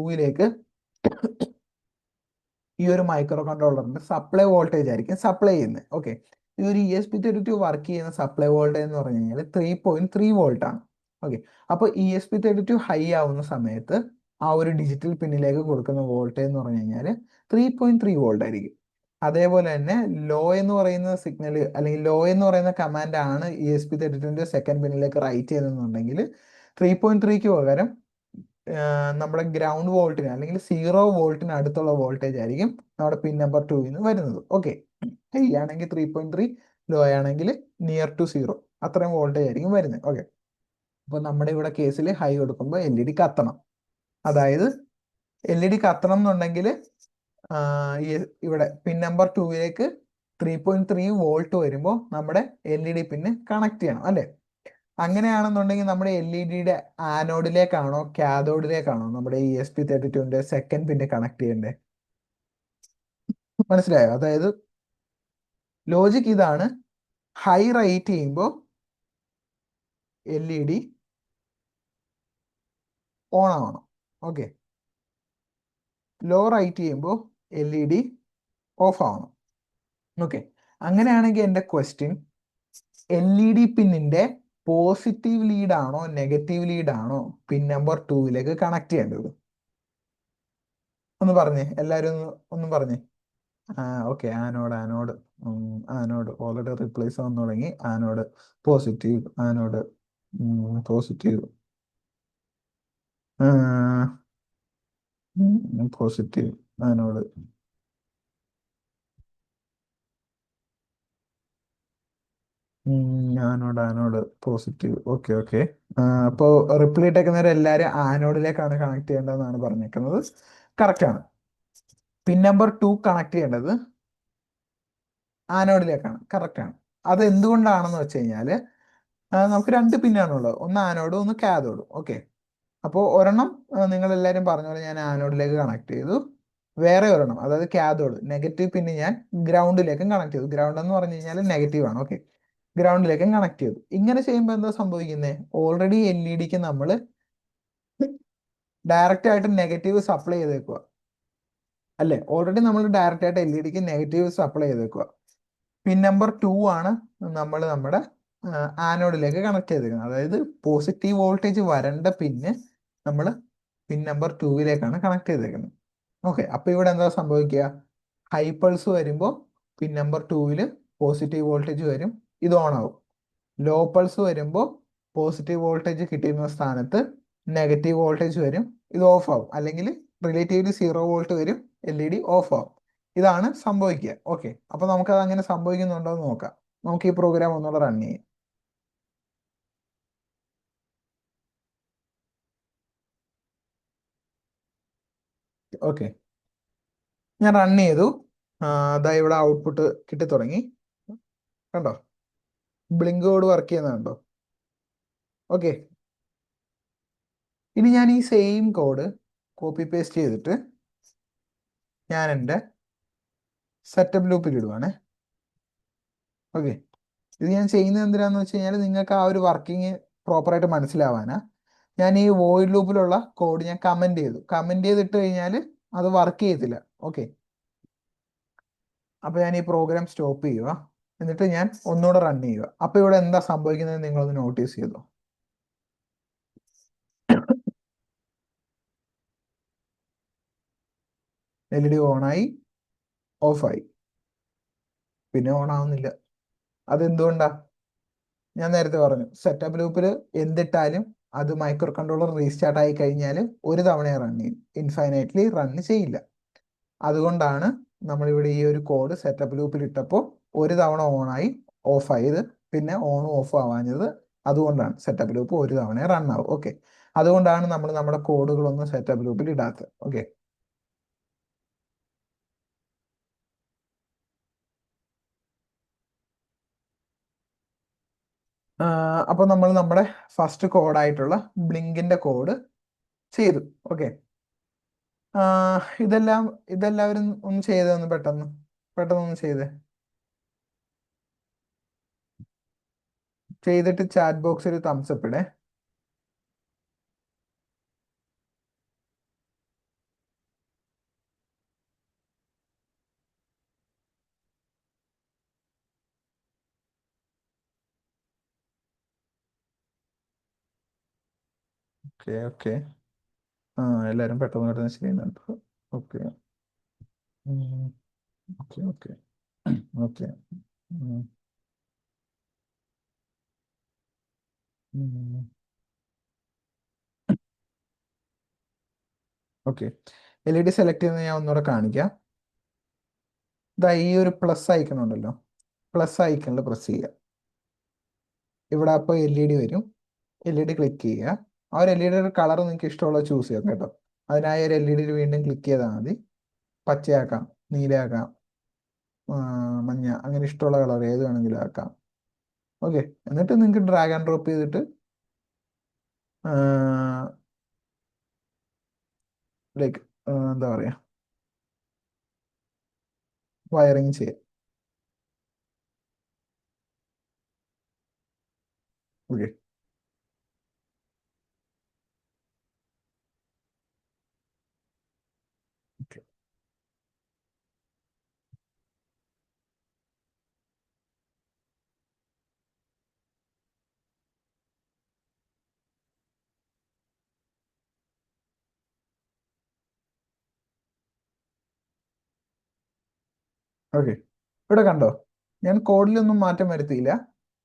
ഈ ഒരു മൈക്രോ കൺട്രോളറിന്റെ സപ്ലൈ വോൾട്ടേജ് ആയിരിക്കും സപ്ലൈ ചെയ്യുന്നത്. ഓക്കെ, ഈ ഒരു ESP32 വർക്ക് ചെയ്യുന്ന സപ്ലൈ വോൾട്ടേജ് എന്ന് പറഞ്ഞു കഴിഞ്ഞാൽ 3.3 വോൾട്ട് ആണ്. ഓക്കെ, അപ്പോൾ ESP32 ഹൈ ആവുന്ന സമയത്ത് ആ ഒരു ഡിജിറ്റൽ പിന്നിലേക്ക് കൊടുക്കുന്ന വോൾട്ടേജ് എന്ന് പറഞ്ഞു കഴിഞ്ഞാൽ 3.3 വോൾട്ട് ആയിരിക്കും. അതേപോലെ തന്നെ ലോ എന്ന് പറയുന്ന സിഗ്നൽ അല്ലെങ്കിൽ ലോ എന്ന് പറയുന്ന കമാൻഡ് ആണ് ESP32 സെക്കൻഡ് പിന്നിലേക്ക് റൈറ്റ് ചെയ്തെന്നുണ്ടെങ്കിൽ 3.3ക്ക് പകരം നമ്മുടെ ഗ്രൗണ്ട് വോൾട്ടിന് അല്ലെങ്കിൽ 0 വോൾട്ടിന് അടുത്തുള്ള വോൾട്ടേജ് ആയിരിക്കും നമ്മുടെ പിൻ നമ്പർ 2 വരുന്നത്. ഓക്കെ, ഹൈ ആണെങ്കിൽ 3.3, ലോ ആണെങ്കിൽ നിയർ ടു 0, അത്രയും വോൾട്ടേജ് ആയിരിക്കും വരുന്നത്. ഓക്കെ, അപ്പോൾ നമ്മുടെ ഇവിടെ കേസിൽ ഹൈ കൊടുക്കുമ്പോൾ LED കത്തണം. അതായത് LED കത്തണം എന്നുണ്ടെങ്കിൽ ഇവിടെ പിൻ നമ്പർ 2ലേക്ക് 3.3 വോൾട്ട് വരുമ്പോൾ നമ്മുടെ LED പിന്ന് കണക്ട് ചെയ്യണം അല്ലേ? അങ്ങനെയാണെന്നുണ്ടെങ്കിൽ നമ്മുടെ LED ആനോഡിലേക്കാണോ കാഥോഡിലേക്കാണോ നമ്മുടെ ESP32ന്റെ സെക്കൻഡ് പിന്ന് കണക്ട് ചെയ്യേണ്ടത്? മനസ്സിലായോ? അതായത് ലോജിക് ഇതാണ്, ഹൈ റൈറ്റ് ചെയ്യുമ്പോൾ LED ഓൺ ആവണം. ഓക്കെ, ലോ റൈറ്റ് ചെയ്യുമ്പോൾ LED ഓഫ് ആവണം. ഓക്കെ, അങ്ങനെയാണെങ്കിൽ എൻ്റെ ക്വസ്റ്റ്യൻ, LED പിന്നിന്റെ പോസിറ്റീവ് ലീഡ് ആണോ നെഗറ്റീവ് ലീഡ് ആണോ പിൻ നമ്പർ 2ലേക്ക് കണക്ട് ചെയ്യേണ്ടത്? ഒന്ന് പറഞ്ഞേ എല്ലാവരും, ഒന്നും പറഞ്ഞേ. ഓക്കെ, ആനോഡ് ഓൾറെഡി റീപ്ലേസ് ആവാൻ തുടങ്ങി. Anode positive, anode positive, positive anode. Anode positive. Okay okay, അപ്പോൾ റിപ്ലൈ ഇട്ടേക്കുന്നവരെ എല്ലാവരും ആനോഡിലേക്കാണ് കണക്ട് ചെയ്യേണ്ടതെന്നാണ് പറഞ്ഞേക്കുന്നത്. കറക്റ്റ് ആണ്. പിൻ നമ്പർ 2 കണക്ട് ചെയ്യേണ്ടത് ആനോഡിലേക്കാണ്. കറക്റ്റ് ആണ്. അത് എന്തുകൊണ്ടാണെന്ന് വെച്ച് കഴിഞ്ഞാൽ നമുക്ക് 2 പിന്നാണുള്ളത്, ഒന്ന് ആനോഡും ഒന്ന് കാഥോഡും. ഓക്കെ, അപ്പോൾ ഒരെണ്ണം നിങ്ങൾ എല്ലാവരും പറഞ്ഞ പോലെ ഞാൻ ആനോഡിലേക്ക് കണക്ട് ചെയ്തു, വേറെ ഒരെണ്ണം അതായത് കാഥോഡ് നെഗറ്റീവ് പിന്നെ ഞാൻ ഗ്രൗണ്ടിലേക്കും കണക്ട് ചെയ്തു. ഗ്രൗണ്ട് എന്ന് പറഞ്ഞു കഴിഞ്ഞാൽ നെഗറ്റീവ് ആണ്. ഓക്കെ, ഗ്രൗണ്ടിലേക്കും കണക്ട് ചെയ്തു. ഇങ്ങനെ ചെയ്യുമ്പോൾ എന്താ സംഭവിക്കുന്നത്? ഓൾറെഡി LED നമ്മൾ ഡയറക്റ്റ് ആയിട്ട് നെഗറ്റീവ് സപ്ലൈ ചെയ്തേക്കുക അല്ലേ? ഓൾറെഡി നമ്മൾ ഡയറക്റ്റ് ആയിട്ട് LED നെഗറ്റീവ് സപ്ലൈ ചെയ്തേക്കുക. പിൻ നമ്പർ 2 ആണ് നമ്മൾ നമ്മുടെ ആനോഡിലേക്ക് കണക്ട് ചെയ്തേക്കുന്നത്. അതായത് പോസിറ്റീവ് വോൾട്ടേജ് വരേണ്ട പിന്ന് നമ്മൾ പിൻ നമ്പർ 2ലേക്കാണ് കണക്ട് ചെയ്തേക്കുന്നത്. ഓക്കെ, അപ്പൊ ഇവിടെ എന്താ സംഭവിക്കുക? ഹൈ പൾസ് വരുമ്പോൾ പിൻ നമ്പർ 2ൽ പോസിറ്റീവ് വോൾട്ടേജ് വരും, ഇത് ഓൺ ആവും. ലോ പൾസ് വരുമ്പോൾ പോസിറ്റീവ് വോൾട്ടേജ് കിട്ടിയിരുന്ന സ്ഥാനത്ത് നെഗറ്റീവ് വോൾട്ടേജ് വരും, ഇത് ഓഫ് ആവും. അല്ലെങ്കിൽ റിലേറ്റീവ്ലി 0 വോൾട്ട് വരും, LED ഓഫ് ആവും. ഇതാണ് സംഭവിക്കുക. ഓക്കെ, അപ്പൊ നമുക്കത് അങ്ങനെ സംഭവിക്കുന്നുണ്ടോ എന്ന് നോക്കാം. നമുക്ക് ഈ പ്രോഗ്രാം ഒന്നുകൂടെ റൺ ചെയ്യാം. ഓക്കെ, ഞാൻ റൺ ചെയ്തു. അതാ ഇവിടെ ഔട്ട്പുട്ട് കിട്ടി തുടങ്ങി. കണ്ടോ? ബ്ലിങ്ക് കോഡ് വർക്ക് ചെയ്യുന്നുണ്ടോ? ഓക്കെ, ഇനി ഞാൻ ഈ സെയിം കോഡ് കോപ്പി പേസ്റ്റ് ചെയ്തിട്ട് ഞാൻ എൻ്റെ സെറ്റപ്പ് ലൂപ്പിൽ ഇടുവാണ്. ഓക്കെ, ഇത് ഞാൻ ചെയ്യുന്നത് എന്തിനാന്ന് വെച്ച് കഴിഞ്ഞാൽ നിങ്ങൾക്ക് ആ ഒരു വർക്കിംഗ് പ്രോപ്പറായിട്ട് മനസ്സിലാവാനാ. ഞാൻ ഈ വോയിഡ് ലൂപ്പിലുള്ള കോഡ് ഞാൻ കമന്റ് ചെയ്തിട്ട് കഴിഞ്ഞാൽ അത് വർക്ക് ചെയ്യത്തില്ല. ഓക്കെ, അപ്പൊ ഞാൻ ഈ പ്രോഗ്രാം സ്റ്റോപ്പ് ചെയ്യുക, എന്നിട്ട് ഞാൻ ഒന്നുകൂടെ റൺ ചെയ്യുക. അപ്പൊ ഇവിടെ എന്താ സംഭവിക്കുന്നത് നിങ്ങളൊന്ന് നോട്ടീസ് ചെയ്തോ? LED ഓണായി, ഓഫായി, പിന്നെ ഓൺ ആവുന്നില്ല. അതെന്തുകൊണ്ടാ? ഞാൻ നേരത്തെ പറഞ്ഞു, സെറ്റപ്പ് ലൂപ്പിൽ എന്തിട്ടാലും അത് മൈക്രോ കൺട്രോളർ റീസ്റ്റാർട്ട് ആയി കഴിഞ്ഞാൽ ഒരു തവണയെ റൺ ചെയ്യും, ഇൻഫൈനൈറ്റ്ലി റൺ ചെയ്യില്ല. അതുകൊണ്ടാണ് നമ്മളിവിടെ ഈ ഒരു കോഡ് സെറ്റപ്പ് ലൂപ്പിൽ ഇട്ടപ്പോൾ ഒരു തവണ ഓണായി ഓഫായത്, പിന്നെ ഓണും ഓഫും ആവാഞ്ഞത്. അതുകൊണ്ടാണ് സെറ്റപ്പ് ലൂപ്പ് ഒരു തവണ റൺ ആവും. ഓക്കെ, അതുകൊണ്ടാണ് നമ്മൾ നമ്മുടെ കോഡുകളൊന്നും സെറ്റപ്പ് ലൂപ്പിൽ ഇടാത്തത്. ഓക്കെ, അപ്പോൾ നമ്മൾ നമ്മുടെ ഫസ്റ്റ് കോഡായിട്ടുള്ള ബ്ലിങ്കിന്റെ കോഡ് ചെയ്തു. ഓക്കെ, ഇതെല്ലാം ഇതെല്ലാവരും ഒന്ന് ചെയ്തൊന്ന് പെട്ടെന്ന് പെട്ടെന്ന് ചെയ്തേ. ചെയ്തിട്ട് ചാറ്റ് ബോക്സിൽ തംസ് അപ്പ് ഇടേ. ഓക്കെ ഓക്കെ, എല്ലാവരും പെട്ടെന്ന് പെട്ടെന്ന് ചെയ്യുന്നുണ്ട്. Okay okay okay okay okay, LED select ചെയ്യുന്നത് ഞാൻ ഒന്നുകൂടെ കാണിക്കാം. ഇതാ ഈ ഒരു പ്ലസ് ഐക്കൺ ഉണ്ടല്ലോ, പ്ലസ് ഐക്കണിൽ പ്രസ് ചെയ്യുക. ഇവിടെ അപ്പോൾ LED വരും. LED ക്ലിക്ക് ചെയ്യുക. ആ ഒരു LED യുടെ കളർ നിങ്ങൾക്ക് ഇഷ്ടമുള്ള ചൂസ് ചെയ്യാം കേട്ടോ. അതിനായി ഒരു LED വീണ്ടും ക്ലിക്ക് ചെയ്താൽ മതി. പച്ചയാക്കാം, നീലയാക്കാം, മഞ്ഞ, അങ്ങനെ ഇഷ്ടമുള്ള കളർ ഏത് വേണമെങ്കിലും ആക്കാം. ഓക്കെ, എന്നിട്ട് നിങ്ങൾക്ക് ഡ്രാഗ് ആൻഡ് ഡ്രോപ്പ് ചെയ്തിട്ട് ലൈക്ക് എന്താ പറയുക, വയറിങ് ചെയ്യാം. ഓക്കെ. ഓക്കെ. ഓക്കെ, ഇവിടെ കണ്ടോ, ഞാൻ കോഡിലൊന്നും മാറ്റം വരുത്തിയില്ല.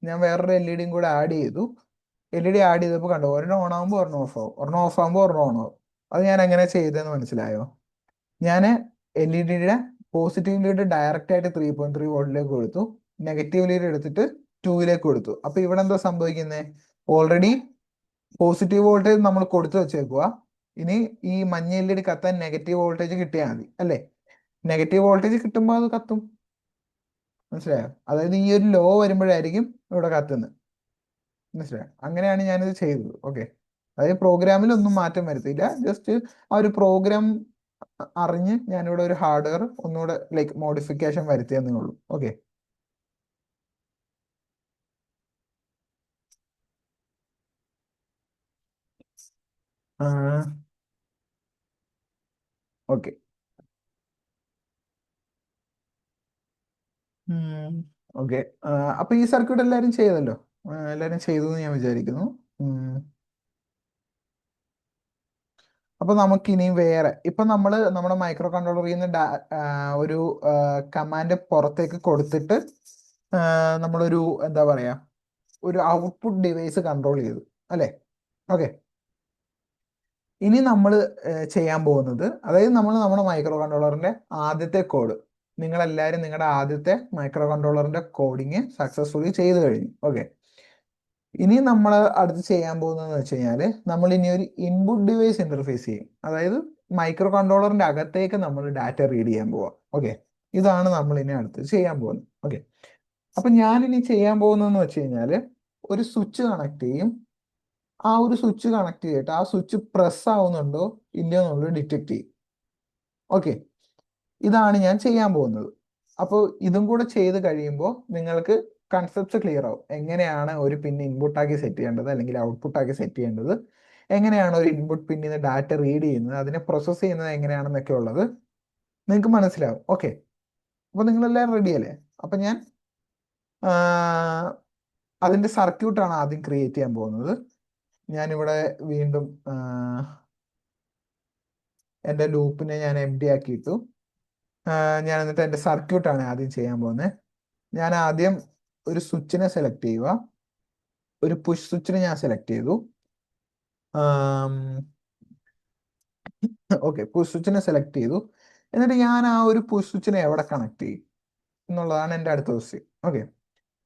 ഞാൻ വേറൊരു LED കൂടെ ആഡ് ചെയ്തു. LED ആഡ് ചെയ്തപ്പോൾ കണ്ടോ, ഒരെണ്ണം ഓൺ ആകുമ്പോൾ ഒരെണ്ണം ഓഫ് ആവും, ഒരെണ്ണം ഓഫ് ആകുമ്പോൾ ഒരെണ്ണം ഓൺ ആവും. അത് ഞാൻ എങ്ങനെ ചെയ്തതെന്ന് മനസ്സിലായോ? ഞാൻ LED പോസിറ്റീവ് ലീഡ് ഡയറക്റ്റ് ആയിട്ട് 3.3 വോൾട്ടിലേക്ക് കൊടുത്തു, നെഗറ്റീവ് ലീഡ് എടുത്തിട്ട് 2ലേക്ക് കൊടുത്തു. അപ്പൊ ഇവിടെ എന്താ സംഭവിക്കുന്നത്? ഓൾറെഡി പോസിറ്റീവ് വോൾട്ടേജ് നമ്മൾ കൊടുത്തു വെച്ചേക്കുക. ഇനി ഈ മഞ്ഞ LED കത്താൻ നെഗറ്റീവ് വോൾട്ടേജ് കിട്ടിയാൽ മതി അല്ലേ? നെഗറ്റീവ് വോൾട്ടേജ് കിട്ടുമ്പോൾ അത് കത്തും. മനസ്സിലായോ? അതായത് ഈ ഒരു ലോ വരുമ്പോഴായിരിക്കും ഇവിടെ കത്തുന്നത്. മനസ്സിലായോ? അങ്ങനെയാണ് ഞാനിത് ചെയ്തത്. ഓക്കെ, അതായത് പ്രോഗ്രാമിൽ ഒന്നും മാറ്റം വരുത്തിയില്ല. ജസ്റ്റ് ആ ഒരു പ്രോഗ്രാം അറിഞ്ഞ് ഞാനിവിടെ ഒരു ഹാർഡ്വെയർ ഒന്നുകൂടെ ലൈക്ക് മോഡിഫിക്കേഷൻ വരുത്തിയെന്നേ ഉള്ളൂ. ഓക്കെ. ഓക്കെ. ഓക്കെ. അപ്പൊ ഈ സർക്യൂട്ട് എല്ലാവരും ചെയ്തല്ലോ. എല്ലാവരും ചെയ്തു എന്ന് ഞാൻ വിചാരിക്കുന്നു. ഉം. അപ്പൊ നമുക്ക് ഇനി വേറെ ഇപ്പൊ നമ്മുടെ മൈക്രോ കൺട്രോളറിൽ നിന്ന് ഒരു കമാൻഡ് പുറത്തേക്ക് കൊടുത്തിട്ട് നമ്മളൊരു എന്താ പറയാ, ഒരു ഔട്ട്പുട്ട് ഡിവൈസ് കൺട്രോൾ ചെയ്തു അല്ലേ? ഓക്കെ. ഇനി നമ്മൾ ചെയ്യാൻ പോകുന്നത്, അതായത് നമ്മൾ നമ്മുടെ മൈക്രോ കൺട്രോളറിന്റെ ആദ്യത്തെ കോഡ്, നിങ്ങളെല്ലാവരും നിങ്ങളുടെ ആദ്യത്തെ മൈക്രോ കൺട്രോളറിന്റെ കോഡിങ് സക്സസ്ഫുള്ളി ചെയ്തു കഴിഞ്ഞു. ഓക്കെ. ഇനി നമ്മൾ അടുത്ത് ചെയ്യാൻ പോകുന്നതെന്ന് വെച്ച് കഴിഞ്ഞാൽ, നമ്മൾ ഇനി ഒരു ഇൻപുട്ട് ഡിവൈസ് ഇന്റർഫേസ് ചെയ്യും. അതായത് മൈക്രോ കൺട്രോളറിന്റെ അകത്തേക്ക് നമ്മൾ ഡാറ്റ റീഡ് ചെയ്യാൻ പോവാം. ഓക്കെ, ഇതാണ് നമ്മൾ ഇനി അടുത്ത് ചെയ്യാൻ പോകുന്നത്. ഓക്കെ, അപ്പൊ ഞാനിനി ചെയ്യാൻ പോകുന്നതെന്ന് വെച്ച് കഴിഞ്ഞാൽ, ഒരു സ്വിച്ച് കണക്ട് ചെയ്യും. ആ ഒരു സ്വിച്ച് കണക്ട് ചെയ്തിട്ട് ആ സ്വിച്ച് പ്രസ് ആവുന്നുണ്ടോ ഇല്ലയോ എന്നുള്ളത് ഡിറ്റക്ട് ചെയ്യും. ഓക്കെ, ഇതാണ് ഞാൻ ചെയ്യാൻ പോകുന്നത്. അപ്പോൾ ഇതും കൂടെ ചെയ്ത് കഴിയുമ്പോൾ നിങ്ങൾക്ക് കൺസെപ്റ്റ് ക്ലിയർ ആവും. എങ്ങനെയാണ് ഒരു പിൻ ഇൻപുട്ടാക്കി സെറ്റ് ചെയ്യേണ്ടത് അല്ലെങ്കിൽ ഔട്ട്പുട്ടാക്കി സെറ്റ് ചെയ്യേണ്ടത്, എങ്ങനെയാണ് ഒരു ഇൻപുട്ട് പിന്നിൽ നിന്ന് ഡാറ്റ റീഡ് ചെയ്യുന്നത്, അതിനെ പ്രോസസ്സ് ചെയ്യുന്നത് എങ്ങനെയാണെന്നൊക്കെ ഉള്ളത് നിങ്ങൾക്ക് മനസ്സിലാവും. ഓക്കെ, അപ്പോൾ നിങ്ങളെല്ലാം റെഡി അല്ലേ? അപ്പം ഞാൻ അതിൻ്റെ സർക്യൂട്ടാണ് ആദ്യം ക്രിയേറ്റ് ചെയ്യാൻ പോകുന്നത്. ഞാനിവിടെ വീണ്ടും എൻ്റെ ലൂപ്പിനെ ഞാൻ എം ഡി ആക്കിയിട്ടു. ഞാൻ എന്നിട്ട് എൻ്റെ സർക്യൂട്ടാണ് ആദ്യം ചെയ്യാൻ പോകുന്നത്. ഞാൻ ആദ്യം ഒരു സ്വിച്ചിനെ സെലക്ട് ചെയ്യുക. ഒരു പുഷ് സ്വിച്ചിനെ ഞാൻ സെലക്ട് ചെയ്തു. ഓക്കെ, പുഷ് സ്വിച്ചിനെ സെലക്ട് ചെയ്തു. എന്നിട്ട് ഞാൻ ആ ഒരു പുഷ് സ്വിച്ചിനെ എവിടെ കണക്ട് ചെയ്യും എന്നുള്ളതാണ് എൻ്റെ അടുത്ത ക്വസ്റ്റ്യൻ. ഓക്കെ,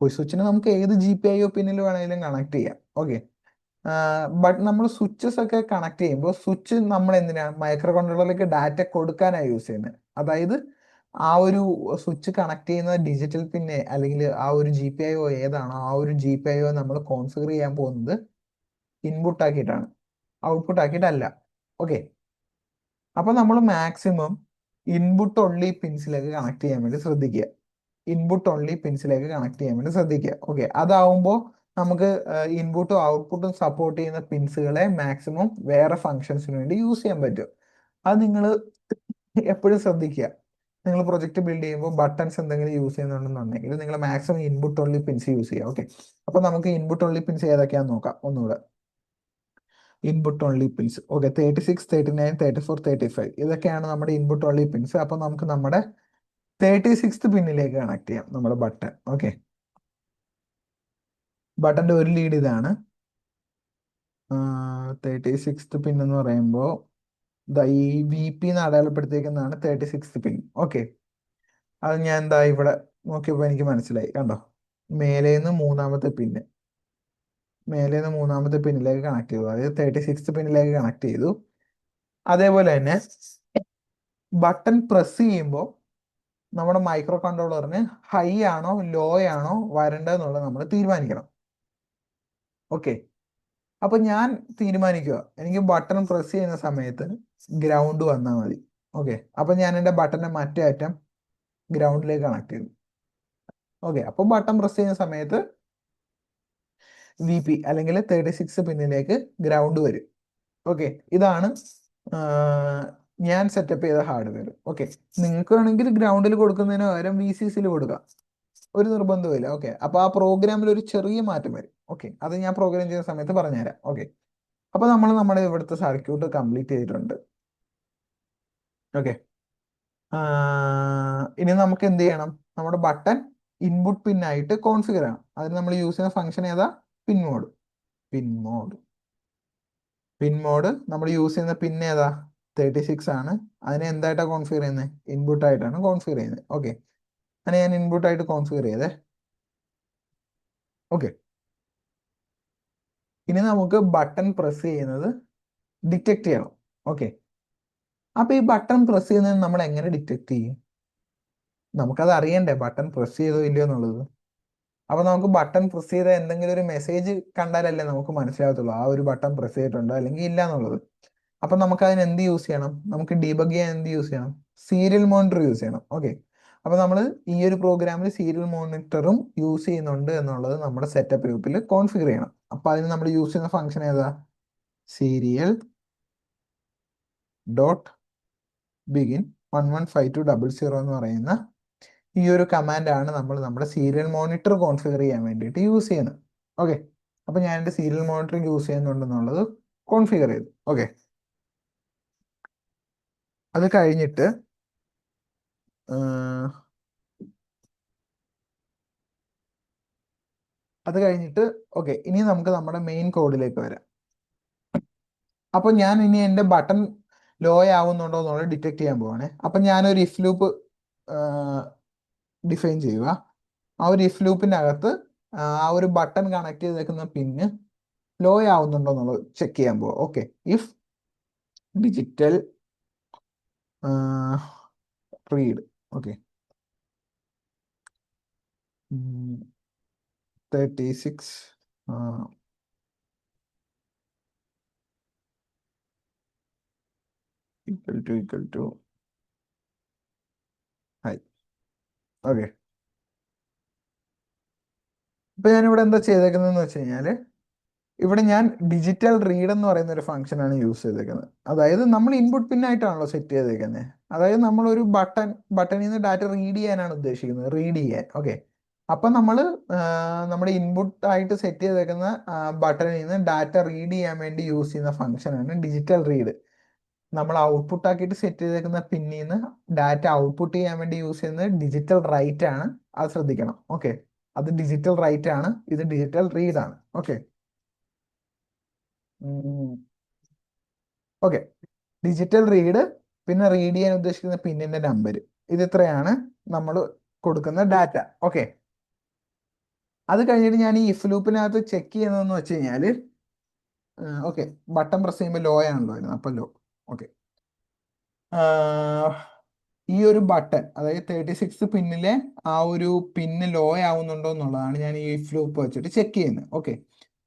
പുഷ് സ്വിച്ചിനെ നമുക്ക് ഏത് GPIO പിന്നിൽ വേണമെങ്കിലും കണക്ട് ചെയ്യാം. ഓക്കെ, ബട്ട് നമ്മൾ സ്വിച്ചസ് ഒക്കെ കണക്ട് ചെയ്യുമ്പോൾ സ്വിച്ച് നമ്മൾ എന്തിനാണ് മൈക്രോ കൺട്രോളറിലേക്ക് ഡാറ്റ കൊടുക്കാനാണ് യൂസ് ചെയ്യുന്നത്. അതായത് ആ ഒരു സ്വിച്ച് കണക്ട് ചെയ്യുന്ന ഡിജിറ്റൽ പിന്നെ അല്ലെങ്കിൽ ആ ഒരു GPIO ഏതാണോ ആ ഒരു GPIO നമ്മൾ കോൺഫിഗർ ചെയ്യാൻ പോകുന്നത് ഇൻപുട്ട് ആക്കിയിട്ടാണ്, ഔട്ട്പുട്ട് ആക്കിയിട്ടല്ല. ഓക്കെ, അപ്പൊ നമ്മൾ മാക്സിമം ഇൻപുട്ട് ഓൺലി പിൻസിലേക്ക് കണക്ട് ചെയ്യാൻ വേണ്ടി ശ്രദ്ധിക്കുക. ഇൻപുട്ട് ഓൺലി പിൻസിലേക്ക് കണക്ട് ചെയ്യാൻ വേണ്ടി ശ്രദ്ധിക്കുക. ഓക്കെ, അതാവുമ്പോൾ നമുക്ക് ഇൻപുട്ടും ഔട്ട്പുട്ടും സപ്പോർട്ട് ചെയ്യുന്ന പിൻസുകളെ മാക്സിമം വേറെ ഫങ്ഷൻസിന് വേണ്ടി യൂസ് ചെയ്യാൻ പറ്റും. അത് നിങ്ങൾ എപ്പോഴും ശ്രദ്ധിക്കുക. നിങ്ങൾ പ്രൊജക്ട് ബിൽഡ് ചെയ്യുമ്പോൾ ബട്ടൺസ് എന്തെങ്കിലും യൂസ് ചെയ്യുന്നുണ്ടെന്നുണ്ടെങ്കിൽ നിങ്ങൾ maximum input only pins use ചെയ്യുക. ഓക്കെ, അപ്പൊ നമുക്ക് ഇൻപുട്ട് ഓൺലി പിൻസ് ഏതൊക്കെയാണെന്ന് നോക്കാം ഒന്നുകൂടെ. ഇൻപുട്ട് ഓൺലി പിൻസ് ഓക്കെ, 36, 39, 34, 35 ഇതൊക്കെയാണ് നമ്മുടെ ഇൻപുട്ട് ഓൺലി പിൻസ്. അപ്പൊ നമുക്ക് നമ്മുടെ 36th പിന്നിലേക്ക് കണക്ട് ചെയ്യാം നമ്മുടെ ബട്ടൺ. ഓക്കെ, ബട്ടന്റെ ഒരു ലീഡ് ഇതാണ്. 36th പിൻ എന്ന് പറയുമ്പോൾ ഈ VP എന്ന് അടയാളപ്പെടുത്തിയേക്കുന്നതാണ് 36th പിൻ. ഓക്കെ, അത് ഞാൻ എന്താ ഇവിടെ നോക്കിയപ്പോൾ എനിക്ക് മനസ്സിലായി. കണ്ടോ, മേലേന്ന് മൂന്നാമത്തെ പിന്നിലേക്ക് കണക്ട് ചെയ്തു. അതായത് 36th പിന്നിലേക്ക് കണക്ട് ചെയ്തു. അതേപോലെ തന്നെ ബട്ടൺ പ്രസ് ചെയ്യുമ്പോൾ നമ്മുടെ മൈക്രോ കൺട്രോളറിന് ഹൈ ആണോ ലോ ആണോ വരേണ്ടതെന്നുള്ളത് നമ്മൾ തീരുമാനിക്കണം. ഓക്കെ, അപ്പൊ ഞാൻ തീരുമാനിക്കുക എനിക്ക് ബട്ടൺ പ്രസ് ചെയ്യുന്ന സമയത്ത് ഗ്രൗണ്ട് വന്നാൽ മതി. ഓക്കെ, അപ്പൊ ഞാൻ എൻ്റെ ബട്ടന്റെ മറ്റേ അറ്റം ഗ്രൗണ്ടിലേക്ക് കണക്ട് ചെയ്തു. ഓക്കെ, അപ്പൊ ബട്ടൺ പ്രസ് ചെയ്യുന്ന സമയത്ത് VP അല്ലെങ്കിൽ 36 പിന്നിലേക്ക് ഗ്രൗണ്ട് വരും. ഓക്കെ, ഇതാണ് ഞാൻ സെറ്റപ്പ് ചെയ്ത ഹാർഡ്വെയർ. ഓക്കെ, നിങ്ങൾക്ക് വേണമെങ്കിൽ ഗ്രൗണ്ടിൽ കൊടുക്കുന്നതിന് പകരം VCCയിൽ കൊടുക്കാം, ഒരു നിർബന്ധമില്ല. ഓക്കെ, അപ്പൊ ആ പ്രോഗ്രാമിൽ ഒരു ചെറിയ മാറ്റം വരും. ഓക്കെ, അത് ഞാൻ പ്രോഗ്രാം ചെയ്യുന്ന സമയത്ത് പറഞ്ഞുതരാം. ഓക്കെ, അപ്പൊ നമ്മൾ നമ്മുടെ ഇവിടുത്തെ സർക്യൂട്ട് കംപ്ലീറ്റ് ചെയ്തിട്ടുണ്ട്. ഓക്കെ, ഇനി നമുക്ക് എന്ത് ചെയ്യണം? നമ്മുടെ ബട്ടൺ ഇൻപുട്ട് പിൻ ആയിട്ട് കോൺഫിഗർ ചെയ്യണം. അതിന് നമ്മൾ യൂസ് ചെയ്യുന്ന ഫംഗ്ഷൻ ഏതാ? പിൻ മോഡ്. പിൻ മോഡ് പിൻ മോഡ് നമ്മൾ യൂസ് ചെയ്യുന്ന പിൻ ഏതാ? 36 ആണ്. അതിനെ എന്തായിട്ടാണ് കോൺഫിഗർ ചെയ്യുന്നത്? ഇൻപുട്ട് ആയിട്ടാണ് കോൺഫിഗർ ചെയ്യുന്നത്. ഓക്കെ, അങ്ങനെ ഞാൻ ഇൻപുട്ട് ആയിട്ട് കോൺഫിഗർ ചെയ്തേ. ഓക്കെ, ഇനി നമുക്ക് ബട്ടൺ പ്രസ് ചെയ്യുന്നത് ഡിറ്റക്ട് ചെയ്യണം. ഓക്കെ, അപ്പൊ ഈ ബട്ടൺ പ്രസ് ചെയ്യുന്നത് നമ്മൾ എങ്ങനെ ഡിറ്റക്ട് ചെയ്യും? നമുക്കത് അറിയണ്ടേ ബട്ടൺ പ്രസ് ചെയ്തോ ഇല്ലയോ എന്നുള്ളത്. അപ്പൊ നമുക്ക് ബട്ടൺ പ്രസ് ചെയ്ത എന്തെങ്കിലും ഒരു മെസ്സേജ് കണ്ടാലല്ലേ നമുക്ക് മനസ്സിലാകത്തുള്ളൂ ആ ഒരു ബട്ടൺ പ്രസ് ചെയ്തിട്ടുണ്ടോ അല്ലെങ്കിൽ ഇല്ല എന്നുള്ളത്. അപ്പൊ നമുക്ക് അതിന് എന്ത് യൂസ് ചെയ്യണം? നമുക്ക് ഡീബഗ് ചെയ്യാൻ എന്ത് യൂസ് ചെയ്യണം? സീരിയൽ മോണിറ്റർ യൂസ് ചെയ്യണം. ഓക്കെ, അപ്പൊ നമ്മൾ ഈ ഒരു പ്രോഗ്രാമിൽ സീരിയൽ മോണിറ്ററും യൂസ് ചെയ്യുന്നുണ്ട് എന്നുള്ളത് നമ്മുടെ സെറ്റപ്പ് ഗ്രൂപ്പിൽ കോൺഫിഗർ ചെയ്യണം. അപ്പൊ അതിന് നമ്മൾ യൂസ് ചെയ്യുന്ന ഫംഗ്ഷൻ ഏതാ? സീരിയൽ ഡോട്ട് ബിഗിൻ 115200 എന്ന് പറയുന്ന ഈ ഒരു കമാൻഡാണ് നമ്മൾ നമ്മുടെ സീരിയൽ മോണിറ്റർ കോൺഫിഗർ ചെയ്യാൻ വേണ്ടിയിട്ട് യൂസ് ചെയ്യുന്നത്. ഓക്കെ, അപ്പൊ ഞാൻ എൻ്റെ സീരിയൽ മോണിറ്റർ യൂസ് ചെയ്യുന്നുണ്ടെന്നുള്ളത് കോൺഫിഗർ ചെയ്തു. ഓക്കെ, അത് കഴിഞ്ഞിട്ട് ഓക്കെ, ഇനി നമുക്ക് നമ്മുടെ മെയിൻ കോഡിലേക്ക് വരാം. അപ്പൊ ഞാൻ ഇനി എൻ്റെ ബട്ടൺ ലോ ആവുന്നുണ്ടോ എന്നുള്ളത് ഡിറ്റക്ട് ചെയ്യാൻ പോവാണ്. അപ്പൊ ഞാനൊരു ഇഫ് ലൂപ്പ് ഡിഫൈൻ ചെയ്യുക. ആ ഒരു ഇഫ് ലൂപ്പിന്റെ അകത്ത് ആ ഒരു ബട്ടൺ കണക്ട് ചെയ്തേക്കുന്ന പിന്ന് ലോ ആവുന്നുണ്ടോ എന്നുള്ളത് ചെക്ക് ചെയ്യാൻ പോവാം. Okay, if digital read. Okay, 36 equal to high. Okay, ഇപ്പൊ ഞാനിവിടെ എന്താ ചെയ്തേക്കുന്നതെന്ന് വെച്ച് കഴിഞ്ഞാല് ഇവിടെ ഞാൻ ഡിജിറ്റൽ റീഡ് എന്ന് പറയുന്ന ഒരു ഫംഗ്ഷനാണ് യൂസ് ചെയ്തേക്കുന്നത്. അതായത് നമ്മൾ ഇൻപുട്ട് പിന്നായിട്ടാണല്ലോ സെറ്റ് ചെയ്തേക്കുന്നത്. അതായത് നമ്മൾ ഒരു ബട്ടണിൽ നിന്ന് ഡാറ്റ റീഡ് ചെയ്യാനാണ് ഉദ്ദേശിക്കുന്നത്, റീഡ് ചെയ്യാൻ. ഓക്കെ, അപ്പൊ നമ്മൾ നമ്മുടെ ഇൻപുട്ട് ആയിട്ട് സെറ്റ് ചെയ്തേക്കുന്ന ബട്ടണിൽ നിന്ന് ഡാറ്റ റീഡ് ചെയ്യാൻ വേണ്ടി യൂസ് ചെയ്യുന്ന ഫംഗ്ഷനാണ് ഡിജിറ്റൽ റീഡ്. നമ്മൾ ഔട്ട്പുട്ട് ആക്കിയിട്ട് സെറ്റ് ചെയ്തേക്കുന്ന പിന്നിൽ നിന്ന് ഡാറ്റ ഔട്ട്പുട്ട് ചെയ്യാൻ വേണ്ടി യൂസ് ചെയ്യുന്നത് ഡിജിറ്റൽ റൈറ്റ് ആണ്. അത് ശ്രദ്ധിക്കണം. ഓക്കെ, അത് ഡിജിറ്റൽ റൈറ്റ് ആണ്, ഇത് ഡിജിറ്റൽ റീഡ് ആണ്. ഓക്കെ, ഓക്കെ, ഡിജിറ്റൽ റീഡ്, പിന്നെ റീഡ് ചെയ്യാൻ ഉദ്ദേശിക്കുന്ന പിന്നിന്റെ നമ്പർ, ഇത് ഇത്രയാണ് നമ്മൾ കൊടുക്കുന്ന ഡാറ്റ. ഓക്കെ, അത് കഴിഞ്ഞിട്ട് ഞാൻ ഈ ഇഫ് ലൂപ്പിനകത്ത് ചെക്ക് ചെയ്യുന്നതെന്ന് വെച്ച് കഴിഞ്ഞാൽ ഓക്കെ, ബട്ടൺ പ്രസ് ചെയ്യുമ്പോൾ ലോ ആണല്ലോ വരുന്നത്, അപ്പം ലോ. ഓക്കെ, ഈ ഒരു ബട്ടൺ അതായത് 36 പിന്നിലെ ആ ഒരു പിന്ന് ലോ ആവുന്നുണ്ടോ എന്നുള്ളതാണ് ഞാൻ ഈ ഇഫ് ലൂപ്പ് വെച്ചിട്ട് ചെക്ക് ചെയ്യുന്നത്. ഓക്കെ,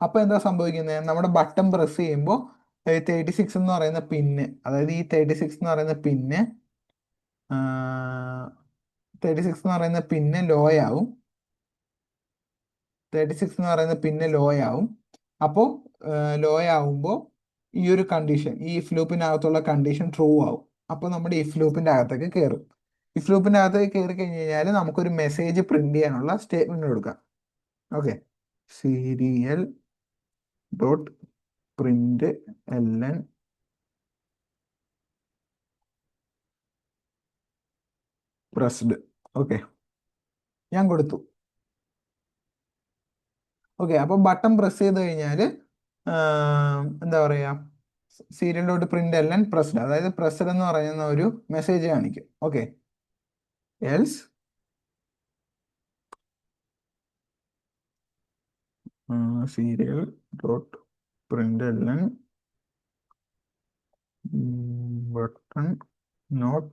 അപ്പൊ എന്താ സംഭവിക്കുന്നത്? നമ്മുടെ ബട്ടൺ പ്രസ് ചെയ്യുമ്പോൾ 36 എന്ന് പറയുന്ന പിന്ന്, അതായത് ഈ 36 എന്ന് പറയുന്ന പിന്ന് 36 എന്ന് പറയുന്ന പിന്ന് ലോ ആവും. 36 എന്ന് പറയുന്ന പിന്ന് ലോ ആവും. അപ്പോൾ ലോ ആവുമ്പോൾ ഈ ഒരു കണ്ടീഷൻ, ഈ ഇഫ് ലൂപ്പിനകത്തുള്ള കണ്ടീഷൻ ട്രൂ ആവും. അപ്പോൾ നമ്മുടെ ഇഫ് ലൂപ്പിന്റെ അകത്തേക്ക് കയറും. ഇഫ് ലൂപ്പിന്റെ അകത്തേക്ക് കയറി കഴിഞ്ഞ് കഴിഞ്ഞാൽ നമുക്കൊരു മെസ്സേജ് പ്രിന്റ് ചെയ്യാനുള്ള സ്റ്റേറ്റ്മെന്റ് കൊടുക്കാം. Okay, serial dot print L N pressed. Okay, ഞാൻ കൊടുത്തു. ഓക്കെ, അപ്പോൾ ബട്ടൺ പ്രസ് ചെയ്ത് കഴിഞ്ഞാൽ എന്താ പറയുക, serial dot print L N pressed, അതായത് പ്രസ്ഡ് എന്ന് പറയുന്ന ഒരു മെസ്സേജ് കാണിക്കും. Okay, else serial dot print L N button not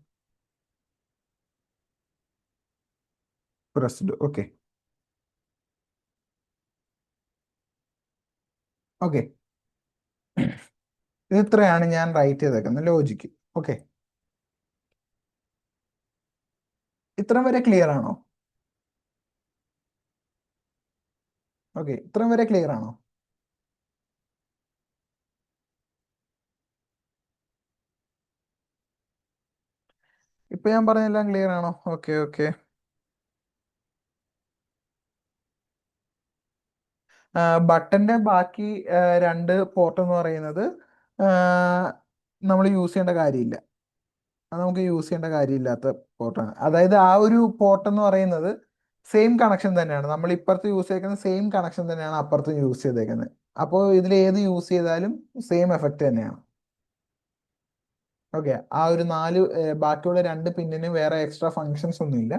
pressed. Okay. Okay, ഇത് ഇത്രയാണ് ഞാൻ റൈറ്റ് ചെയ്തേക്കുന്നത് ലോജിക്ക്. ഓക്കെ, ഇത്രയും വരെ ക്ലിയർ ആണോ? ഓക്കെ, ഇത്രയും വരെ ക്ലിയർ ആണോ? ഇപ്പൊ ഞാൻ പറഞ്ഞെല്ലാം ക്ലിയർ ആണോ? Okay, okay. ബട്ടന്റെ ബാക്കി രണ്ട് പോർട്ട് എന്ന് പറയുന്നത് നമ്മൾ യൂസ് ചെയ്യേണ്ട കാര്യമില്ല. അത് നമുക്ക് യൂസ് ചെയ്യേണ്ട കാര്യമില്ലാത്ത പോർട്ടാണ്. അതായത് ആ ഒരു പോർട്ട് എന്ന് പറയുന്നത് സെയിം കണക്ഷൻ തന്നെയാണ്. നമ്മൾ ഇപ്പുറത്ത് യൂസ് ചെയ്തേക്കുന്ന സെയിം കണക്ഷൻ തന്നെയാണ് അപ്പുറത്ത് യൂസ് ചെയ്തേക്കുന്നത്. അപ്പോൾ ഇതിൽ ഏത് യൂസ് ചെയ്താലും സെയിം എഫക്റ്റ് തന്നെയാണ്. ഓക്കെ, ആ ഒരു ബാക്കിയുള്ള രണ്ട് പിന്നിന് വേറെ എക്സ്ട്രാ ഫങ്ഷൻസ് ഒന്നുമില്ല.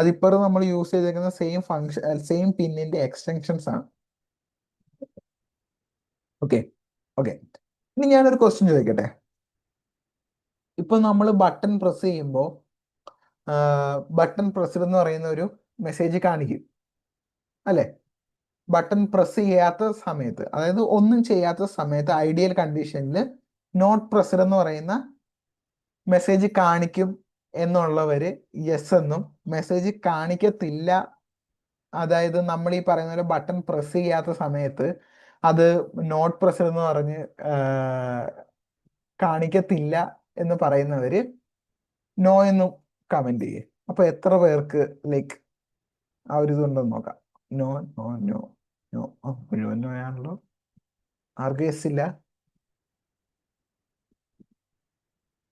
അതിപ്പുറം നമ്മൾ യൂസ് ചെയ്തേക്കുന്ന സെയിം ഫങ്ഷൻ, സെയിം പിന്നിന്റെ എക്സ്റ്റൻഷൻസ് ആണ്. Okay, okay. ഇനി ഞാനൊരു ക്വസ്റ്റ്യൻ ചോദിക്കട്ടെ. ഇപ്പൊ നമ്മൾ ബട്ടൺ പ്രസ് ചെയ്യുമ്പോൾ ബട്ടൺ പ്രസ് എന്ന് പറയുന്ന ഒരു മെസ്സേജ് കാണിക്കും അല്ലെ? ബട്ടൺ പ്രസ് ചെയ്യാത്ത സമയത്ത്, അതായത് ഒന്നും ചെയ്യാത്ത സമയത്ത്, ഐഡിയൽ കണ്ടീഷനിൽ നോട്ട് പ്രസ്ഡ് എന്ന് പറയുന്ന മെസ്സേജ് കാണിക്കും എന്നുള്ളവര് യെസ് എന്നും, മെസ്സേജ് കാണിക്കത്തില്ല, അതായത് നമ്മൾ ഈ പറയുന്ന പോലെ ബട്ടൺ പ്രസ് ചെയ്യാത്ത സമയത്ത് അത് നോട്ട് പ്രസ്ഡ് എന്ന് പറഞ്ഞ് കാണിക്കത്തില്ല എന്ന് പറയുന്നവര് നോ എന്നും കമന്റ് ചെയ്യേ. അപ്പൊ എത്ര പേർക്ക് ലൈക്ക് ആ ഒരു ഇതുണ്ടെന്ന് നോക്കാം. No, no, no, no. മുഴുവൻ നോ ആണല്ലോ. ആർക്കും യെസ് ഇല്ല?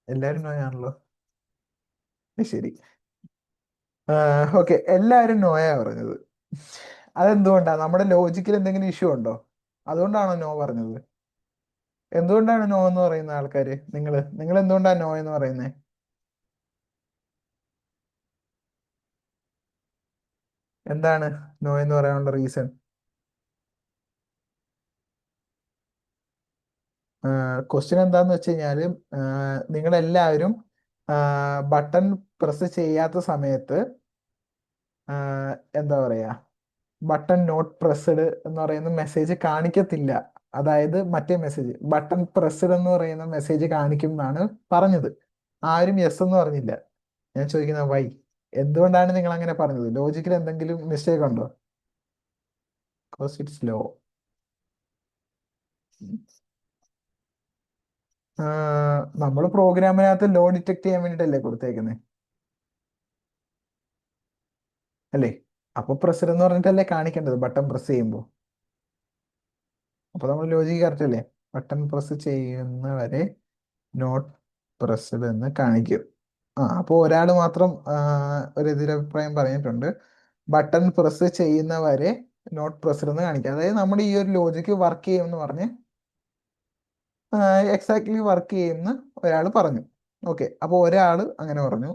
എല്ലാരും നോ ആണല്ലോ. ശരി. ഓക്കെ, എല്ലാരും നോയാ പറഞ്ഞത്. അതെന്തുകൊണ്ടാ? നമ്മുടെ ലോജിക്കിൽ എന്തെങ്കിലും ഇഷ്യൂ ഉണ്ടോ? അതുകൊണ്ടാണോ നോ പറഞ്ഞത്? എന്തുകൊണ്ടാണ് നോ എന്ന് പറയുന്ന ആൾക്കാര്? നിങ്ങൾ എന്തുകൊണ്ടാണ് നോ എന്ന് പറയുന്നത്? എന്താണ് നോ എന്ന് പറയാനുള്ള റീസൺ? ക്വസ്റ്റ്യൻ എന്താന്ന് വെച്ച് കഴിഞ്ഞാല് നിങ്ങളെല്ലാവരും ബട്ടൺ പ്രസ് ചെയ്യാത്ത സമയത്ത് എന്താ പറയാ, ബട്ടൺ നോട്ട് പ്രസ്ഡ് എന്ന് പറയുന്ന മെസ്സേജ് കാണിക്കത്തില്ല. അതായത് മറ്റേ മെസ്സേജ് ബട്ടൺ പ്രസ്ഡ് എന്ന് പറയുന്ന മെസ്സേജ് കാണിക്കും എന്നാണ് പറഞ്ഞത്. ആരും യെസ് എന്ന് പറഞ്ഞില്ല. ഞാൻ ചോദിക്കുന്ന വൈ, എന്തുകൊണ്ടാണ് നിങ്ങൾ അങ്ങനെ പറഞ്ഞത്? ലോജിക്കിൽ എന്തെങ്കിലും മിസ്റ്റേക്ക് ഉണ്ടോ? Because it's low. നമ്മൾ പ്രോഗ്രാമിനകത്ത് ലോ ഡിറ്റക്ട് ചെയ്യാൻ വേണ്ടിയിട്ടല്ലേ കൊടുത്തേക്കുന്നത്, അല്ലേ? അപ്പൊ പ്രസ് എന്ന് പറഞ്ഞിട്ടല്ലേ കാണിക്കേണ്ടത് ബട്ടൺ പ്രസ് ചെയ്യുമ്പോൾ. അപ്പൊ നമ്മൾ ലോജിക്ക് കറക്റ്റ് അല്ലേ? ബട്ടൺ പ്രസ് ചെയ്യുന്നവരെ നോട്ട് പ്രസ്ഡ് എന്ന് കാണിക്കും. അപ്പോൾ ഒരാൾ മാത്രം ഒരു എതിരഭിപ്രായം പറഞ്ഞിട്ടുണ്ട്. ബട്ടൺ പ്രസ് ചെയ്യുന്നവരെ നോട്ട് പ്രസ്ഡ് എന്ന് കാണിക്കും. അതായത് നമ്മുടെ ഈ ഒരു ലോജിക്ക് വർക്ക് ചെയ്യുമെന്ന് പറഞ്ഞ് എക്സാക്ട്ലി വർക്ക് ചെയ്യുമെന്ന് ഒരാൾ പറഞ്ഞു. ഓക്കെ, അപ്പോൾ ഒരാൾ അങ്ങനെ പറഞ്ഞു.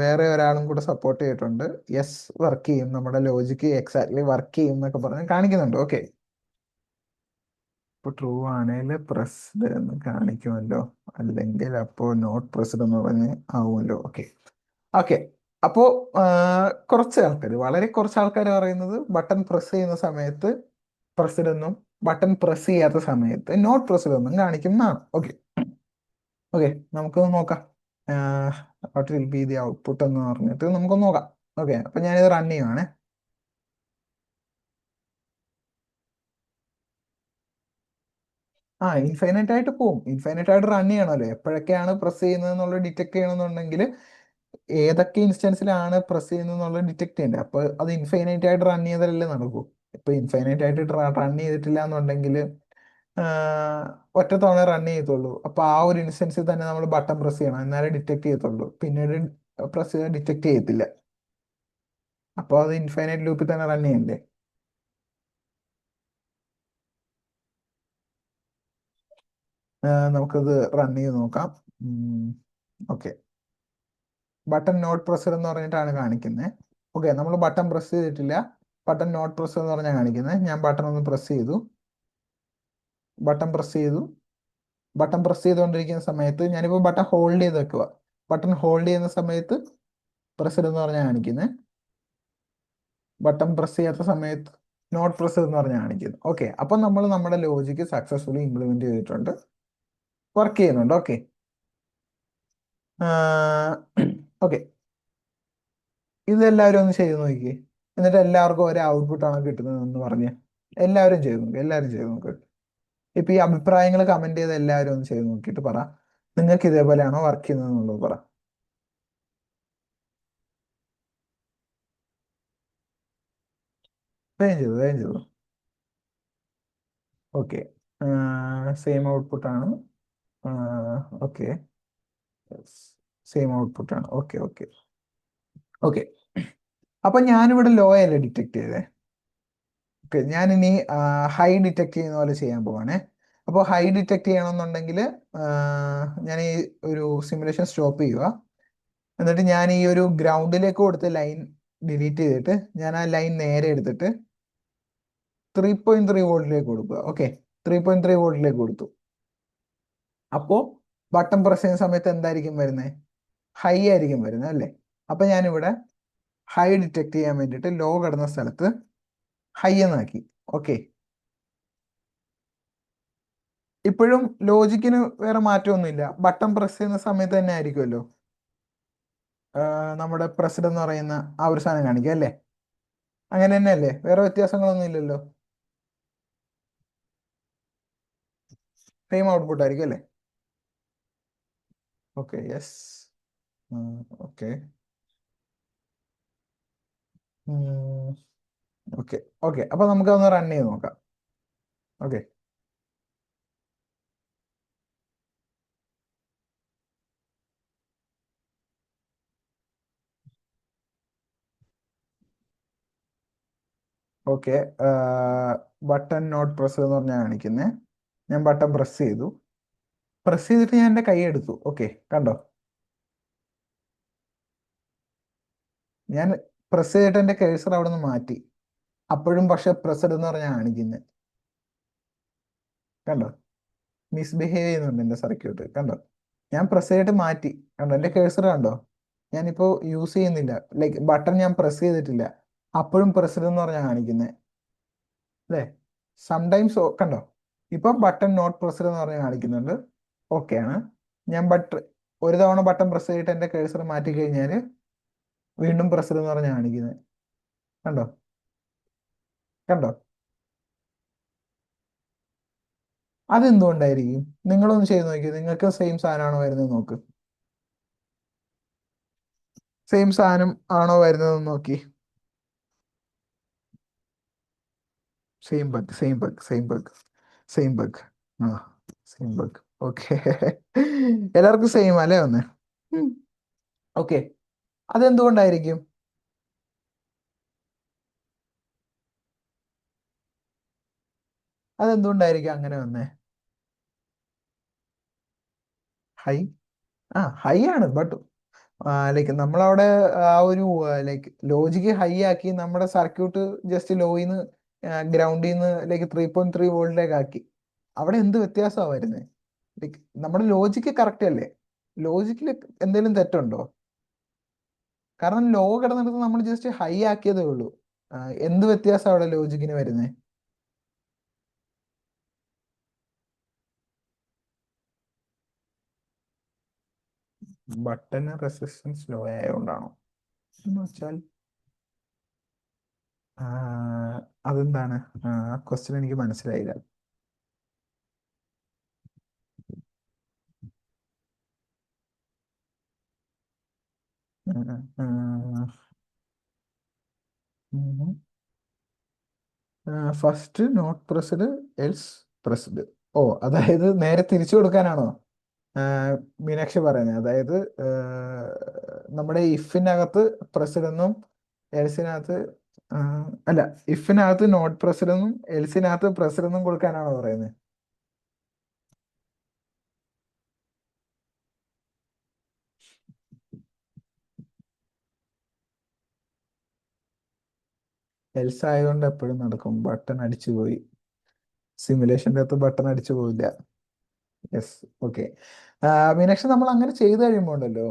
വേറെ ഒരാളും കൂടെ സപ്പോർട്ട് ചെയ്തിട്ടുണ്ട്. യെസ്, വർക്ക് ചെയ്യും, നമ്മുടെ ലോജിക്ക് എക്സാക്ട്ലി വർക്ക് ചെയ്യും എന്നൊക്കെ പറഞ്ഞ് കാണിക്കുന്നുണ്ട്. ഓക്കെ, ഇപ്പോൾ ട്രൂ ആണെങ്കിൽ പ്രസ്ഡ് എന്ന് കാണിക്കുമല്ലോ, അല്ലെങ്കിൽ അപ്പോൾ നോട്ട് പ്രസ്ഡ് എന്ന് പറഞ്ഞ് ആവുമല്ലോ. Okay, okay. അപ്പോ കുറച്ച് ആൾക്കാർ, വളരെ കുറച്ച് ആൾക്കാർ പറയുന്നത് ബട്ടൺ പ്രസ് ചെയ്യുന്ന സമയത്ത് പ്രസ്ഡ് എന്നും ബട്ടൺ പ്രസ് ചെയ്യാത്ത സമയത്ത് നോട്ട് പ്രസ്ഡ് എന്നും കാണിക്കും എന്നാണ്. Okay, okay. നമുക്ക് നോക്കാം what will be the output എന്ന് പറഞ്ഞിട്ട് നമുക്ക് നോക്കാം. ഓക്കെ, അപ്പൊ ഞാനിത് റൺ ചെയ്യുവാണേ. ഇൻഫൈനൈറ്റ് ആയിട്ട് പോവും. ഇൻഫൈനൈറ്റ് ആയിട്ട് റൺ ചെയ്യണമല്ലോ. എപ്പോഴൊക്കെയാണ് പ്രസ് ചെയ്യുന്നത് എന്നുള്ളത് ഡിറ്റക്ട് ചെയ്യണമെന്നുണ്ടെങ്കിൽ ഏതൊക്കെ ഇൻസ്റ്റൻസിലാണ് പ്രസ് ചെയ്യുന്നത് എന്നുള്ളത് ഡിറ്റക്ട് ചെയ്യേണ്ടത്. അപ്പൊ അത് ഇൻഫൈനൈറ്റ് ആയിട്ട് റൺ ചെയ്താലല്ലേ നടക്കൂ. ഇപ്പൊ ഇൻഫൈനൈറ്റ് ആയിട്ട് റൺ ചെയ്തിട്ടില്ല എന്നുണ്ടെങ്കിൽ ഒറ്റ തവണ റൺ ചെയ്യത്തുള്ളൂ. അപ്പൊ ആ ഒരു ഇൻസ്റ്റൻസിൽ തന്നെ നമ്മൾ ബട്ടൺ പ്രസ് ചെയ്യണം, എന്നാലേ ഡിറ്റക്ട് ചെയ്യത്തുള്ളൂ. പിന്നീട് പ്രസ് ചെയ്താൽ ഡിറ്റക്ട് ചെയ്യത്തില്ല. അപ്പോൾ അത് ഇൻഫൈനൈറ്റ് ലൂപ്പിൽ തന്നെ റൺ ചെയ്യണ്ടേ? നമുക്കത് റൺ ചെയ്ത് നോക്കാം. ഓക്കെ, ബട്ടൺ നോട്ട് പ്രസ്ഡ് എന്ന് പറഞ്ഞിട്ടാണ് കാണിക്കുന്നത്. ഓക്കെ, നമ്മൾ ബട്ടൺ പ്രസ് ചെയ്തിട്ടില്ല, ബട്ടൺ നോട്ട് പ്രസ് എന്ന് പറഞ്ഞാൽ കാണിക്കുന്നത്. ഞാൻ ബട്ടൺ ഒന്ന് പ്രസ് ചെയ്തു, ബട്ടൺ പ്രസ് ചെയ്തു, ബട്ടൺ പ്രസ് ചെയ്തുകൊണ്ടിരിക്കുന്ന സമയത്ത് ഞാനിപ്പോൾ ബട്ടൺ ഹോൾഡ് ചെയ്ത് വെക്കുക. ബട്ടൺ ഹോൾഡ് ചെയ്യുന്ന സമയത്ത് പ്രസ്ഡ് എന്ന് പറഞ്ഞാൽ കാണിക്കുന്നത്. ബട്ടൺ പ്രസ് ചെയ്യാത്ത സമയത്ത് നോട്ട് പ്രസ്ഡ് എന്ന് പറഞ്ഞാൽ കാണിക്കുന്നത്. ഓക്കെ, അപ്പം നമ്മൾ നമ്മുടെ ലോജിക്ക് സക്സസ്ഫുള്ളി ഇംപ്ലിമെന്റ് ചെയ്തിട്ടുണ്ട്, വർക്ക് ചെയ്യുന്നുണ്ട്. ഓക്കെ, ഓക്കെ, ഇതെല്ലാവരും ഒന്ന് ചെയ്ത് നോക്കിയേ. എന്നിട്ട് എല്ലാവർക്കും ഒരേ ഔട്ട്പുട്ടാണ് കിട്ടുന്നതെന്ന് പറഞ്ഞ് എല്ലാവരും ചെയ്ത് നോക്കുക. എല്ലാവരും ചെയ്ത് നോക്കുക. ഇപ്പൊ ഈ അഭിപ്രായങ്ങൾ കമന്റ് ചെയ്ത് എല്ലാവരും ഒന്ന് ചെയ്ത് നോക്കിയിട്ട് പറ, നിങ്ങൾക്ക് ഇതേപോലെയാണോ വർക്ക് ചെയ്യുന്നത് എന്നുള്ളത് പറ. വേഗം ചെയ്തു, വേഗം ചെയ്തു. ഓക്കെ, സെയിം ഔട്ട്പുട്ട് ആണ്. ഓക്കെ, സെയിം ഔട്ട്പുട്ട് ആണ്. Okay, okay, okay. അപ്പൊ ഞാനിവിടെ ലോ അല്ലേ ഡിറ്റക്ട് ചെയ്തേ. ഓക്കെ, ഞാനിനി ഹൈ ഡിറ്റക്ട് ചെയ്യുന്ന പോലെ ചെയ്യാൻ പോവാണേ. അപ്പോൾ ഹൈ ഡിറ്റക്ട് ചെയ്യണമെന്നുണ്ടെങ്കിൽ ഞാൻ ഈ ഒരു സിമുലേഷൻ സ്റ്റോപ്പ് ചെയ്യുക. എന്നിട്ട് ഞാൻ ഈ ഒരു ഗ്രൗണ്ടിലേക്ക് കൊടുത്ത ലൈൻ ഡിലീറ്റ് ചെയ്തിട്ട് ഞാൻ ആ ലൈൻ നേരെ എടുത്തിട്ട് 3.3 വോൾട്ടിലേക്ക് കൊടുക്കുക. ഓക്കെ, 3.3 വോൾട്ടിലേക്ക് കൊടുത്തു. അപ്പോൾ ബട്ടൺ പ്രസ് ചെയ്യുന്ന സമയത്ത് എന്തായിരിക്കും വരുന്നത്? ഹൈ ആയിരിക്കും വരുന്നത് അല്ലേ? അപ്പൊ ഞാനിവിടെ ഹൈ ഡിറ്റക്ട് ചെയ്യാൻ വേണ്ടിയിട്ട് ലോ കിടന്ന സ്ഥലത്ത് ഹൈ എന്നാക്കി. ഓക്കെ, ഇപ്പോഴും ലോജിക്കിന് വേറെ മാറ്റമൊന്നുമില്ല. ബട്ടൺ പ്രസ് ചെയ്യുന്ന സമയത്ത് തന്നെ ആയിരിക്കുമല്ലോ നമ്മുടെ പ്രസിഡ് എന്ന് പറയുന്ന ആ ഒരു സാധനം കാണിക്കുക അല്ലേ? അങ്ങനെ തന്നെ അല്ലേ? വേറെ വ്യത്യാസങ്ങളൊന്നും ഇല്ലല്ലോ. സെയിം ഔട്ട്പുട്ട് ആയിരിക്കും അല്ലേ? Okay, yes. Okay, okay, okay. അപ്പൊ നമുക്ക് ഒന്ന് റൺ ചെയ്ത് നോക്കാം. Okay, okay. Button not press എന്ന് പറഞ്ഞാൽ കാണിക്കുന്നത്. ഞാൻ ബട്ടൺ പ്രസ് ചെയ്തു. പ്രസ് ചെയ്തിട്ട് ഞാൻ എൻ്റെ കൈ എടുത്തു. ഓക്കെ, കണ്ടോ? ഞാൻ പ്രസ് ചെയ്തിട്ട് എൻ്റെ കേഴ്സർ അവിടെ നിന്ന് മാറ്റി. അപ്പോഴും പക്ഷെ പ്രസ്ഡ് എന്ന് പറഞ്ഞാൽ കാണിക്കുന്നത്. കണ്ടോ? മിസ്ബിഹേവ് ചെയ്യുന്നുണ്ട് എൻ്റെ സർക്യൂട്ട്. കണ്ടോ? ഞാൻ പ്രസ് ചെയ്തിട്ട് മാറ്റി. കണ്ടോ? എൻ്റെ കേഴ്സർ കണ്ടോ? ഞാനിപ്പോൾ യൂസ് ചെയ്യുന്നില്ല. ലൈക്ക് ബട്ടൺ ഞാൻ പ്രസ് ചെയ്തിട്ടില്ല, അപ്പോഴും പ്രസ്ഡ് എന്ന് പറഞ്ഞാൽ കാണിക്കുന്നത് അല്ലേ? സംടൈംസ് കണ്ടോ? ഇപ്പം ബട്ടൺ നോട്ട് പ്രസ്ഡ് എന്ന് പറഞ്ഞാൽ കാണിക്കുന്നുണ്ട്. ഓക്കെ ആണ്. ഞാൻ ഒരു തവണ ബട്ടൺ പ്രസ് ചെയ്തിട്ട് എൻ്റെ കേഴ്സർ മാറ്റി കഴിഞ്ഞാൽ വീണ്ടും പ്രസ്ഡ് എന്ന് പറഞ്ഞാൽ കാണിക്കുന്നത്. കണ്ടോ? കണ്ടോ? അതെന്തുകൊണ്ടായിരിക്കും? നിങ്ങളൊന്ന് ചെയ്ത് നോക്കി, നിങ്ങൾക്ക് സെയിം സാധനമാണോ വരുന്നത് നോക്ക്. സെയിം സാധനം ആണോ വരുന്നതെന്ന് നോക്കി. Same bug, same bug, same bug, same bug. ആ, സെയിം ബഗ്. ഓക്കെ. എല്ലാവർക്കും സെയിം അല്ലേ ഒന്ന്? ഓക്കെ, അതെന്തുകൊണ്ടായിരിക്കും? അതെന്തുകൊണ്ടായിരിക്കും അങ്ങനെ വന്നേ? ഹൈ, ഹൈ ആണ്. ബട്ട് ലൈക്ക് നമ്മളവിടെ ആ ഒരു ലൈക്ക് ലോജിക്ക് ഹൈ ആക്കി നമ്മുടെ സർക്യൂട്ട് ജസ്റ്റ് ലോയിന്ന് ഗ്രൗണ്ടിൽ നിന്ന് ലൈക്ക് 3.3 വോൾട്ടിലേക്ക് ആക്കി. അവിടെ എന്ത് വ്യത്യാസമാണ് വരുന്നത്? ലൈക്ക് നമ്മുടെ ലോജിക്ക് കറക്റ്റ് അല്ലേ? ലോജിക്കിൽ എന്തെങ്കിലും തെറ്റുണ്ടോ? കാരണം ലോ കിടന്നിടത്ത് നമ്മൾ ജസ്റ്റ് ഹൈ ആക്കിയതേ ഉള്ളൂ. എന്ത് വ്യത്യാസം അവിടെ ലോജിക്കിന് വരുന്നത്? ബട്ടൺ റെസിസ്റ്റൻസ് ലോ ആയതുകൊണ്ടാണോ എന്ന് വെച്ചാൽ അതെന്താണ്? ക്വസ്റ്റ്യൻ എനിക്ക് മനസ്സിലായില്ല. First not pressed else pressed. ഓ, അതായത് നേരെ തിരിച്ചു കൊടുക്കാനാണോ മീനാക്ഷി പറയുന്നത്? അതായത് നമ്മുടെ ഇഫിനകത്ത് പ്രസ്ഡ് എന്നും എൽസിനകത്ത് അല്ല, ഇഫിനകത്ത് നോട്ട് പ്രസ്ഡ് എന്നും എൽസിനകത്ത് പ്രസ്ഡ് എന്നും കൊടുക്കാനാണോ പറയുന്നത്? എൽസ് ആയതുകൊണ്ട് എപ്പോഴും നടക്കും. ബട്ടൺ അടിച്ചു പോയി. സിമുലേഷൻ്റെ അകത്ത് ബട്ടൺ അടിച്ചു പോയില്ല. Yes, okay. മീനാക്ഷി, നമ്മൾ അങ്ങനെ ചെയ്തു കഴിയുമ്പോൾ ഉണ്ടല്ലോ,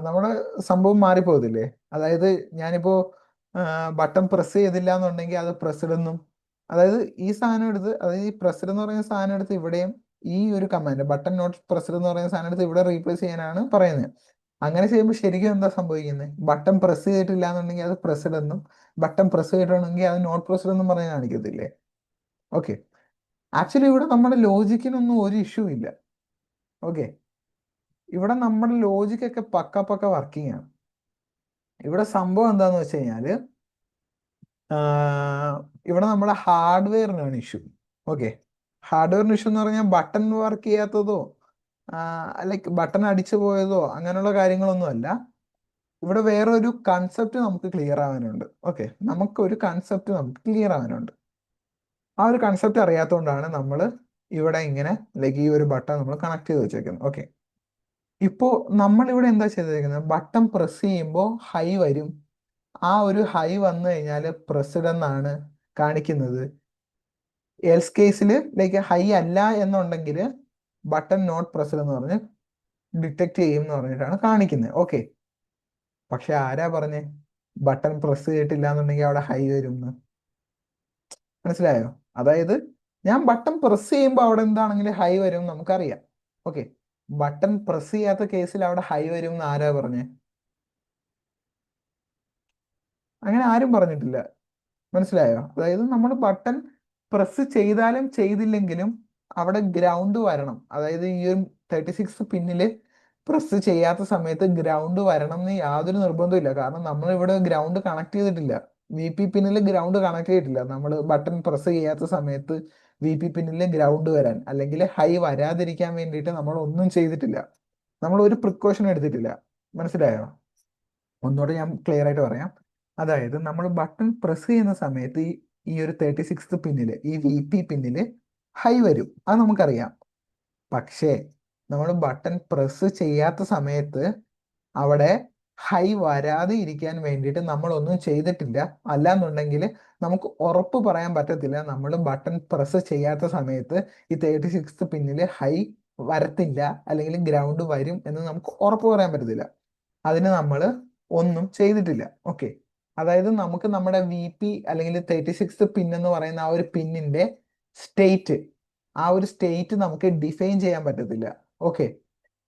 നമ്മുടെ സംഭവം മാറിപ്പോകത്തില്ലേ? അതായത് ഞാനിപ്പോ ബട്ടൺ പ്രസ് ചെയ്തില്ല എന്നുണ്ടെങ്കിൽ അത് പ്രസ്ഡ് എന്നും, അതായത് ഈ സാധനം എടുത്ത്, അതായത് ഈ പ്രസ്ഡ് എന്ന് പറയുന്ന സാധനം എടുത്ത് ഇവിടെയും ഈ ഒരു കമാൻഡ് ബട്ടൺ നോട്ട് പ്രസ്ഡ് എന്ന് പറയുന്ന സാധനം എടുത്ത് ഇവിടെ റീപ്ലേസ് ചെയ്യാനാണ് പറയുന്നത്. അങ്ങനെ ചെയ്യുമ്പോൾ ശരിക്കും എന്താ സംഭവിക്കുന്നത്? ബട്ടൺ പ്രസ് ചെയ്തിട്ടില്ല എന്നുണ്ടെങ്കിൽ അത് പ്രസ്ഡ് എന്നും, ബട്ടൺ പ്രസ് ചെയ്തിട്ടുണ്ടെങ്കിൽ അത് നോട്ട് പ്രസ്ഡ് എന്നും പറഞ്ഞ് കാണിക്കത്തില്ലേ? ഓക്കെ. ആക്ച്വലി ഇവിടെ നമ്മുടെ ലോജിക്കിനൊന്നും ഒരു ഇഷ്യൂ ഇല്ല. ഓക്കെ, ഇവിടെ നമ്മുടെ ലോജിക് ഒക്കെ പക്ക പക്ക വർക്കിംഗ് ആണ്. ഇവിടെ സംഭവം എന്താന്ന് വെച്ച് കഴിഞ്ഞാല്, ഇവിടെ നമ്മുടെ ഹാർഡ്വെയറിനാണ് ഇഷ്യൂ. ഓക്കെ, ഹാർഡ്വെയറിന് ഇഷ്യൂ എന്ന് പറഞ്ഞാൽ ബട്ടൺ വർക്ക് ചെയ്യാത്തതോ ലൈക്ക് ബട്ടൺ അടിച്ചു പോയതോ അങ്ങനെയുള്ള കാര്യങ്ങളൊന്നും അല്ല. ഇവിടെ വേറൊരു കൺസെപ്റ്റ് നമുക്ക് ക്ലിയർ ആവാനുണ്ട്. ഓക്കെ, നമുക്കൊരു കൺസെപ്റ്റ് നമുക്ക് ക്ലിയർ ആവാനുണ്ട്. ആ ഒരു കൺസെപ്റ്റ് അറിയാത്തതുകൊണ്ടാണ് നമ്മൾ ഇവിടെ ഇങ്ങനെ ലൈക്ക് ഈ ഒരു ബട്ടൺ നമ്മൾ കണക്ട് ചെയ്ത് വെച്ചേക്കുന്നത്. ഓക്കെ, ഇപ്പോൾ നമ്മളിവിടെ എന്താ ചെയ്തേക്കുന്നത്? ബട്ടൺ പ്രസ് ചെയ്യുമ്പോൾ ഹൈ വരും. ആ ഒരു ഹൈ വന്നു കഴിഞ്ഞാൽ പ്രസ്ഡ് എന്നാണ് കാണിക്കുന്നത്. എൽസ് കേസിൽ ലൈക്ക് ഹൈ അല്ല എന്നുണ്ടെങ്കിൽ ബട്ടൺ നോട്ട് പ്രസ്ഡ് എന്ന് പറഞ്ഞ് ഡിറ്റക്ട് ചെയ്യും എന്ന് പറഞ്ഞിട്ടാണ് കാണിക്കുന്നത്. ഓക്കെ, പക്ഷെ ആരാ പറഞ്ഞേ ബട്ടൺ പ്രസ് ചെയ്തിട്ടില്ല എന്നുണ്ടെങ്കിൽ അവിടെ ഹൈ വരും എന്ന്? മനസ്സിലായോ? അതായത് ഞാൻ ബട്ടൺ പ്രസ് ചെയ്യുമ്പോൾ അവിടെ എന്താണെങ്കിലും ഹൈ വരും എന്ന് നമുക്കറിയാം. ഓക്കെ, ബട്ടൺ പ്രസ് ചെയ്യാത്ത കേസിൽ അവിടെ ഹൈ വരും എന്ന് ആരാ പറഞ്ഞേ? അങ്ങനെ ആരും പറഞ്ഞിട്ടില്ല. മനസ്സിലായോ? അതായത് നമ്മൾ ബട്ടൺ പ്രസ് ചെയ്താലും ചെയ്തില്ലെങ്കിലും അവിടെ ഗ്രൗണ്ട് വരണം. അതായത് ഈ ഒരു 36 പിന്നിൽ പ്രസ് ചെയ്യാത്ത സമയത്ത് ഗ്രൗണ്ട് വരണം എന്ന് യാതൊരു നിർബന്ധമില്ല. കാരണം നമ്മൾ ഇവിടെ ഗ്രൗണ്ട് കണക്ട് ചെയ്തിട്ടില്ല. VP പിന്നിൽ ഗ്രൗണ്ട് കണക്ട് ചെയ്തിട്ടില്ല. നമ്മൾ ബട്ടൺ പ്രസ് ചെയ്യാത്ത സമയത്ത് VP പിന്നിൽ ഗ്രൗണ്ട് വരാൻ അല്ലെങ്കിൽ ഹൈ വരാതിരിക്കാൻ വേണ്ടിയിട്ട് നമ്മൾ ഒന്നും ചെയ്തിട്ടില്ല. നമ്മൾ ഒരു പ്രിക്കോഷൻ എടുത്തിട്ടില്ല. മനസ്സിലായോ? ഒന്നുകൂടെ ഞാൻ ക്ലിയർ ആയിട്ട് പറയാം. അതായത് നമ്മൾ ബട്ടൺ പ്രസ് ചെയ്യുന്ന സമയത്ത് ഈ ഒരു 36 പിന്നിൽ ഈ VP പിന്നിൽ ഹൈ വരും, അത് നമുക്കറിയാം. പക്ഷേ നമ്മൾ ബട്ടൺ പ്രസ് ചെയ്യാത്ത സമയത്ത് അവിടെ ഹൈ വരാതെ ഇരിക്കാൻ വേണ്ടിയിട്ട് നമ്മളൊന്നും ചെയ്തിട്ടില്ല. അല്ലാന്നുണ്ടെങ്കിൽ നമുക്ക് ഉറപ്പ് പറയാൻ പറ്റത്തില്ല നമ്മൾ ബട്ടൺ പ്രസ് ചെയ്യാത്ത സമയത്ത് ഈ 36 പിന്നിൽ ഹൈ വരത്തില്ല അല്ലെങ്കിൽ ഗ്രൗണ്ട് വരും എന്ന് നമുക്ക് ഉറപ്പ് പറയാൻ പറ്റത്തില്ല. അതിന് നമ്മൾ ഒന്നും ചെയ്തിട്ടില്ല. ഓക്കെ, അതായത് നമുക്ക് നമ്മുടെ VP അല്ലെങ്കിൽ 36 പിൻ എന്ന് പറയുന്ന ആ ഒരു പിന്നിന്റെ സ്റ്റേറ്റ്, ആ ഒരു സ്റ്റേറ്റ് നമുക്ക് ഡിഫൈൻ ചെയ്യാൻ പറ്റത്തില്ല. ഓക്കെ,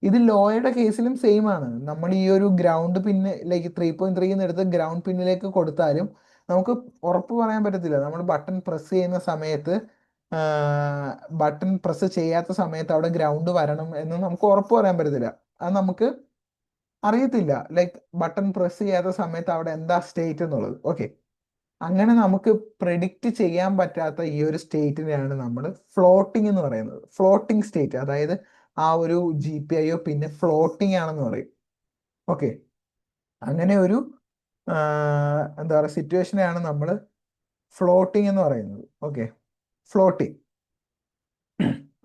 ഇത് ലോയുടെ കേസിലും സെയിം ആണ്. നമ്മൾ ഈ ഒരു ഗ്രൗണ്ട് പിന്ന് ലൈക്ക് 3.3 എടുത്ത് ഗ്രൗണ്ട് പിന്നിലേക്ക് കൊടുത്താലും നമുക്ക് ഉറപ്പ് പറയാൻ പറ്റത്തില്ല നമ്മൾ ബട്ടൺ പ്രസ് ചെയ്യുന്ന സമയത്ത് ബട്ടൺ പ്രസ് ചെയ്യാത്ത സമയത്ത് അവിടെ ഗ്രൗണ്ട് വരണം എന്ന് നമുക്ക് ഉറപ്പ് പറയാൻ പറ്റത്തില്ല. അത് നമുക്ക് അറിയത്തില്ല. ലൈക്ക് ബട്ടൺ പ്രസ് ചെയ്യാത്ത സമയത്ത് അവിടെ എന്താ സ്റ്റേറ്റ് എന്നുള്ളത്. ഓക്കെ, അങ്ങനെ നമുക്ക് പ്രെഡിക്റ്റ് ചെയ്യാൻ പറ്റാത്ത ഈ ഒരു സ്റ്റേറ്റിനെയാണ് നമ്മൾ ഫ്ലോട്ടിംഗ് എന്ന് പറയുന്നത്. ഫ്ലോട്ടിംഗ് സ്റ്റേറ്റ്, അതായത് ആ ഒരു GPIO പിന്നെ ഫ്ലോട്ടിംഗ് ആണെന്ന് പറയും. ഓക്കെ, അങ്ങനെ ഒരു എന്താ പറയുക സിറ്റുവേഷനെയാണ് നമ്മൾ ഫ്ലോട്ടിംഗ് എന്ന് പറയുന്നത്. Okay, floating.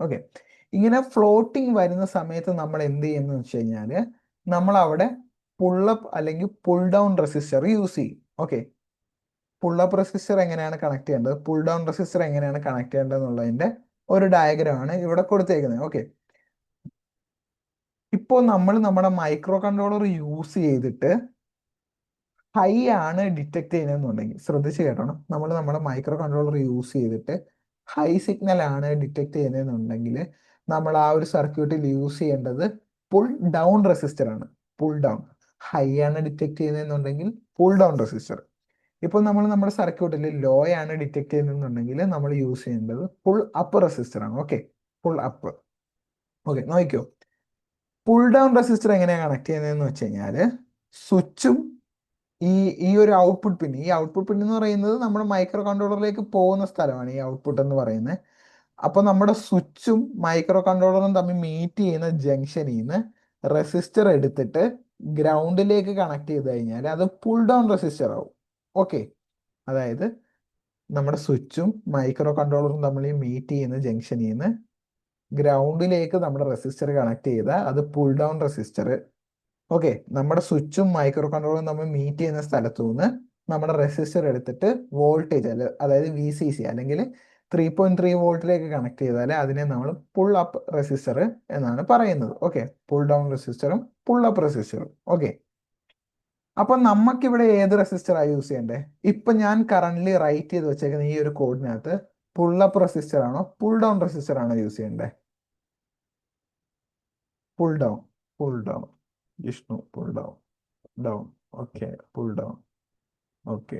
ഓക്കെ, ഇങ്ങനെ ഫ്ലോട്ടിംഗ് വരുന്ന സമയത്ത് നമ്മൾ എന്ത് ചെയ്യുമെന്ന് വെച്ച് കഴിഞ്ഞാൽ നമ്മൾ അവിടെ പുള്ളപ്പ് അല്ലെങ്കിൽ പുൾ ഡൗൺ റെസിസ്റ്റർ യൂസ് ചെയ്യും. ഓക്കെ, പുള്ളപ്പ് റെസിസ്റ്റർ എങ്ങനെയാണ് കണക്ട് ചെയ്യേണ്ടത്, പുൾ ഡൗൺ റെസിസ്റ്റർ എങ്ങനെയാണ് കണക്ട് ചെയ്യേണ്ടത് എന്നുള്ളതിന്റെ ഒരു ഡയഗ്രാമാണ് ഇവിടെ കൊടുത്തേക്കുന്നത്. ഓക്കെ, ഇപ്പോൾ നമ്മൾ നമ്മുടെ മൈക്രോ കൺട്രോളർ യൂസ് ചെയ്തിട്ട് ഹൈ ആണ് ഡിറ്റക്ട് ചെയ്യുന്നതെന്നുണ്ടെങ്കിൽ ശ്രദ്ധിച്ച് കേട്ടണം. നമ്മൾ നമ്മുടെ മൈക്രോ കൺട്രോളർ യൂസ് ചെയ്തിട്ട് ഹൈ സിഗ്നൽ ആണ് ഡിറ്റക്ട് ചെയ്യുന്നതെന്നുണ്ടെങ്കിൽ നമ്മൾ ആ ഒരു സർക്യൂട്ടിൽ യൂസ് ചെയ്യേണ്ടത് പുൾ ഡൗൺ റെസിസ്റ്റർ ആണ്. Pull down. ഹൈ ആണ് ഡിറ്റക്ട് ചെയ്യുന്നതെന്നുണ്ടെങ്കിൽ പുൾ ഡൗൺ റെസിസ്റ്റർ. ഇപ്പോൾ നമ്മൾ നമ്മുടെ സർക്യൂട്ടിൽ ലോ ആണ് ഡിറ്റക്ട് ചെയ്യുന്നതെന്നുണ്ടെങ്കിൽ നമ്മൾ യൂസ് ചെയ്യേണ്ടത് പുൾ അപ്പ് റെസിസ്റ്റർ ആണ്. Okay, pull up. ഓക്കെ, നോക്കിക്കോ. പുൾ ഡൗൺ റെസിസ്റ്റർ എങ്ങനെയാണ് കണക്ട് ചെയ്യുന്നതെന്ന് വെച്ച് കഴിഞ്ഞാൽ സ്വിച്ചും ഈ ഈ ഒരു ഔട്ട്പുട്ട് പിൻ, ഈ ഔട്ട്പുട്ട് പിൻ എന്ന് പറയുന്നത് നമ്മുടെ മൈക്രോ കൺട്രോളറിലേക്ക് പോകുന്ന സ്ഥലമാണ് ഈ ഔട്ട്പുട്ട് എന്ന് പറയുന്നത്. അപ്പൊ നമ്മുടെ സ്വിച്ചും മൈക്രോ കൺട്രോളറും തമ്മിൽ മീറ്റ് ചെയ്യുന്ന ജംഗ്ഷനിൽ നിന്ന് റെസിസ്റ്റർ എടുത്തിട്ട് ഗ്രൗണ്ടിലേക്ക് കണക്ട് ചെയ്ത് കഴിഞ്ഞാൽ അത് പുൾ ഡൗൺ റെസിസ്റ്റർ ആവും. ഓക്കെ, അതായത് നമ്മുടെ സ്വിച്ചും മൈക്രോ കൺട്രോളറും തമ്മിൽ മീറ്റ് ചെയ്യുന്ന ജംഗ്ഷനിൽ നിന്ന് ഗ്രൗണ്ടിലേക്ക് നമ്മുടെ റെസിസ്റ്റർ കണക്ട് ചെയ്താൽ അത് പുൾ ഡൗൺ റെസിസ്റ്റർ. ഓക്കെ, നമ്മുടെ സ്വിച്ചും മൈക്രോ കൺട്രോളറും തമ്മിൽ മീറ്റ് ചെയ്യുന്ന സ്ഥലത്തു നിന്ന് നമ്മുടെ റെസിസ്റ്റർ എടുത്തിട്ട് വോൾട്ടേജ് അതായത് VCC അല്ലെങ്കിൽ 3.3 വോൾട്ടിലേക്ക് കണക്ട് ചെയ്താൽ അതിനെ നമ്മൾ പുൾ അപ്പ് റെസിസ്റ്റർ എന്നാണ് പറയുന്നത്. ഓക്കെ, പുൾ ഡൗൺ റെസിസ്റ്ററും പുൾ അപ്പ് റെസിസ്റ്ററും. ഓക്കെ, അപ്പൊ നമുക്കിവിടെ ഏത് റെസിസ്റ്ററാണ് യൂസ് ചെയ്യേണ്ടത്? ഇപ്പൊ ഞാൻ കറന്റ് റൈറ്റ് ചെയ്ത് വെച്ചേക്കുന്ന ഈ ഒരു കോഡിനകത്ത് പുൾ അപ്പ് റെസിസ്റ്റർ ആണോ പുൾ ഡൗൺ റെസിസ്റ്റർ ആണോ യൂസ് ചെയ്യേണ്ടത്? Pull down, pull down. Vishnu pull down, down. Okay, pull down. Okay,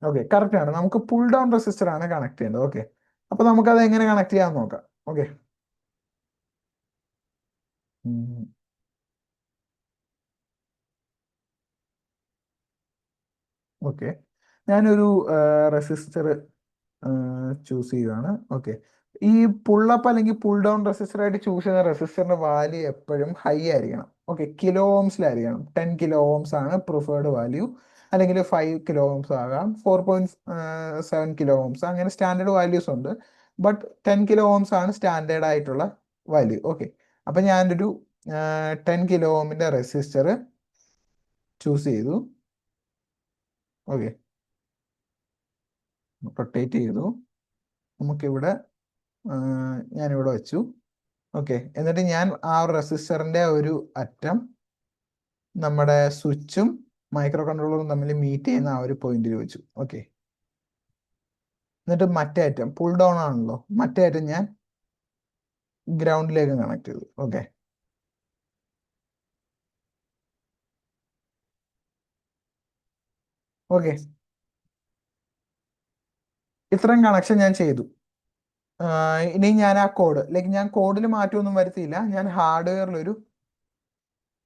okay, correct ആണ്. നമുക്ക് പുൾ ഡൗൺ റെസിസ്റ്റർ ആണ് കണക്ട് ചെയ്യേണ്ടത്. ഓക്കെ, അപ്പൊ നമുക്കത് എങ്ങനെ കണക്ട് ചെയ്യാൻ നോക്കാം. ഓക്കെ, ഓക്കെ, ഞാനൊരു റെസിസ്റ്റർ ചൂസ് ചെയ്യുകയാണ്. ഓക്കെ, ഈ പുൾ അപ്പ് അല്ലെങ്കിൽ പുൾ ഡൗൺ റെസിസ്റ്റർ ആയിട്ട് ചൂസ് ചെയ്യുന്ന റെസിസ്റ്ററിന്റെ വാല്യൂ എപ്പോഴും ഹൈ ആയിരിക്കണം. ഓക്കെ, കിലോ ഓംസിലായിരിക്കണം. 10 കിലോ ഓംസ് ആണ് പ്രിഫേർഡ് വാല്യൂ, അല്ലെങ്കിൽ 5 കിലോ ഓംസ് ആകാം, 4.7 കിലോ ഓംസ്, അങ്ങനെ സ്റ്റാൻഡേർഡ് വാല്യൂസ് ഉണ്ട്. ബട്ട് 10 കിലോ ഓംസ് ആണ് സ്റ്റാൻഡേർഡ് ആയിട്ടുള്ള വാല്യൂ. ഓക്കെ, അപ്പൊ ഞാനൊരു 10 കിലോ ഓമിന്റെ റെസിസ്റ്റർ ചൂസ് ചെയ്തു. ഓക്കെ, റൊട്ടേറ്റ് ചെയ്തു. നമുക്കിവിടെ ഞാനിവിടെ വെച്ചു. ഓക്കെ, എന്നിട്ട് ഞാൻ ആ റെസിസ്റ്ററിന്റെ ഒരു അറ്റം നമ്മുടെ സ്വിച്ചും മൈക്രോ കൺട്രോളറും തമ്മിൽ മീറ്റ് ചെയ്യുന്ന ആ ഒരു പോയിന്റിൽ വെച്ചു. ഓക്കെ, എന്നിട്ട് മറ്റേ അറ്റം പുൾ ഡൗൺ ആണല്ലോ, മറ്റേ അറ്റം ഞാൻ ഗ്രൗണ്ടിലേക്ക് കണക്ട് ചെയ്തു. ഓക്കെ, ഓക്കെ, ഇത്രയും കണക്ഷൻ ഞാൻ ചെയ്തു. ഇനി ഞാൻ ആ കോഡ് ഞാൻ കോഡിൽ മാറ്റമൊന്നും വരുത്തിയില്ല. ഞാൻ ഹാർഡ്വെയറിൽ ഒരു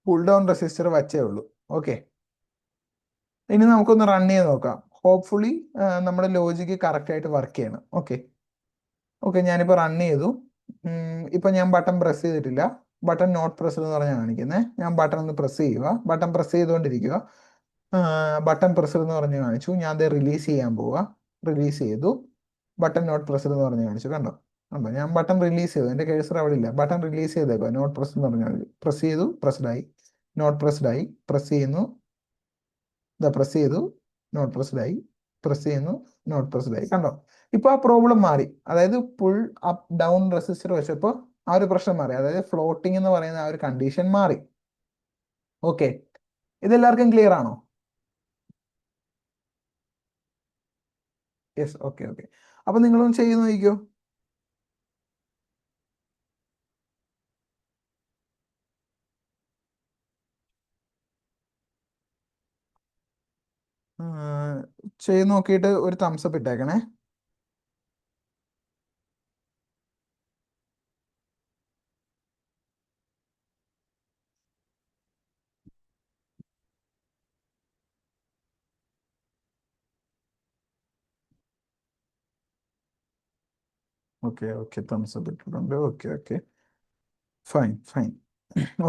പുൾ ഡൗൺ റെസിസ്റ്റർ വച്ചേ ഉള്ളൂ. ഓക്കെ, ഇനി നമുക്കൊന്ന് റൺ ചെയ്ത് നോക്കാം. ഹോപ്പ്ഫുള്ളി നമ്മുടെ ലോജിക്ക് കറക്റ്റ് ആയിട്ട് വർക്ക് ചെയ്യണം. ഓക്കെ, ഓക്കെ, ഞാനിപ്പോൾ റൺ ചെയ്തു. ഇപ്പൊ ഞാൻ ബട്ടൺ പ്രസ് ചെയ്തിട്ടില്ല. ബട്ടൺ നോട്ട് പ്രസ് എന്ന് പറഞ്ഞാൽ കാണിക്കുന്നത്. ഞാൻ ബട്ടൺ ഒന്ന് പ്രസ് ചെയ്യുക. ബട്ടൺ പ്രസ് ചെയ്തുകൊണ്ടിരിക്കുക. ബട്ടൺ പ്രസ് എന്ന് പറഞ്ഞ് കാണിച്ചു. ഞാൻ അത് റിലീസ് ചെയ്യാൻ പോവുക. റിലീസ് ചെയ്തു. ബട്ടൺ നോട്ട് പ്രസ് എന്ന് പറഞ്ഞ് കാണിച്ചു. കണ്ടോ, കണ്ടോ, ഞാൻ ബട്ടൺ റിലീസ് ചെയ്തു. എൻ്റെ കേഴ്സർ അവിടെ ഇല്ല. ബട്ടൺ റിലീസ് ചെയ്തേക്കുക. നോട്ട് പ്രസ് എന്ന് പറഞ്ഞ് കാണിച്ചു. പ്രസ് ചെയ്തു, പ്രസ്ഡ് ആയി. നോട്ട് പ്രസ്ഡ് ആയി. പ്രസ് ചെയ്യുന്നു, ഇതാ പ്രസ് ചെയ്തു, നോട്ട് പ്രസ്ഡ് ആയി. പ്രസ് ചെയ്യുന്നു, നോട്ട് പ്രസ്ഡ് ആയി. കണ്ടോ, ഇപ്പൊ ആ പ്രോബ്ലം മാറി. അതായത് പുൾ അപ്പ് ഡൗൺ റെസിസ്റ്റർ വെച്ചപ്പോൾ ആ ഒരു പ്രശ്നം മാറി. അതായത് ഫ്ലോട്ടിംഗ് എന്ന് പറയുന്ന ആ ഒരു കണ്ടീഷൻ മാറി. ഓക്കെ, ഇതെല്ലാവർക്കും ക്ലിയർ ആണോ? Yes, okay, okay. അപ്പൊ നിങ്ങളൊന്ന് ചെയ്ത് നോക്കിക്കോ. ചെയ്ത് നോക്കിയിട്ട് ഒരു തംസ് അപ്പ് ഇട്ടേക്കണേ. ഓക്കെ, ഓക്കെ, തംസ് അപ്പ് ഇട്ടിട്ടുണ്ട്. Okay, okay, fine, fine.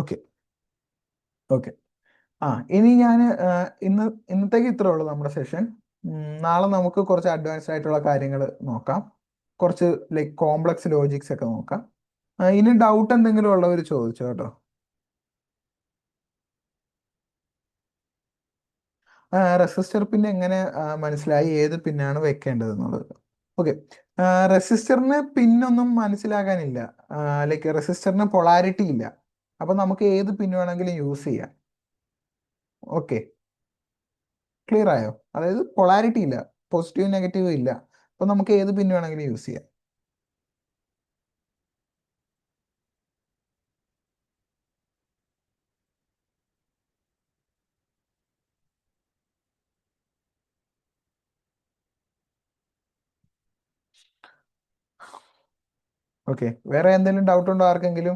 Okay, okay. ഇനി ഞാൻ ഇന്നത്തേക്ക് ഇത്രേ ഉള്ളൂ നമ്മുടെ സെഷൻ. നാളെ നമുക്ക് കുറച്ച് അഡ്വാൻസ്ഡ് ആയിട്ടുള്ള കാര്യങ്ങൾ നോക്കാം. കുറച്ച് കോംപ്ലക്സ് ലോജിക്സ് ഒക്കെ നോക്കാം. ഇനി ഡൗട്ട് എന്തെങ്കിലും ഉള്ളവർ ചോദിച്ചോ കേട്ടോ. റെസിസ്റ്റർ പിന്നെ എങ്ങനെ മനസ്സിലായി ഏത് പിന്നാണ് വെക്കേണ്ടത് എന്നുള്ളത്? ഓക്കെ, റെസിസ്റ്ററിന് പിന്നൊന്നും മനസ്സിലാകാനില്ല. റെസിസ്റ്ററിന് പൊളാരിറ്റി ഇല്ല. അപ്പൊ നമുക്ക് ഏത് പിൻ വേണമെങ്കിലും യൂസ് ചെയ്യാം. ഓക്കെ, ക്ലിയർ ആയോ? അതായത് പൊളാരിറ്റി ഇല്ല, പോസിറ്റീവ് നെഗറ്റീവ് ഇല്ല. അപ്പൊ നമുക്ക് ഏത് പിൻ വേണമെങ്കിലും യൂസ് ചെയ്യാം. ഓക്കെ, വേറെ എന്തെങ്കിലും ഡൗട്ട് ഉണ്ടോ ആർക്കെങ്കിലും?